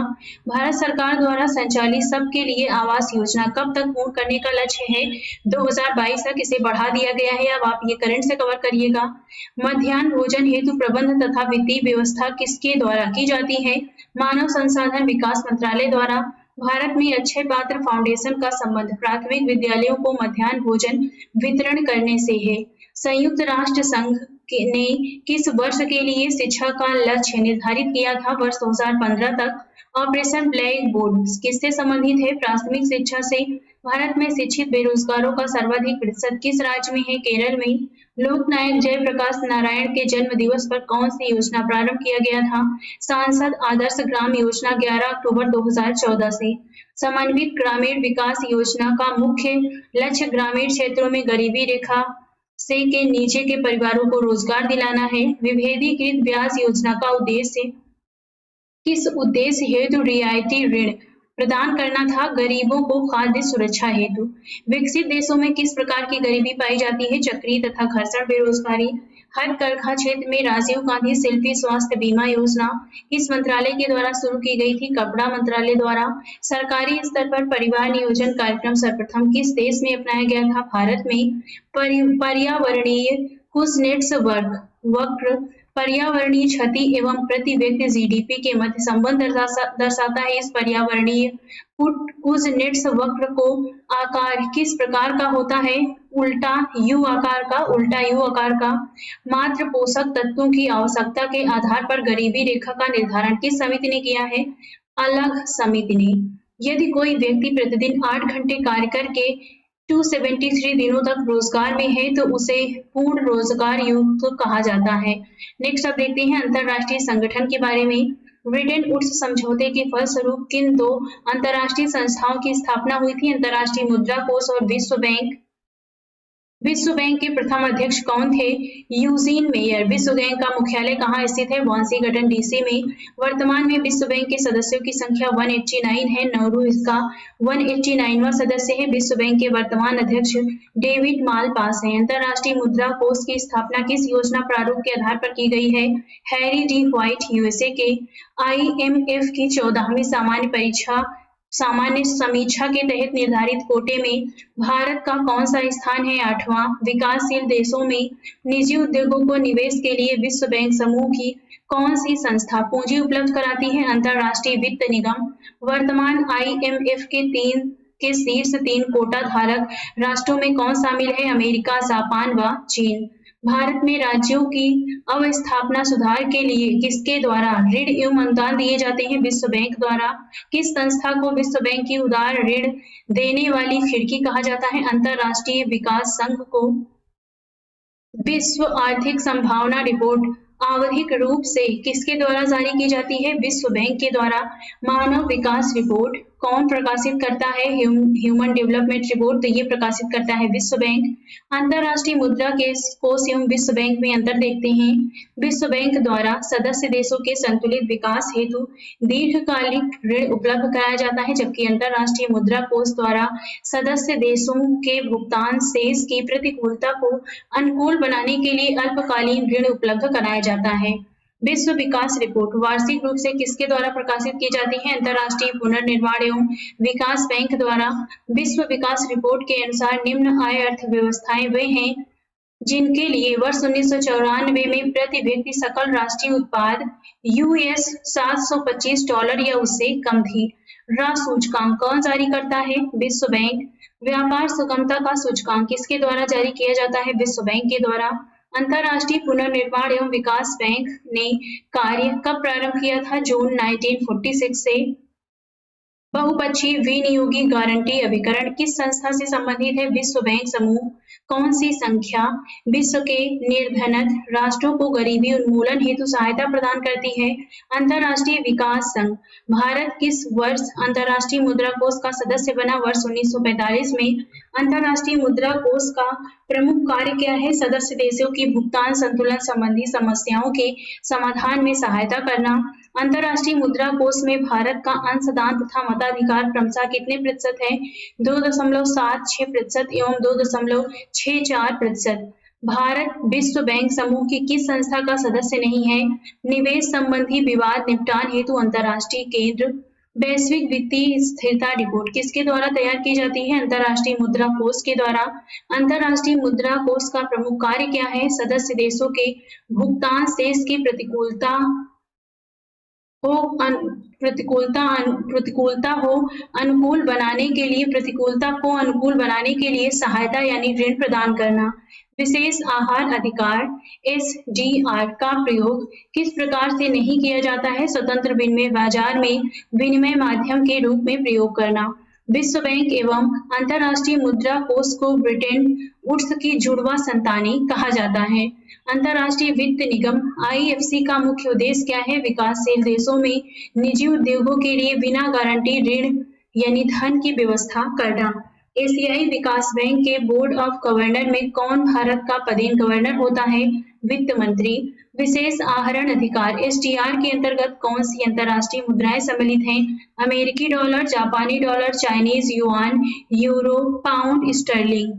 Speaker 1: भारत सरकार द्वारा संचालित सबके लिए आवास योजना कब तक पूर्ण करने का लक्ष्य है? 2022 तक। इसे बढ़ा दिया गया है। अब आप ये करंट से कवर करिएगा। मध्याह्न भोजन हेतु प्रबंध तथा वित्तीय व्यवस्था किसके द्वारा की जाती है? मानव संसाधन विकास मंत्रालय द्वारा। भारत में अक्षय पात्र फाउंडेशन का संबंध प्राथमिक विद्यालयों को मध्याह्न भोजन वितरण करने से है। संयुक्त राष्ट्र संघ ने किस वर्ष के लिए शिक्षा का लक्ष्य निर्धारित किया था? वर्ष 2015 तक। ऑपरेशन ब्लैक बोर्ड किससे संबंधित है? प्राथमिक शिक्षा से। भारत में शिक्षित बेरोजगारों का सर्वाधिक प्रतिशत किस राज्य में है? केरल में। लोकनायक जयप्रकाश नारायण के जन्म दिवस पर कौन सी योजना प्रारंभ किया गया था? सांसद आदर्श ग्राम योजना 11 अक्टूबर 2014 से। समन्वित ग्रामीण विकास योजना का मुख्य लक्ष्य ग्रामीण क्षेत्रों में गरीबी रेखा से के नीचे के परिवारों को रोजगार दिलाना है। विभेदीकृत ब्याज योजना का उद्देश्य किस उद्देश्य हेतु रियायती ऋण प्रदान करना था? गरीबों को खाद्य सुरक्षा हेतु। विकसित देशों में किस प्रकार की गरीबी पाई जाती है? चक्रीय तथा घर्षण बेरोजगारी। हथकरघा क्षेत्र में राजीव गांधी शिल्पी स्वास्थ्य बीमा योजना किस मंत्रालय के द्वारा शुरू की गई थी? कपड़ा मंत्रालय द्वारा। सरकारी स्तर पर परिवार नियोजन कार्यक्रम सर्वप्रथम किस देश में अपनाया गया था? भारत में। पर्यावरणीय कुजनेट्स वक्र पर्यावरणीय क्षति एवं प्रति व्यक्ति जीडीपी के मध्य संबंध दर्शाता है। इस पर्यावरणीय कुजनेट्स वक्र को आकार किस प्रकार का होता है? उल्टा यू आकार का। मात्र पोषक तत्वों की आवश्यकता के आधार पर गरीबी रेखा का निर्धारण किस समिति ने किया है? अलग समिति ने। यदि कोई व्यक्ति प्रतिदिन 8 घंटे कार्य करके 273 दिनों तक रोजगार में है तो उसे पूर्ण रोजगार युक्त कहा जाता है। नेक्स्ट आप देखते हैं अंतरराष्ट्रीय संगठन के बारे में। ब्रिटेन वुड्स समझौते के फलस्वरूप किन दो अंतरराष्ट्रीय संस्थाओं की स्थापना हुई थी? अंतरराष्ट्रीय मुद्रा कोष और विश्व बैंक। विश्व बैंक के प्रथम अध्यक्ष कौन थे? Eugene mayor. विश्व बैंक का मुख्यालय कहाँ स्थित है? वाशिंगटन डीसी में। वर्तमान में विश्व बैंक के सदस्यों की संख्या 189 है। नौरू इसका 189वां सदस्य है। विश्व बैंक के वर्तमान अध्यक्ष डेविड मालपास हैं। अंतरराष्ट्रीय मुद्रा कोष की स्थापना किस योजना प्रारूप के आधार पर की गई है? हैरी डी व्हाइट यूएसए के। IMF की 14वीं सामान्य समीक्षा के तहत निर्धारित कोटे में भारत का कौन सा स्थान है? 8वां। विकासशील देशों में निजी उद्योगों को निवेश के लिए विश्व बैंक समूह की कौन सी संस्था पूंजी उपलब्ध कराती है? अंतरराष्ट्रीय वित्त निगम। वर्तमान IMF के शीर्ष 3 कोटा धारक राष्ट्रों में कौन शामिल है? अमेरिका, जापान व चीन। भारत में राज्यों की अवस्थापना सुधार के लिए किसके द्वारा ऋण एवं अनुदान दिए जाते हैं? विश्व बैंक द्वारा। किस संस्था को विश्व बैंक की उदार ऋण देने वाली खिड़की कहा जाता है? अंतरराष्ट्रीय विकास संघ को। विश्व आर्थिक संभावना रिपोर्ट आवधिक रूप से किसके द्वारा जारी की जाती है? विश्व बैंक के द्वारा। मानव विकास रिपोर्ट कौन प्रकाशित करता है? ह्यूमन डेवलपमेंट रिपोर्ट तो ये प्रकाशित करता है विश्व बैंक। अंतरराष्ट्रीय मुद्रा कोष एवं विश्व बैंक में अंतर देखते हैं। विश्व बैंक द्वारा सदस्य देशों के संतुलित विकास हेतु दीर्घकालिक ऋण उपलब्ध कराया जाता है, जबकि अंतरराष्ट्रीय मुद्रा कोष द्वारा सदस्य देशों के भुगतान शेष की प्रतिकूलता को अनुकूल बनाने के लिए अल्पकालीन ऋण उपलब्ध कराया जाता है। विश्व विकास रिपोर्ट वार्षिक रूप से किसके द्वारा प्रकाशित की जाती है? अंतरराष्ट्रीय पुनर्निर्माण एवं विकास बैंक द्वारा। विश्व विकास रिपोर्ट के अनुसार निम्न आय अर्थव्यवस्थाएं वे हैं जिनके लिए वर्ष 1994 में प्रति व्यक्ति सकल राष्ट्रीय उत्पाद US $725 या उससे कम थी। सूचकांक कौन जारी करता है? विश्व बैंक। व्यापार सुगमता का सूचकांक किसके द्वारा जारी किया जाता है? विश्व बैंक के द्वारा। अंतरराष्ट्रीय पुनर्निर्माण एवं विकास बैंक ने कार्य कब प्रारंभ किया था? जून 1946 से। बहुपक्षीय विनियोगी गारंटी अभिकरण किस संस्था से संबंधित है? विश्व बैंक समूह। कौन सी संख्या विश्व के निर्धनत राष्ट्रों को गरीबी उन्मूलन हेतु सहायता प्रदान करती है? अंतरराष्ट्रीय विकास संघ। भारत किस वर्ष अंतरराष्ट्रीय मुद्रा कोष का सदस्य बना? वर्ष 1945 में। अंतरराष्ट्रीय मुद्रा कोष का प्रमुख कार्य क्या है? सदस्य देशों की भुगतान संतुलन संबंधी समस्याओं के समाधान में सहायता करना। अंतरराष्ट्रीय मुद्रा कोष में भारत का अंशदान तथा मताधिकार क्रमशः कितने प्रतिशत है? 2.76% एवं 2.64%। भारत विश्व बैंक समूह की किस संस्था का सदस्य नहीं है? निवेश संबंधी विवाद निपटान हेतु अंतरराष्ट्रीय केंद्र। वैश्विक वित्तीय स्थिरता रिपोर्ट किसके द्वारा तैयार की जाती है? अंतरराष्ट्रीय मुद्रा कोष के द्वारा। अंतरराष्ट्रीय मुद्रा कोष का प्रमुख कार्य क्या है? सदस्य देशों के भुगतान शेष की प्रतिकूलता को अनुकूल बनाने के लिए सहायता यानी ऋण प्रदान करना। विशेष आहार अधिकार SDR का प्रयोग किस प्रकार से नहीं किया जाता है? स्वतंत्र विनिमय बाजार में विनिमय माध्यम के रूप में प्रयोग करना। विश्व बैंक एवं अंतरराष्ट्रीय मुद्रा कोष को ब्रिटेन वुड्स की जुड़वा संतानी कहा जाता है। अंतरराष्ट्रीय वित्त निगम IFC का मुख्य उद्देश्य क्या है? विकासशील देशों में निजी उद्योगों के लिए बिना गारंटी ऋण यानी धन की व्यवस्था करना। एशियाई विकास बैंक के बोर्ड ऑफ गवर्नर में कौन भारत का पदेन गवर्नर होता है? वित्त मंत्री। विशेष आहरण अधिकार SDR के अंतर्गत कौन सी अंतरराष्ट्रीय मुद्राएं सम्मिलित हैं? अमेरिकी डॉलर, जापानी dollar, Chinese yuan, euro, pound sterling.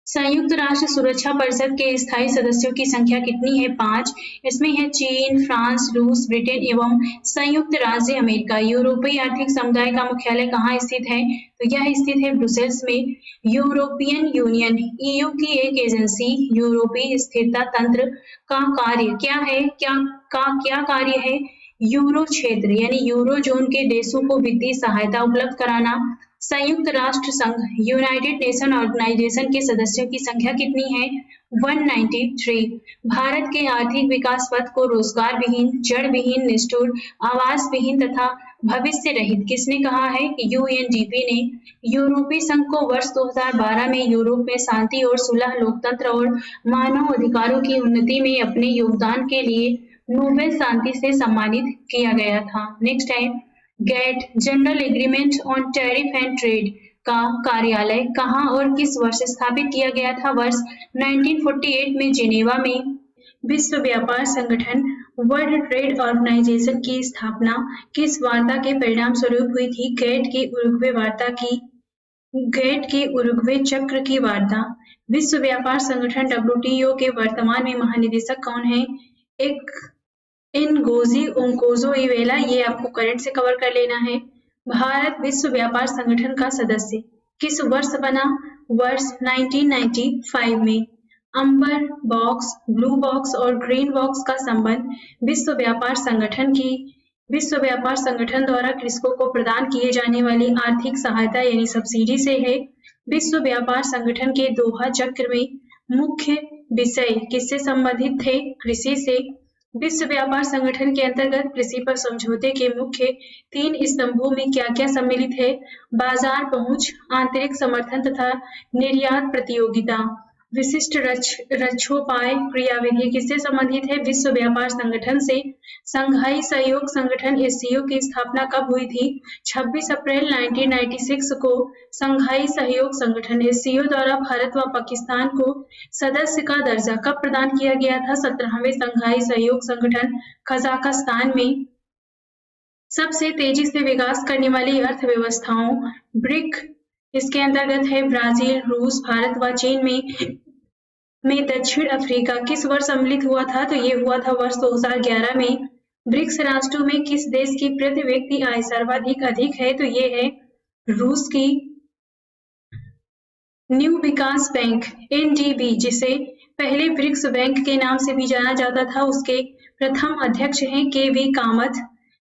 Speaker 1: संयुक्त राष्ट्र सुरक्षा परिषद के स्थायी सदस्यों की संख्या कितनी है? 5। इसमें है चीन, फ्रांस, रूस, ब्रिटेन एवं संयुक्त राज्य अमेरिका। यूरोपीय आर्थिक समुदाय का मुख्यालय कहाँ स्थित है? तो यह स्थित है ब्रुसेल्स में। यूरोपियन यूनियन ईयू की एक एजेंसी यूरोपीय स्थिरता तंत्र का कार्य क्या है? क्या कार्य है? यूरो क्षेत्र यानी यूरो जोन के देशों को वित्तीय सहायता उपलब्ध कराना। संयुक्त राष्ट्र संघ यूनाइटेड नेशन ऑर्गेनाइजेशन के सदस्यों की संख्या कितनी है? 193। भारत के आर्थिक विकास पथ को रोजगार विहीन, जड़ विहीन, निष्ठुर, आवास विहीन तथा भविष्य रहित किसने कहा है? यूएनडीपी ने। यूरोपीय संघ को वर्ष 2012 में यूरोप में शांति और सुलह, लोकतंत्र और मानव अधिकारों की उन्नति में अपने योगदान के लिए नोबेल शांति से सम्मानित किया गया था। नेक्स्ट है GATT, general agreement on tariff and trade का कार्यालय कहाँ और किस वर्ष स्थापित किया गया था? वर्ष 1948 में जिनेवा में। विश्व व्यापार संगठन वर्ल्ड ट्रेड ऑर्गेनाइजेशन की स्थापना किस वार्ता के परिणाम स्वरूप हुई थी? गेट की उरुग्वे चक्र की वार्ता। विश्व व्यापार संगठन WTO के वर्तमान में महानिदेशक कौन है? एक इनगोजी ओंकोजो-इवेला। ये आपको करंट से कवर कर लेना है। भारत विश्व व्यापार संगठन का सदस्य किस वर्ष बना? वर्ष 1995 में। अंबर बॉक्स, ब्लू बॉक्स और ग्रीन बॉक्स का संबंध विश्व व्यापार संगठन द्वारा कृषकों को प्रदान किए जाने वाली आर्थिक सहायता यानी सब्सिडी से है। विश्व व्यापार संगठन के दोहा चक्र में मुख्य विषय किससे संबंधित थे? कृषि से। विश्व व्यापार संगठन के अंतर्गत कृषि पर समझौते के मुख्य 3 स्तंभों में क्या-क्या सम्मिलित है? बाजार पहुंच, आंतरिक समर्थन तथा निर्यात प्रतियोगिता। विशिष्ट रक्षोपाय क्रियाविधि किससे संबंधित है? विश्व व्यापार संगठन से। संघाई सहयोग संगठन SCO की स्थापना कब हुई थी? 26 अप्रैल 1996 को संघाई सहयोग संगठन SCO द्वारा भारत व पाकिस्तान को सदस्य का दर्जा कब प्रदान किया गया था? 17वें संघाई सहयोग संगठन कजाकिस्तान में। सबसे तेजी से विकास करने वाली अर्थव्यवस्थाओं ब्रिक इसके अंतर्गत है ब्राजील, रूस, भारत व चीन में दक्षिण अफ्रीका किस वर्ष सम्मिलित हुआ था? तो ये हुआ था वर्ष 2011 में। ब्रिक्स राष्ट्रों में किस देश की प्रति व्यक्ति आय सर्वाधिक अधिक है? तो ये है रूस की। न्यू विकास बैंक NDB जिसे पहले ब्रिक्स बैंक के नाम से भी जाना जाता था, उसके प्रथम अध्यक्ष हैं KV कामत।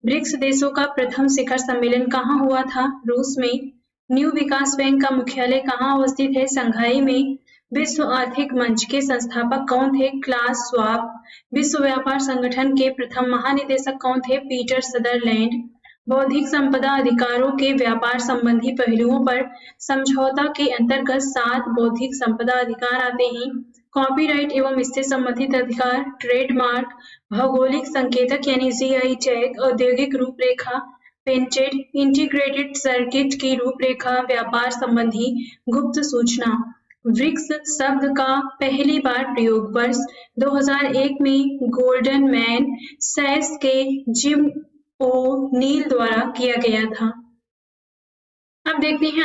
Speaker 1: ब्रिक्स देशों का प्रथम शिखर सम्मेलन कहाँ हुआ था? रूस में। न्यू विकास बैंक का मुख्यालय कहाँ अवस्थित है? संघाई में। विश्व आर्थिक मंच के संस्थापक कौन थे? Class swab. विश्व व्यापार संगठन के प्रथम महानिदेशक कौन थे? Peter Sutherland. बौद्धिक संपदा अधिकारों के व्यापार संबंधी पहलुओं पर समझौता के अंतर्गत 7 बौद्धिक संपदा अधिकार आते हैं। कॉपीराइट एवं इससे संबंधित अधिकार, ट्रेडमार्क, भौगोलिक संकेतक यानी GI टैग, औद्योगिक रूपरेखा, पेटेंट, इंटीग्रेटेड सर्किट की रूपरेखा, व्यापार संबंधी गुप्त सूचना। ब्रिक्स शब्द का पहली बार प्रयोग वर्ष 2001 में गोल्डन मैन सैक्स के जिम ओ'नील द्वारा किया गया था। अब देखते हैं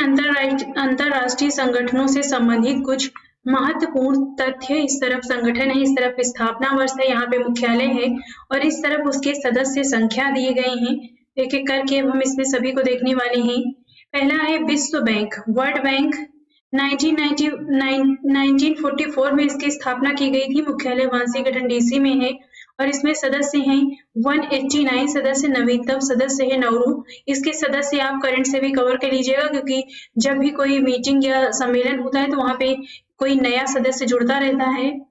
Speaker 1: अंतरराष्ट्रीय संगठनों से संबंधित कुछ महत्वपूर्ण तथ्य। इस तरफ संगठन है, इस तरफ स्थापना वर्ष है, यहाँ पे मुख्यालय है और इस तरफ उसके सदस्य संख्या दिए गए हैं। एक एक करके अब हम इसमें सभी को देखने वाले हैं। पहला है विश्व बैंक, वर्ल्ड बैंक। 1944 में इसकी स्थापना की गई थी। मुख्यालय वाशिंगटन DC में है और इसमें सदस्य हैं 189 सदस्य। नवीनतम सदस्य है नाउरू। इसके सदस्य आप करंट से भी कवर कर लीजिएगा, क्योंकि जब भी कोई मीटिंग या सम्मेलन होता है तो वहां पे कोई नया सदस्य जुड़ता रहता है।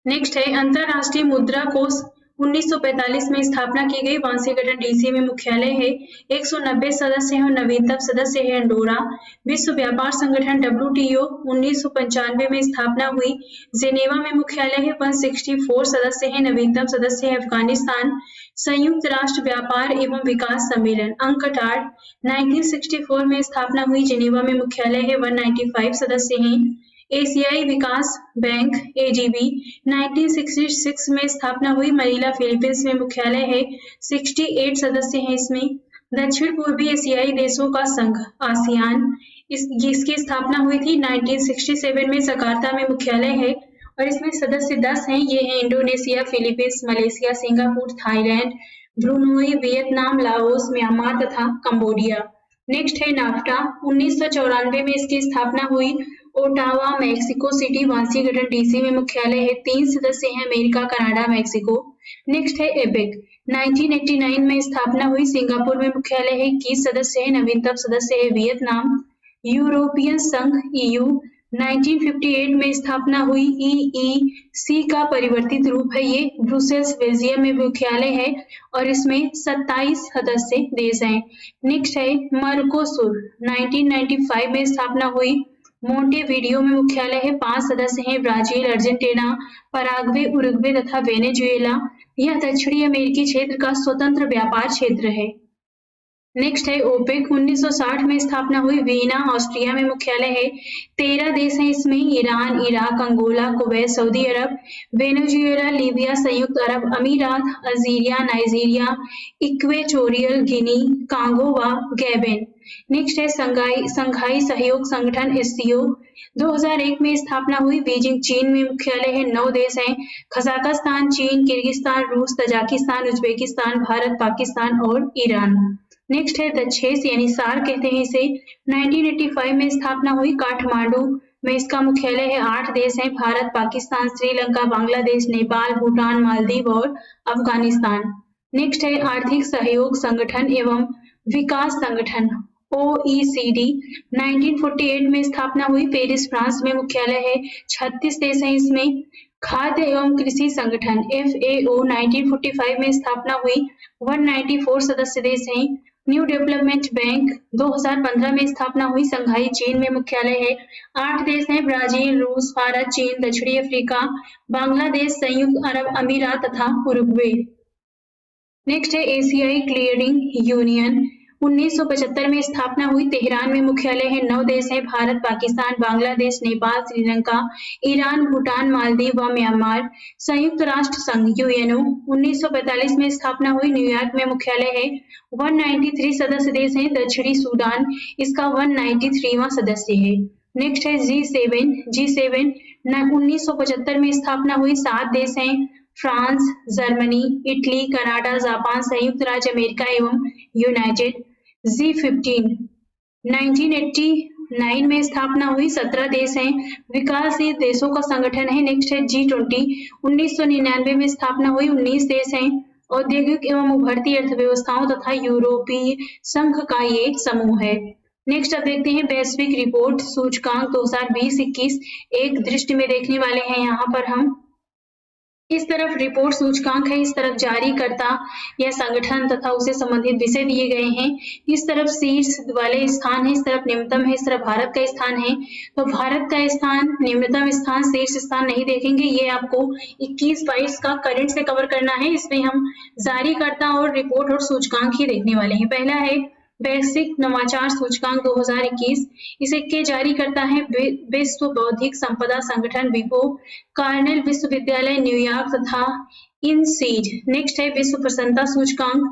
Speaker 1: नेक्स्ट है अंतरराष्ट्रीय मुद्रा कोष। 1945 में स्थापना की गई। वाशिंगटन DC में मुख्यालय है। 190 सदस्य हैं और नवीनतम सदस्य है अंडोरा। विश्व व्यापार संगठन WTO 1995 में स्थापना हुई। जिनेवा में मुख्यालय है। 164 सदस्य हैं। नवीनतम सदस्य है अफगानिस्तान। संयुक्त राष्ट्र व्यापार एवं विकास सम्मेलन UNCTAD 1964 में स्थापना हुई। जिनेवा में मुख्यालय है। 195 सदस्य हैं। एशियाई विकास बैंक ADB 1966 में स्थापना हुई। मनीला फिलीपींस में मुख्यालय है। 68 सदस्य हैं इसमें। दक्षिण पूर्वी एशियाई देशों का संघ ASEAN इसकी स्थापना हुई थी 1967 में। जकार्ता में मुख्यालय है और इसमें सदस्य 10 हैं। ये हैं Indonesia, Philippines, Malaysia, Singapore, Thailand, Brunei, Vietnam, Laos, Myanmar तथा कंबोडिया। नेक्स्ट है नाफ्टा। 1994 में इसकी स्थापना हुई। Ottawa, Mexico city, Washington DC में मुख्यालय है। 3 सदस्य हैं, अमेरिका, कनाडा, मैक्सिको। नेक्स्ट है एपेक। 1989 में स्थापना हुई। सिंगापुर में मुख्यालय है। 21 सदस्य हैं, नवीनतम सदस्य है वियतनाम। यूरोपियन संघ EU 1958 में स्थापना हुई। EEC का परिवर्तित रूप है ये। ब्रुसेल्स, बेल्जियम में मुख्यालय है और इसमें 27 सदस्य देश हैं। नेक्स्ट है मर्कोसुर। 1995 में स्थापना हुई। मोंटेवीडियो में मुख्यालय है। 5 सदस्य हैं, ब्राजील, अर्जेंटीना, पराग्वे, उरुग्वे तथा वेनेजुएला। यह दक्षिणी अमेरिकी क्षेत्र का स्वतंत्र व्यापार क्षेत्र है। नेक्स्ट है ओपेक। 1960 में स्थापना हुई। वीना, ऑस्ट्रिया में मुख्यालय है। 13 देश हैं इसमें, Iran, Iraq, Angola, Kuwait, Saudi Arab, Venezuela, Libya, संयुक्त अरब अमीरात, Algeria, Nigeria, Equatorial Guinea, Congo व गैबन। नेक्स्ट है संघाई सहयोग संगठन SCO। 2001 में स्थापना हुई। बीजिंग, चीन में मुख्यालय है। 9 देश हैं, कजाकिस्तान, चीन, किर्गिस्तान, रूस, तजाकिस्तान, उज्बेकिस्तान, भारत, पाकिस्तान और ईरान। नेक्स्ट है दक्षेस यानी सार कहते हैं इसे। 1985 में स्थापना हुई। काठमांडू में इसका मुख्यालय है। 8 देश हैं, भारत, पाकिस्तान, श्रीलंका, बांग्लादेश, नेपाल, भूटान, मालदीव और अफगानिस्तान। नेक्स्ट है आर्थिक सहयोग संगठन एवं विकास संगठन OECD। 1948 में स्थापना हुई। पेरिस, फ्रांस में मुख्यालय है। 36 देश हैं इसमें। खाद्य एवं कृषि संगठन FAO 1945 में स्थापना हुई। 194 सदस्य देश हैं। न्यू डेवलपमेंट बैंक 2015 में स्थापना हुई। संघाई, चीन में मुख्यालय है। 8 देश हैं, ब्राजील, रूस, भारत, चीन, दक्षिणी अफ्रीका, बांग्लादेश, संयुक्त अरब अमीरात तथा उरुग्वे। नेक्स्ट है एशियाई क्लियरिंग यूनियन। 1975 में स्थापना हुई। तेहरान में मुख्यालय है। 9 देश हैं, भारत, पाकिस्तान, बांग्लादेश, नेपाल, श्रीलंका, ईरान, भूटान, मालदीव व म्यांमार। संयुक्त राष्ट्र संघ UNO 1945 में स्थापना हुई। न्यूयॉर्क में मुख्यालय है। 193 सदस्य देश हैं। दक्षिणी सूडान इसका 193वां सदस्य है। नेक्स्ट है G7 1975 में स्थापना हुई। 7 देश हैं, France, Germany, Italy, Canada, Japan, संयुक्त राज्य अमेरिका एवं यूनाइटेड। G15 1989 में स्थापना हुई। 17 देश हैं, विकासशील देशों का संगठन है। नेक्स्ट है G20 1999 में स्थापना हुई। 19 देश हैं, औद्योगिक एवं उभरती अर्थव्यवस्थाओं तथा यूरोपीय संघ का ये समूह है। नेक्स्ट अब देखते हैं वैश्विक रिपोर्ट सूचकांक 2020-21 एक दृष्टि में देखने वाले हैं। यहाँ पर हम इस तरफ रिपोर्ट सूचकांक है, इस तरफ जारीकर्ता या संगठन तथा उसे संबंधित विषय दिए गए हैं। इस तरफ शीर्ष वाले स्थान है, इस तरफ निम्नतम है, इस तरफ भारत का स्थान है। तो भारत का स्थान, निम्नतम स्थान, शीर्ष स्थान नहीं देखेंगे। ये आपको 21-22 का करंट से कवर करना है। इसमें हम जारीकर्ता और रिपोर्ट और सूचकांक ही देखने वाले हैं। पहला है वैश्विक नवाचार सूचकांक 2021। इसे के जारी करता है विश्व बौद्धिक संपदा संगठन WIPO, कार्नेल विश्वविद्यालय न्यूयॉर्क तथा INSEAD। नेक्स्ट है विश्व प्रसन्नता सूचकांक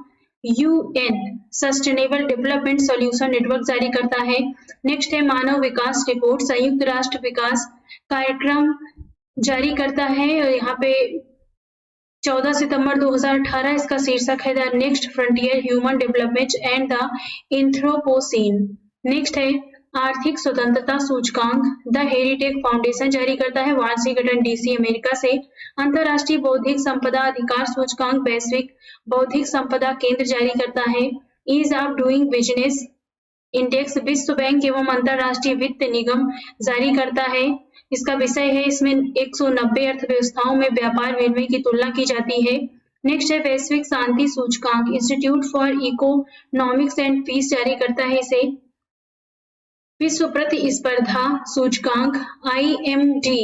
Speaker 1: UN sustainable development solution network जारी करता है। नेक्स्ट है मानव विकास रिपोर्ट संयुक्त राष्ट्र विकास कार्यक्रम जारी करता है। यहाँ पे 14 सितंबर 2018 इसका शीर्षक है the next frontier human development and the anthropocene. Next है आर्थिक स्वतंत्रता सूचकांक द हेरिटेज फाउंडेशन जारी करता है वाशिंगटन DC अमेरिका से। अंतरराष्ट्रीय बौद्धिक संपदा अधिकार सूचकांक वैश्विक बौद्धिक संपदा केंद्र जारी करता है। Ease of doing business index विश्व बैंक एवं अंतरराष्ट्रीय वित्त निगम जारी करता है। इसका विषय है, इसमें 190 अर्थव्यवस्थाओं में व्यापार विनिमय की तुलना की जाती है। नेक्स्ट है वैश्विक शांति सूचकांक institute for economics and peace जारी करता है इसे। विश्व प्रतिस्पर्धा सूचकांक IMD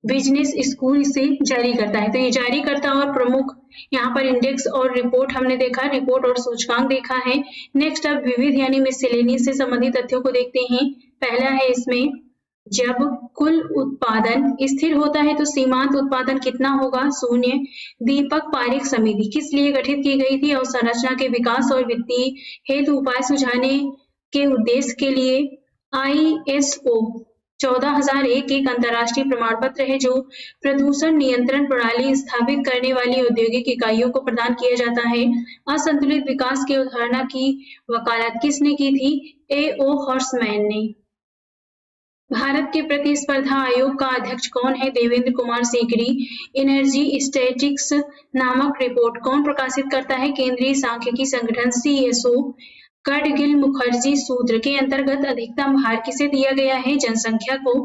Speaker 1: बिजनेस स्कूल से जारी करता है। तो ये जारी करता और प्रमुख यहाँ पर इंडेक्स और रिपोर्ट हमने देखा, रिपोर्ट और सूचकांक देखा है। नेक्स्ट अब विविध यानी मिसलेनियस से संबंधित तथ्यों को देखते हैं। पहला है इसमें जब कुल उत्पादन स्थिर होता है तो सीमांत उत्पादन कितना होगा? 0। दीपक पारेख समिति किस लिए गठित की गई थी? अवसंरचना के विकास और वित्तीय हेतु उपाय सुझाने के उद्देश्य के लिए। ISO 14001 एक अंतर्राष्ट्रीय प्रमाण पत्र है जो प्रदूषण नियंत्रण प्रणाली स्थापित करने वाली औद्योगिक इकाइयों को प्रदान किया जाता है। असंतुलित विकास की अवधारणा की वकालत किसने की थी? A.O. हॉर्समैन ने। भारत के प्रतिस्पर्धा आयोग का अध्यक्ष कौन है? देवेंद्र कुमार सीकरी। एनर्जी स्टैटिस्टिक्स नामक रिपोर्ट कौन प्रकाशित करता है? केंद्रीय सांख्यिकी संगठन CSO। करगिल मुखर्जी सूत्र के अंतर्गत अधिकतम भार किसे दिया गया है? जनसंख्या को।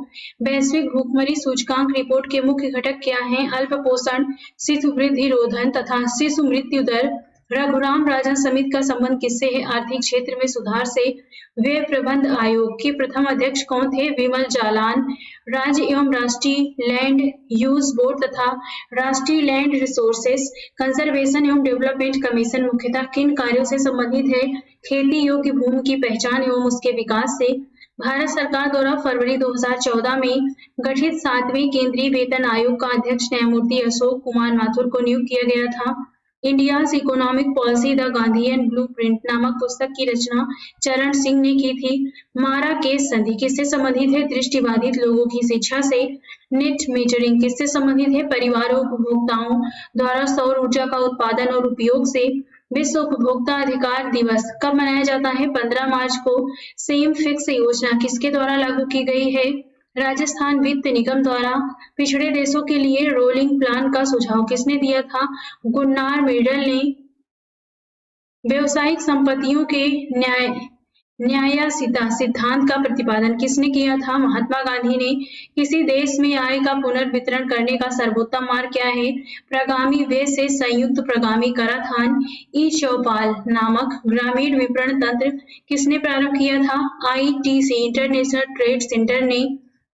Speaker 1: वैश्विक भूखमरी सूचकांक रिपोर्ट के मुख्य घटक क्या हैं? अल्प पोषण, शिशु वृद्धि रोधन तथा शिशु मृत्यु दर। रघुराम राजन समिति का संबंध किससे है? आर्थिक क्षेत्र में सुधार से। व्यय प्रबंध आयोग के प्रथम अध्यक्ष कौन थे? विमल जालान। राज्य एवं राष्ट्रीय लैंड यूज बोर्ड तथा राष्ट्रीय लैंड रिसोर्सेस कंजर्वेशन एवं डेवलपमेंट कमीशन मुख्यतः किन कार्यों से संबंधित है? खेती योग्य भूमि की पहचान एवं उसके विकास से। भारत सरकार द्वारा फरवरी 2014 में गठित 7वें केंद्रीय वेतन आयोग का अध्यक्ष न्यायमूर्ति अशोक कुमार माथुर को नियुक्त किया गया था। India's economic policy the Gandhian blueprint नामक पुस्तक की रचना चरण सिंह ने की थी। माराकेच संधि किससे संबंधित है? दृष्टिबाधित लोगों की शिक्षा से। नेट मीटरिंग किससे संबंधित है? परिवार और उपभोक्ताओं द्वारा सौर ऊर्जा का उत्पादन और उपयोग से। विश्व उपभोक्ता अधिकार दिवस कब मनाया जाता है? 15 मार्च को। सेम फिक्स योजना किसके द्वारा लागू की गई है? राजस्थान वित्त निगम द्वारा। पिछड़े देशों के लिए रोलिंग प्लान का सुझाव किसने दिया था? गुन्नार मिडल ने। व्यावसायिक संपत्तियों के न्यायसिता सिद्धांत का प्रतिपादन किसने किया था? महात्मा गांधी ने। किसी देश में आय का पुनर्वितरण करने का सर्वोत्तम मार्ग क्या है? प्रगामी व्यय से संयुक्त प्रगामी कराधान। ई चौपाल नामक ग्रामीण विपणन तंत्र किसने प्रारंभ किया था? ITC इंटरनेशनल ट्रेड सेंटर ने।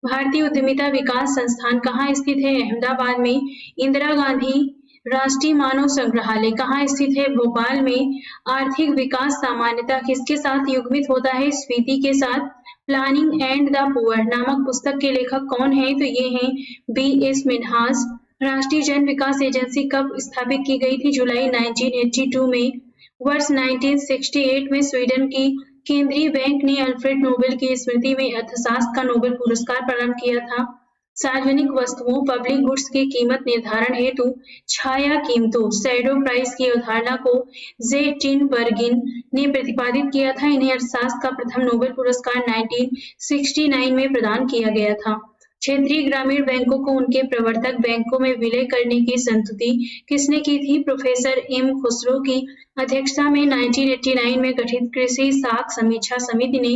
Speaker 1: भारतीय उद्यमिता विकास संस्थान कहाँ स्थित है? अहमदाबाद में। इंदिरा गांधी राष्ट्रीय मानव संग्रहालय कहाँ स्थित है? भोपाल में। आर्थिक विकास सामान्यतः किसके साथ युग्मित होता है? स्फीति के साथ। प्लानिंग एंड द पुअर नामक पुस्तक के लेखक कौन है? तो ये हैं B.S. मिन्हास। राष्ट्रीय जन विकास एजेंसी कब स्थापित की गई थी? जुलाई 1982 में। वर्ष 1968 में स्वीडन की केंद्रीय बैंक ने अल्फ्रेड नोबेल की स्मृति में अर्थशास्त्र का नोबेल पुरस्कार प्रदान किया था। सार्वजनिक वस्तुओं पब्लिक गुड्स की कीमत निर्धारण हेतु छाया कीमतों शैडो प्राइस की अवधारणा को जे टिनबर्गिन ने प्रतिपादित किया था। इन्हें अर्थशास्त्र का प्रथम नोबेल पुरस्कार 1969 में प्रदान किया गया था। क्षेत्रीय ग्रामीण बैंकों को उनके प्रवर्तक बैंकों में विलय करने की संस्तुति किसने की थी? Professor M. खुसरो की अध्यक्षता में 1989 में गठित कृषि साख समीक्षा समिति ने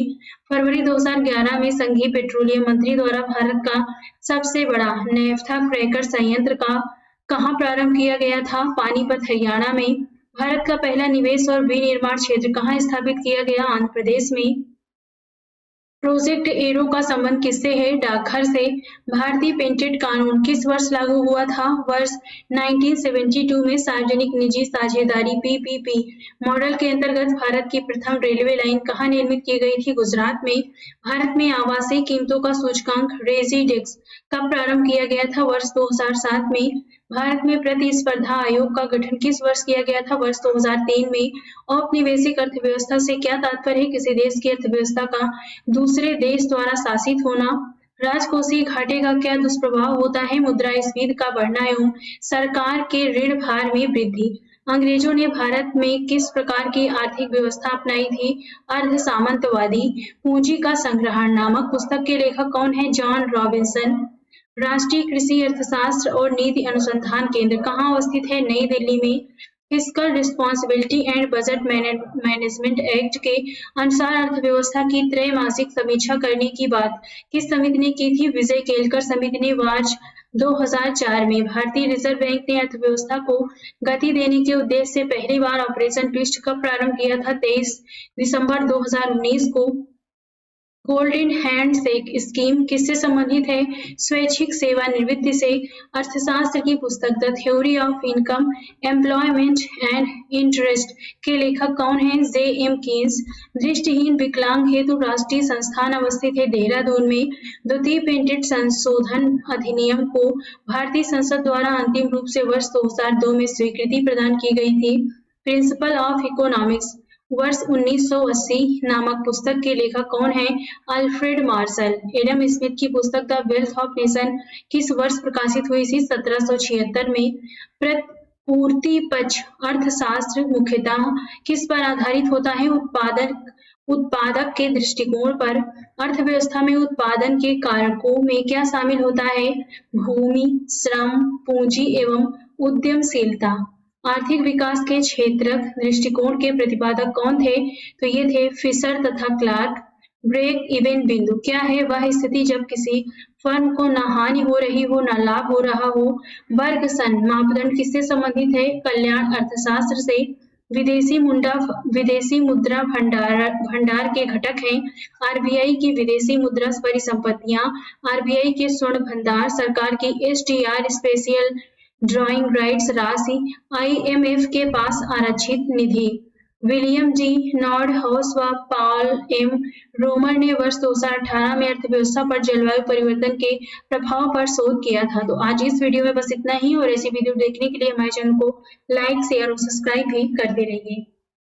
Speaker 1: फरवरी 2011 में संघीय पेट्रोलियम मंत्री द्वारा भारत का सबसे बड़ा नेफ्था क्रैकर संयंत्र का कहाँ प्रारंभ किया गया था? पानीपत हरियाणा में। भारत का पहला निवेश और विनिर्माण क्षेत्र कहाँ स्थापित किया गया? आंध्र प्रदेश में। प्रोजेक्ट एरो का संबंध किससे है? डाकघर से। भारतीय पेटेंट कानून किस वर्ष लागू हुआ था? वर्ष 1972 में। सार्वजनिक निजी साझेदारी PPP मॉडल के अंतर्गत भारत की प्रथम रेलवे लाइन कहाँ निर्मित की गई थी? गुजरात में। भारत में आवासीय कीमतों का सूचकांक रेजिडेक्स कब प्रारंभ किया गया था? वर्ष 2007 में। भारत में प्रतिस्पर्धा आयोग का गठन किस वर्ष किया गया था? वर्ष 2003 में। औपनिवेशिक अर्थव्यवस्था से क्या तात्पर्य है? किसी देश की अर्थव्यवस्था का दूसरे देश द्वारा शासित होना। राजकोषीय घाटे का क्या दुष्प्रभाव होता है? मुद्रास्फीति का बढ़ना एवं सरकार के ऋण भार में वृद्धि। अंग्रेजों ने भारत में किस प्रकार की आर्थिक व्यवस्था अपनाई थी? अर्ध सामंतवादी। पूंजी का संग्रहण नामक पुस्तक के लेखक कौन है? John Robinson. राष्ट्रीय कृषि अर्थशास्त्र और नीति अनुसंधान केंद्र कहाँ अवस्थित है? नई दिल्ली में। Fiscal responsibility and budget management act के अनुसार अर्थव्यवस्था की त्रैमासिक समीक्षा करने की बात किस समिति ने की थी? विजय केलकर समिति ने। मार्च 2004 में भारतीय रिजर्व बैंक ने अर्थव्यवस्था को गति देने के उद्देश्य से पहली बार ऑपरेशन ट्विस्ट कब प्रारंभ किया था? 23 दिसंबर 2019 को। गोल्डन हैंडशेक स्कीम किससे संबंधित है? स्वैच्छिक सेवानिवृत्ति से। अर्थशास्त्र की पुस्तक the theory of income, employment and interest के लेखक कौन हैं? J.M. कीन्स। दृष्टिहीन विकलांग हेतु राष्ट्रीय संस्थान अवस्थित है देहरादून में। द्वितीय पेटेंट संशोधन अधिनियम को भारतीय संसद द्वारा अंतिम रूप से वर्ष 2002 में स्वीकृति प्रदान की गई थी। प्रिंसिपल ऑफ इकोनॉमिक्स वर्ष 1980 नामक पुस्तक के लेखक कौन है? Alfred Marshall. एडम स्मिथ की पुस्तक द वेल्थ ऑफ नेशन किस वर्ष प्रकाशित हुई थी? 1776 में। प्रतिपूर्ति पक्ष अर्थशास्त्र मुख्यतः किस पर आधारित होता है? उत्पादक के दृष्टिकोण पर। अर्थव्यवस्था में उत्पादन के कारकों में क्या शामिल होता है? भूमि, श्रम, पूंजी एवं उद्यमशीलता। आर्थिक विकास के क्षेत्रक दृष्टिकोण के प्रतिपादक कौन थे? तो ये थे फिशर तथा क्लार्क। ब्रेक इवन बिंदु क्या है? वह स्थिति जब किसी फर्म को न हानि हो रही हो न लाभ हो रहा हो। बर्गसन मापदंड किससे संबंधित है? कल्याण अर्थशास्त्र से। विदेशी मुद्रा भंडार के घटक हैं। आरबीआई की विदेशी मुद्रा परिसंपत्तियां, आरबीआई के स्वर्ण भंडार, सरकार की एसडीआर स्पेशल ड्राइंग राइट्स राशि, आईएमएफ के पास आरक्षित निधि। विलियम जी नॉर्डहाउस व पॉल एम रोमर ने वर्ष 2018 में अर्थव्यवस्था पर जलवायु परिवर्तन के प्रभाव पर शोध किया था। तो आज इस वीडियो में बस इतना ही और ऐसी वीडियो देखने के लिए हमारे चैनल को लाइक, शेयर और सब्सक्राइब भी करते रहिए।